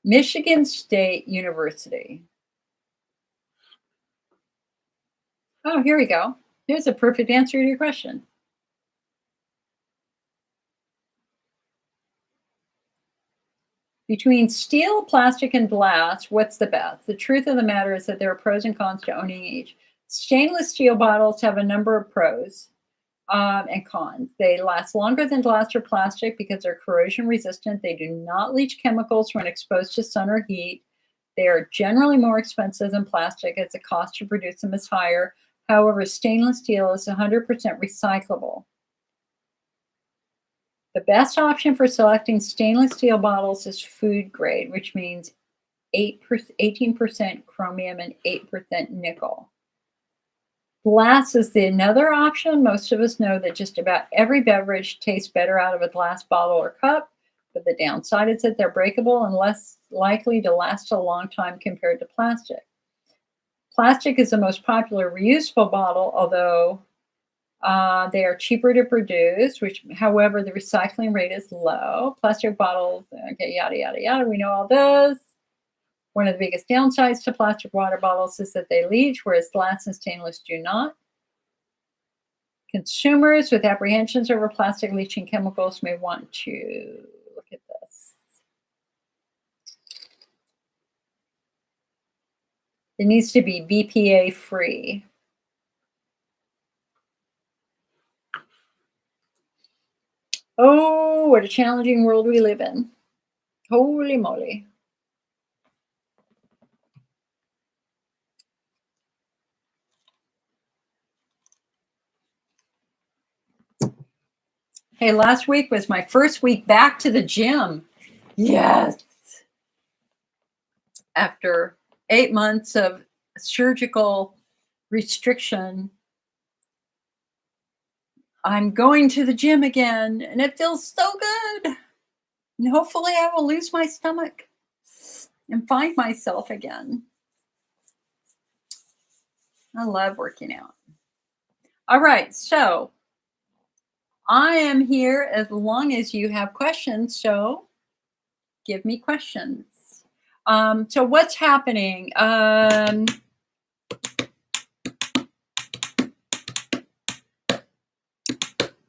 Speaker 1: Michigan State University. Oh, here we go. Here's a perfect answer to your question. Between steel, plastic, and glass, what's the best? The truth of the matter is that there are pros and cons to owning each. Stainless steel bottles have a number of pros and cons. They last longer than glass or plastic because they're corrosion resistant. They do not leach chemicals when exposed to sun or heat. They are generally more expensive than plastic as the cost to produce them is higher. However, stainless steel is 100% recyclable. The best option for selecting stainless steel bottles is food grade, which means 18% chromium, and 8% nickel. Glass is another option. Most of us know that just about every beverage tastes better out of a glass bottle or cup, but the downside is that they're breakable and less likely to last a long time compared to plastic. Plastic is the most popular reusable bottle, although they are cheaper to produce, which, however, the recycling rate is low. Plastic bottles, okay, yada, yada, yada. We know all this. One of the biggest downsides to plastic water bottles is that they leach, whereas glass and stainless do not. Consumers with apprehensions over plastic leaching chemicals may want to look at this. It needs to be BPA free. Oh, what a challenging world we live in. Holy moly. Hey, last week was my first week back to the gym. Yes. After 8 months of surgical restriction, I'm going to the gym again, and it feels so good. And hopefully I will lose my stomach and find myself again. I love working out. All right, so I am here as long as you have questions, so give me questions. So what's happening? I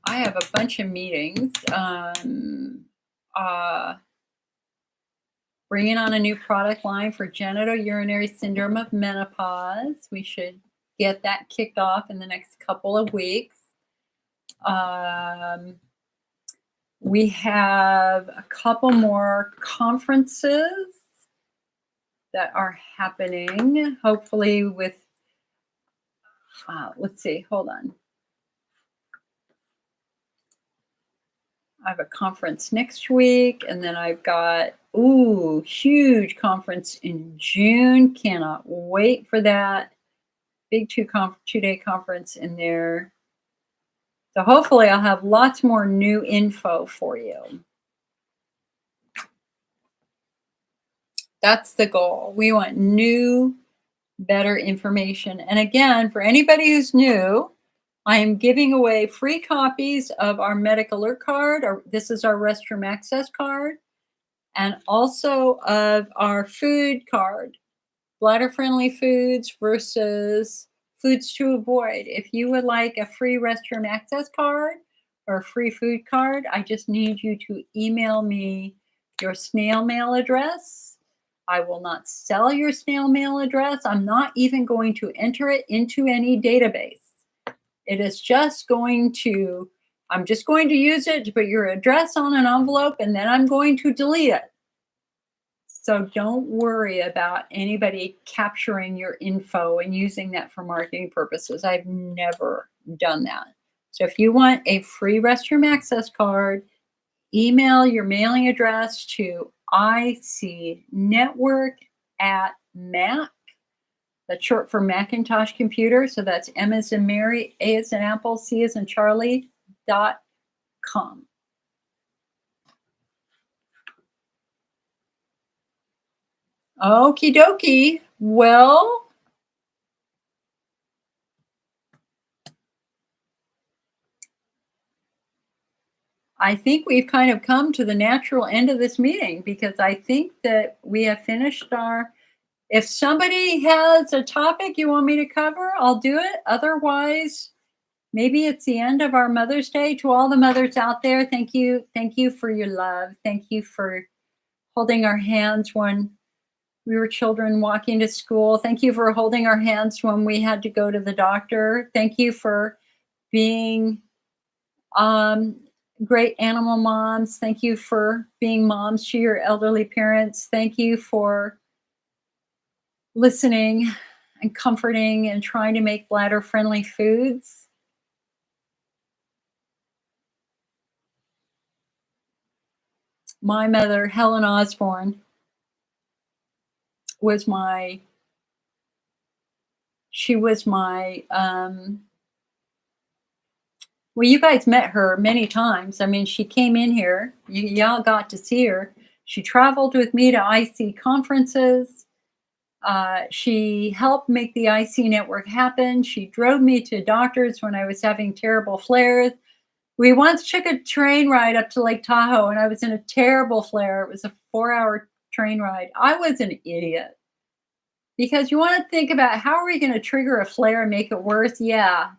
Speaker 1: have a bunch of meetings. Bringing on a new product line for genitourinary syndrome of menopause. We should get that kicked off in the next couple of weeks. We have a couple more conferences that are happening, hopefully with, let's see, hold on. I have a conference next week, and then I've got, huge conference in June. Cannot wait for that. Big two-day conference in there. So hopefully I'll have lots more new info for you. That's the goal. We want new, better information. And again, for anybody who's new, I am giving away free copies of our Medic Alert card. This is our restroom access card. And also of our food card. Bladder-friendly foods versus foods to avoid. If you would like a free restroom access card or a free food card, I just need you to email me your snail mail address. I will not sell your snail mail address. I'm not even going to enter it into any database. It is just going to, I'm just going to use it to put your address on an envelope, and then I'm going to delete it. So don't worry about anybody capturing your info and using that for marketing purposes. I've never done that. So if you want a free restroom access card, email your mailing address to icnetwork@mac. That's short for Macintosh Computer. So that's M as in Mary, A as in Apple, C as in Charlie.com. Okie dokie. Well, I think we've kind of come to the natural end of this meeting, because I think that we have finished our, if somebody has a topic you want me to cover, I'll do it. Otherwise, maybe it's the end of our Mother's Day. To all the mothers out there, thank you. Thank you for your love. Thank you for holding our hands when we were children walking to school. Thank you for holding our hands when we had to go to the doctor. Thank you for being great animal moms. Thank you for being moms to your elderly parents. Thank you for listening and comforting and trying to make bladder-friendly foods. My mother, Helen Osborne, was my she was my, well, you guys met her many times. I mean, she came in here. Y'all got to see her. She traveled with me to IC conferences. She helped make the IC network happen. She drove me to doctors when I was having terrible flares. We once took a train ride up to Lake Tahoe and I was in a terrible flare. It was a 4-hour train ride. I was an idiot because you want to think about how are we going to trigger a flare and make it worse? Yeah,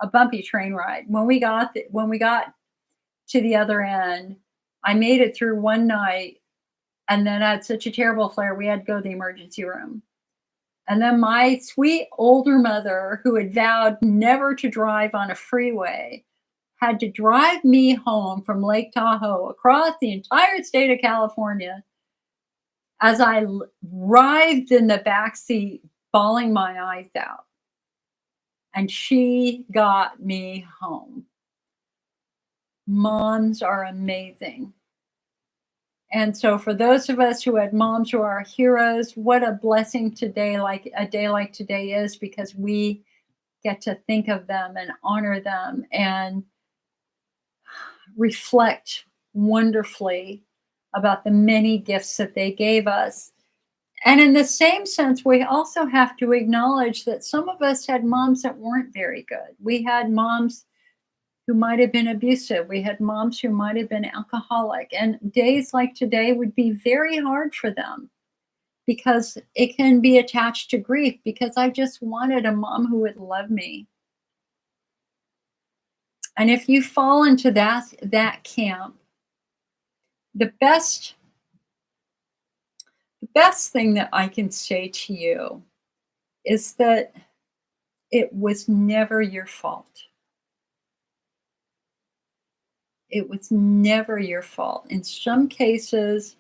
Speaker 1: a bumpy train ride. When we got to the other end, I made it through one night and then I had such a terrible flare we had to go to the emergency room. And then my sweet older mother, who had vowed never to drive on a freeway, had to drive me home from Lake Tahoe across the entire state of California as I writhed in the back seat, bawling my eyes out. And she got me home. Moms are amazing. And so for those of us who had moms who are heroes, what a blessing today, like a day like today is, because we get to think of them and honor them and reflect wonderfully about the many gifts that they gave us. And in the same sense, we also have to acknowledge that some of us had moms that weren't very good. We had moms who might have been abusive. We had moms who might have been alcoholic. And days like today would be very hard for them because it can be attached to grief because I just wanted a mom who would love me. And if you fall into that camp, the best thing that I can say to you is that it was never your fault. It was never your fault. In some cases,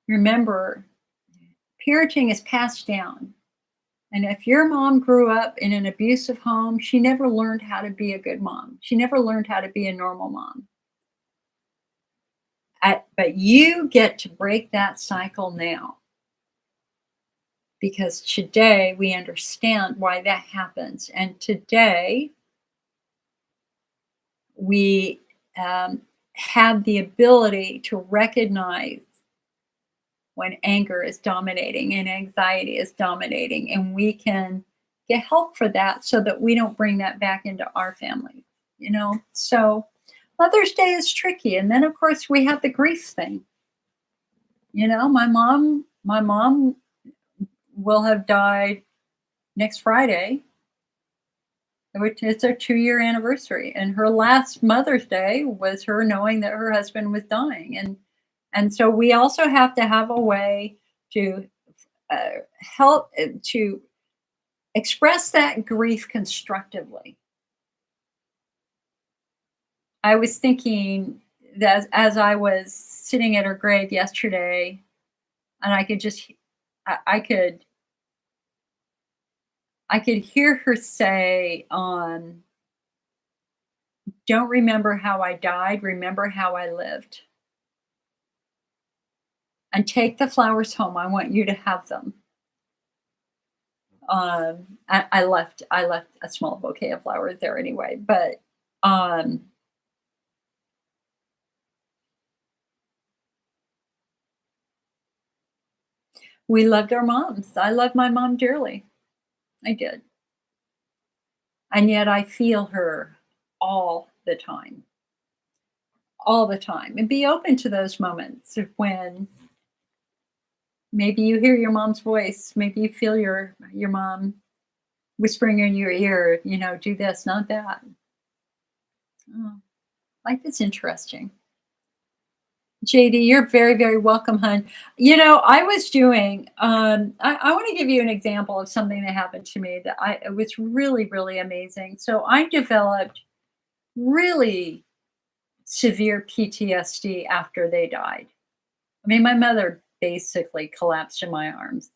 Speaker 1: remember, parenting is passed down. And if your mom grew up in an abusive home, she never learned how to be a good mom. She never learned how to be a normal mom. But you get to break that cycle now. Because today we understand why that happens. And today we have the ability to recognize when anger is dominating and anxiety is dominating, and we can get help for that so that we don't bring that back into our family, you know? So Mother's Day is tricky. And then of course we have the grief thing. You know, my mom will have died next Friday, which is our 2-year anniversary. And her last Mother's Day was her knowing that her husband was dying. And so we also have to have a way to help to express that grief constructively. I was thinking that as I was sitting at her grave yesterday, and I could just, I could hear her say, don't remember how I died, remember how I lived. And take the flowers home. I want you to have them. I left a small bouquet of flowers there anyway, but we loved our moms. I love my mom dearly. I did. And yet I feel her all the time. All the time. And be open to those moments when maybe you hear your mom's voice, maybe you feel your mom whispering in your ear, you know, do this, not that. Oh, life is interesting. JD, you're very, very welcome, hon. You know, I was doing, I want to give you an example of something that happened to me that it was really, really amazing. So I developed really severe PTSD after they died. I mean, my mother basically collapsed in my arms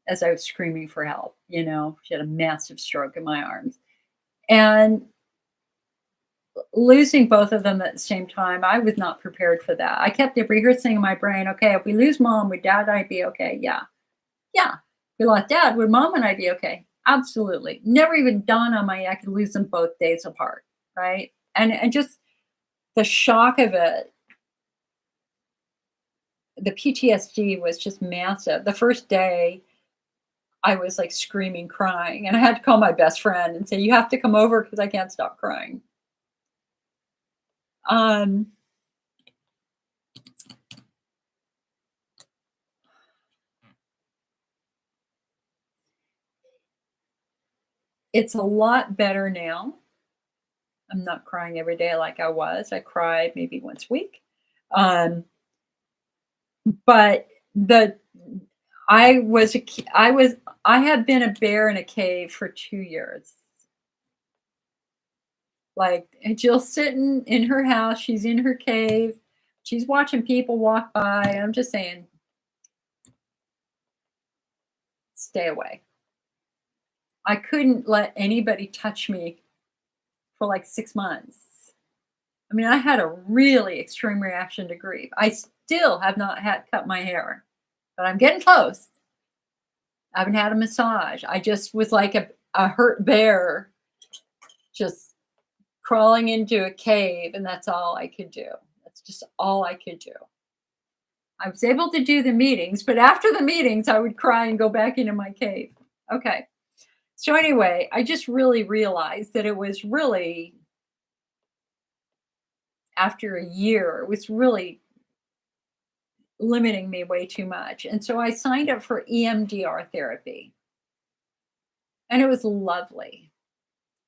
Speaker 1: as I was screaming for help. You know, she had a massive stroke in my arms. And losing both of them at the same time, I was not prepared for that. I kept rehearsing in my brain, okay, if we lose mom, would dad and I be okay? Yeah. Yeah. If we lost dad, would mom and I be okay? Absolutely. Never even dawned on me I could lose them both days apart. Right. And just the shock of it, the PTSD was just massive. The first day I was like screaming, crying, and I had to call my best friend and say, you have to come over because I can't stop crying. Um, it's a lot better now. I'm not crying every day like I was. I cry maybe once a week. Um, but the I was a ki- I had been a bear in a cave for 2 years. Like, and Jill's sitting in her house, she's in her cave, she's watching people walk by, and I'm just saying, "Stay away." I couldn't let anybody touch me for, like, 6 months. I mean, I had a really extreme reaction to grief. I still have not had cut my hair, but I'm getting close. I haven't had a massage. I just was like a hurt bear just crawling into a cave, and that's all I could do. That's just all I could do. I was able to do the meetings, but after the meetings, I would cry and go back into my cave. Okay. So anyway, I just really realized that it was really after a year, it was really limiting me way too much. And so I signed up for EMDR therapy. And it was lovely.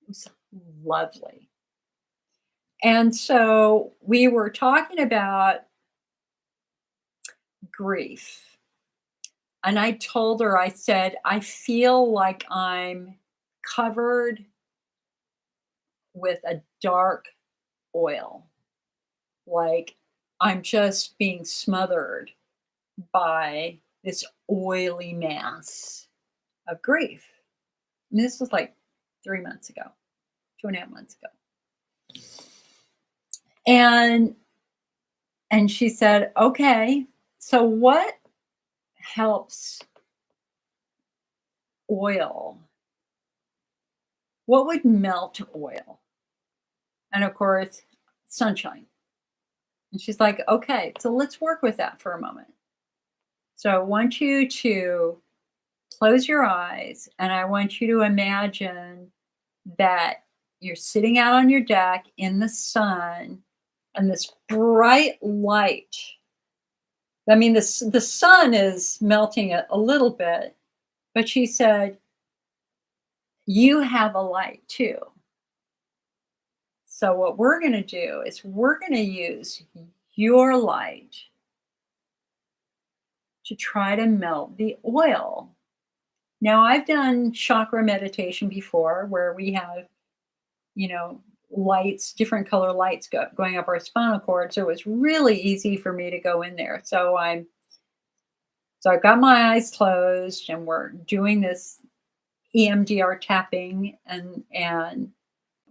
Speaker 1: It was lovely. And so we were talking about grief. And I told her, I said, I feel like I'm covered with a dark oil. Like I'm just being smothered by this oily mass of grief. And this was like 3 months ago, 2.5 months ago. And she said, okay, so what helps oil? What would melt oil? And of course, sunshine. And she's like, okay, so let's work with that for a moment. So I want you to close your eyes and I want you to imagine that you're sitting out on your deck in the sun and this bright light. I mean, the sun is melting it a little bit, but she said, you have a light too. So what we're going to do is we're going to use your light to try to melt the oil. Now, I've done chakra meditation before where we have, you know, lights, different color lights going up our spinal cord. So it's really easy for me to go in there. So I've got my eyes closed and we're doing this EMDR tapping and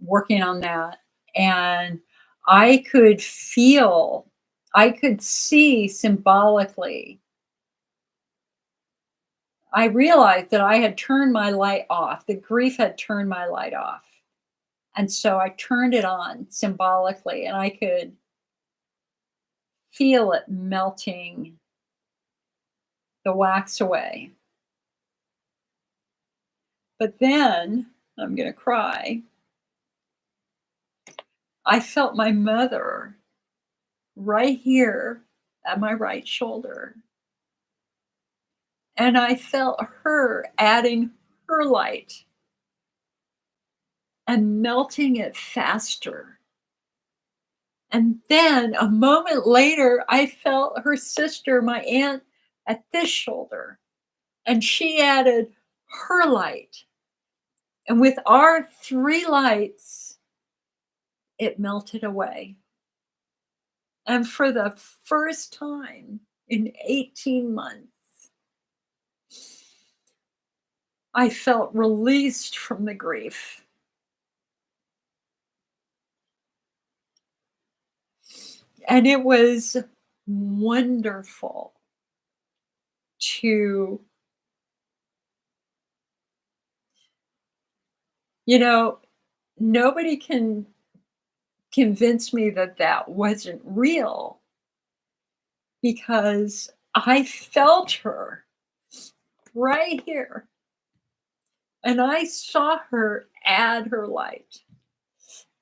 Speaker 1: working on that. And I could feel, I could see symbolically. I realized that I had turned my light off. The grief had turned my light off. And so I turned it on symbolically and I could feel it melting the wax away. But then, I'm going to cry, I felt my mother right here at my right shoulder. And I felt her adding her light and melting it faster. And then a moment later, I felt her sister, my aunt, at this shoulder. And she added her light. And with our three lights, it melted away. And for the first time in 18 months, I felt released from the grief. And it was wonderful to, you know, nobody can convince me that that wasn't real because I felt her right here and I saw her add her light.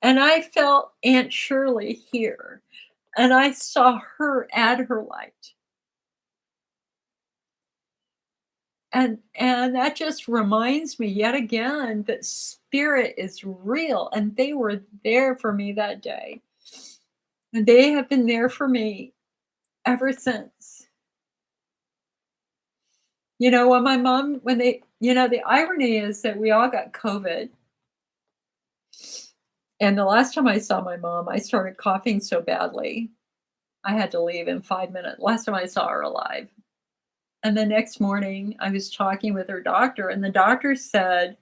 Speaker 1: And I felt Aunt Shirley here and I saw her add her light. And that just reminds me yet again that spirit is real and they were there for me that day. And they have been there for me ever since. When my mom, when they, the irony is that we all got COVID. And the last time I saw my mom, I started coughing so badly. I had to leave in 5 minutes. Last time I saw her alive. And the next morning, I was talking with her doctor, and the doctor said,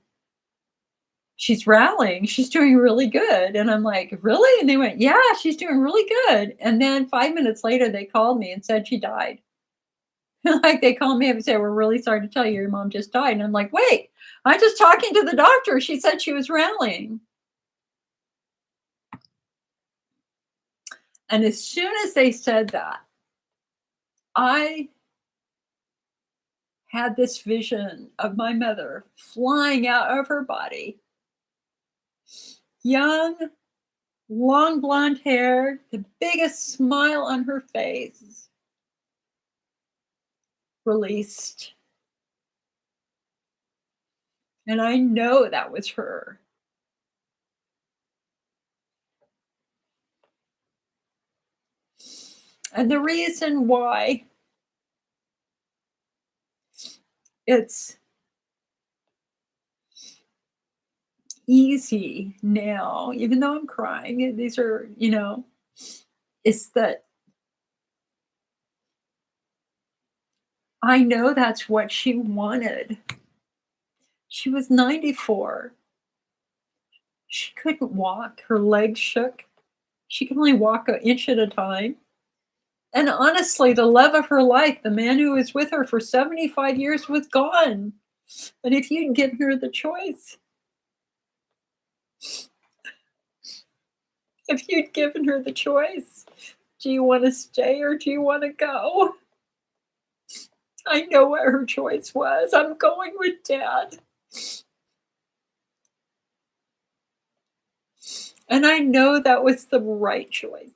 Speaker 1: she's rallying. She's doing really good. And I'm like, really? And they went, yeah, she's doing really good. And then 5 minutes later, they called me and said she died. Like they called me up and said, we're really sorry to tell you your mom just died. And I'm like, wait, I'm just talking to the doctor. She said she was rallying. And as soon as they said that, I had this vision of my mother flying out of her body, young, long blonde hair, the biggest smile on her face, released. And I know that was her. And the reason why it's easy now, even though I'm crying, these are, is that I know that's what she wanted. She was 94. She couldn't walk. Her legs shook. She could only walk an inch at a time. And honestly, the love of her life, the man who was with her for 75 years, was gone. And if you'd given her the choice, do you want to stay or do you want to go? I know what her choice was. I'm going with Dad. And I know that was the right choice.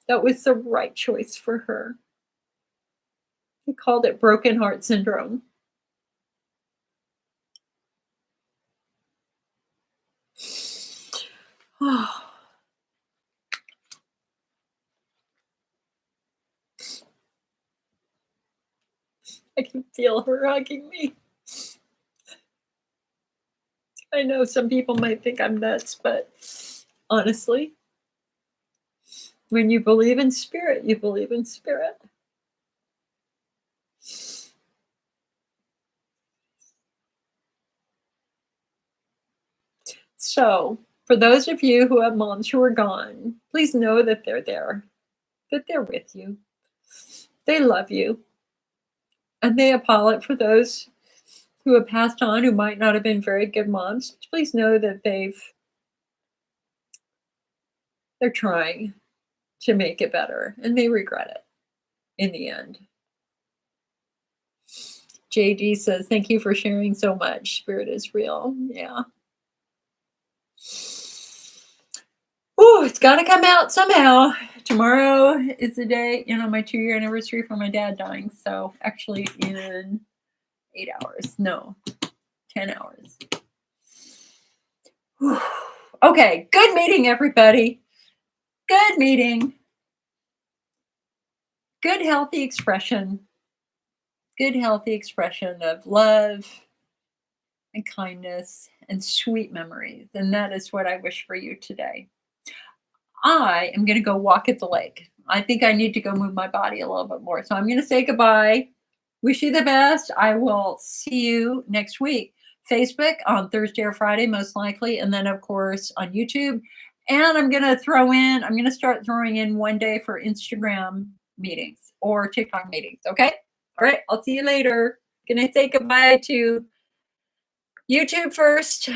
Speaker 1: That was the right choice for her. They called it broken heart syndrome. Oh. I can feel her hugging me. I know some people might think I'm nuts, but honestly, when you believe in spirit, you believe in spirit. So, for those of you who have moms who are gone, please know that they're there, that they're with you. They love you. And they apologize for those who have passed on who might not have been very good moms. Please know that they're trying to make it better and they regret it in the end. JD says, thank you for sharing so much. Spirit is real. Yeah. Oh, it's got to come out somehow. Tomorrow is the day, my 2-year anniversary for my dad dying. So actually in 8 hours. No, 10 hours. Whew. Okay. Good meeting, everybody. Good meeting. Good, healthy expression. Good, healthy expression of love and kindness and sweet memories. And that is what I wish for you today. I am going to go walk at the lake. I think I need to go move my body a little bit more. So I'm going to say goodbye. Wish you the best. I will see you next week. Facebook on Thursday or Friday, most likely. And then, of course, on YouTube. And I'm going to start throwing in one day for Instagram meetings or TikTok meetings. Okay. All right. I'll see you later. Going to say goodbye to YouTube first.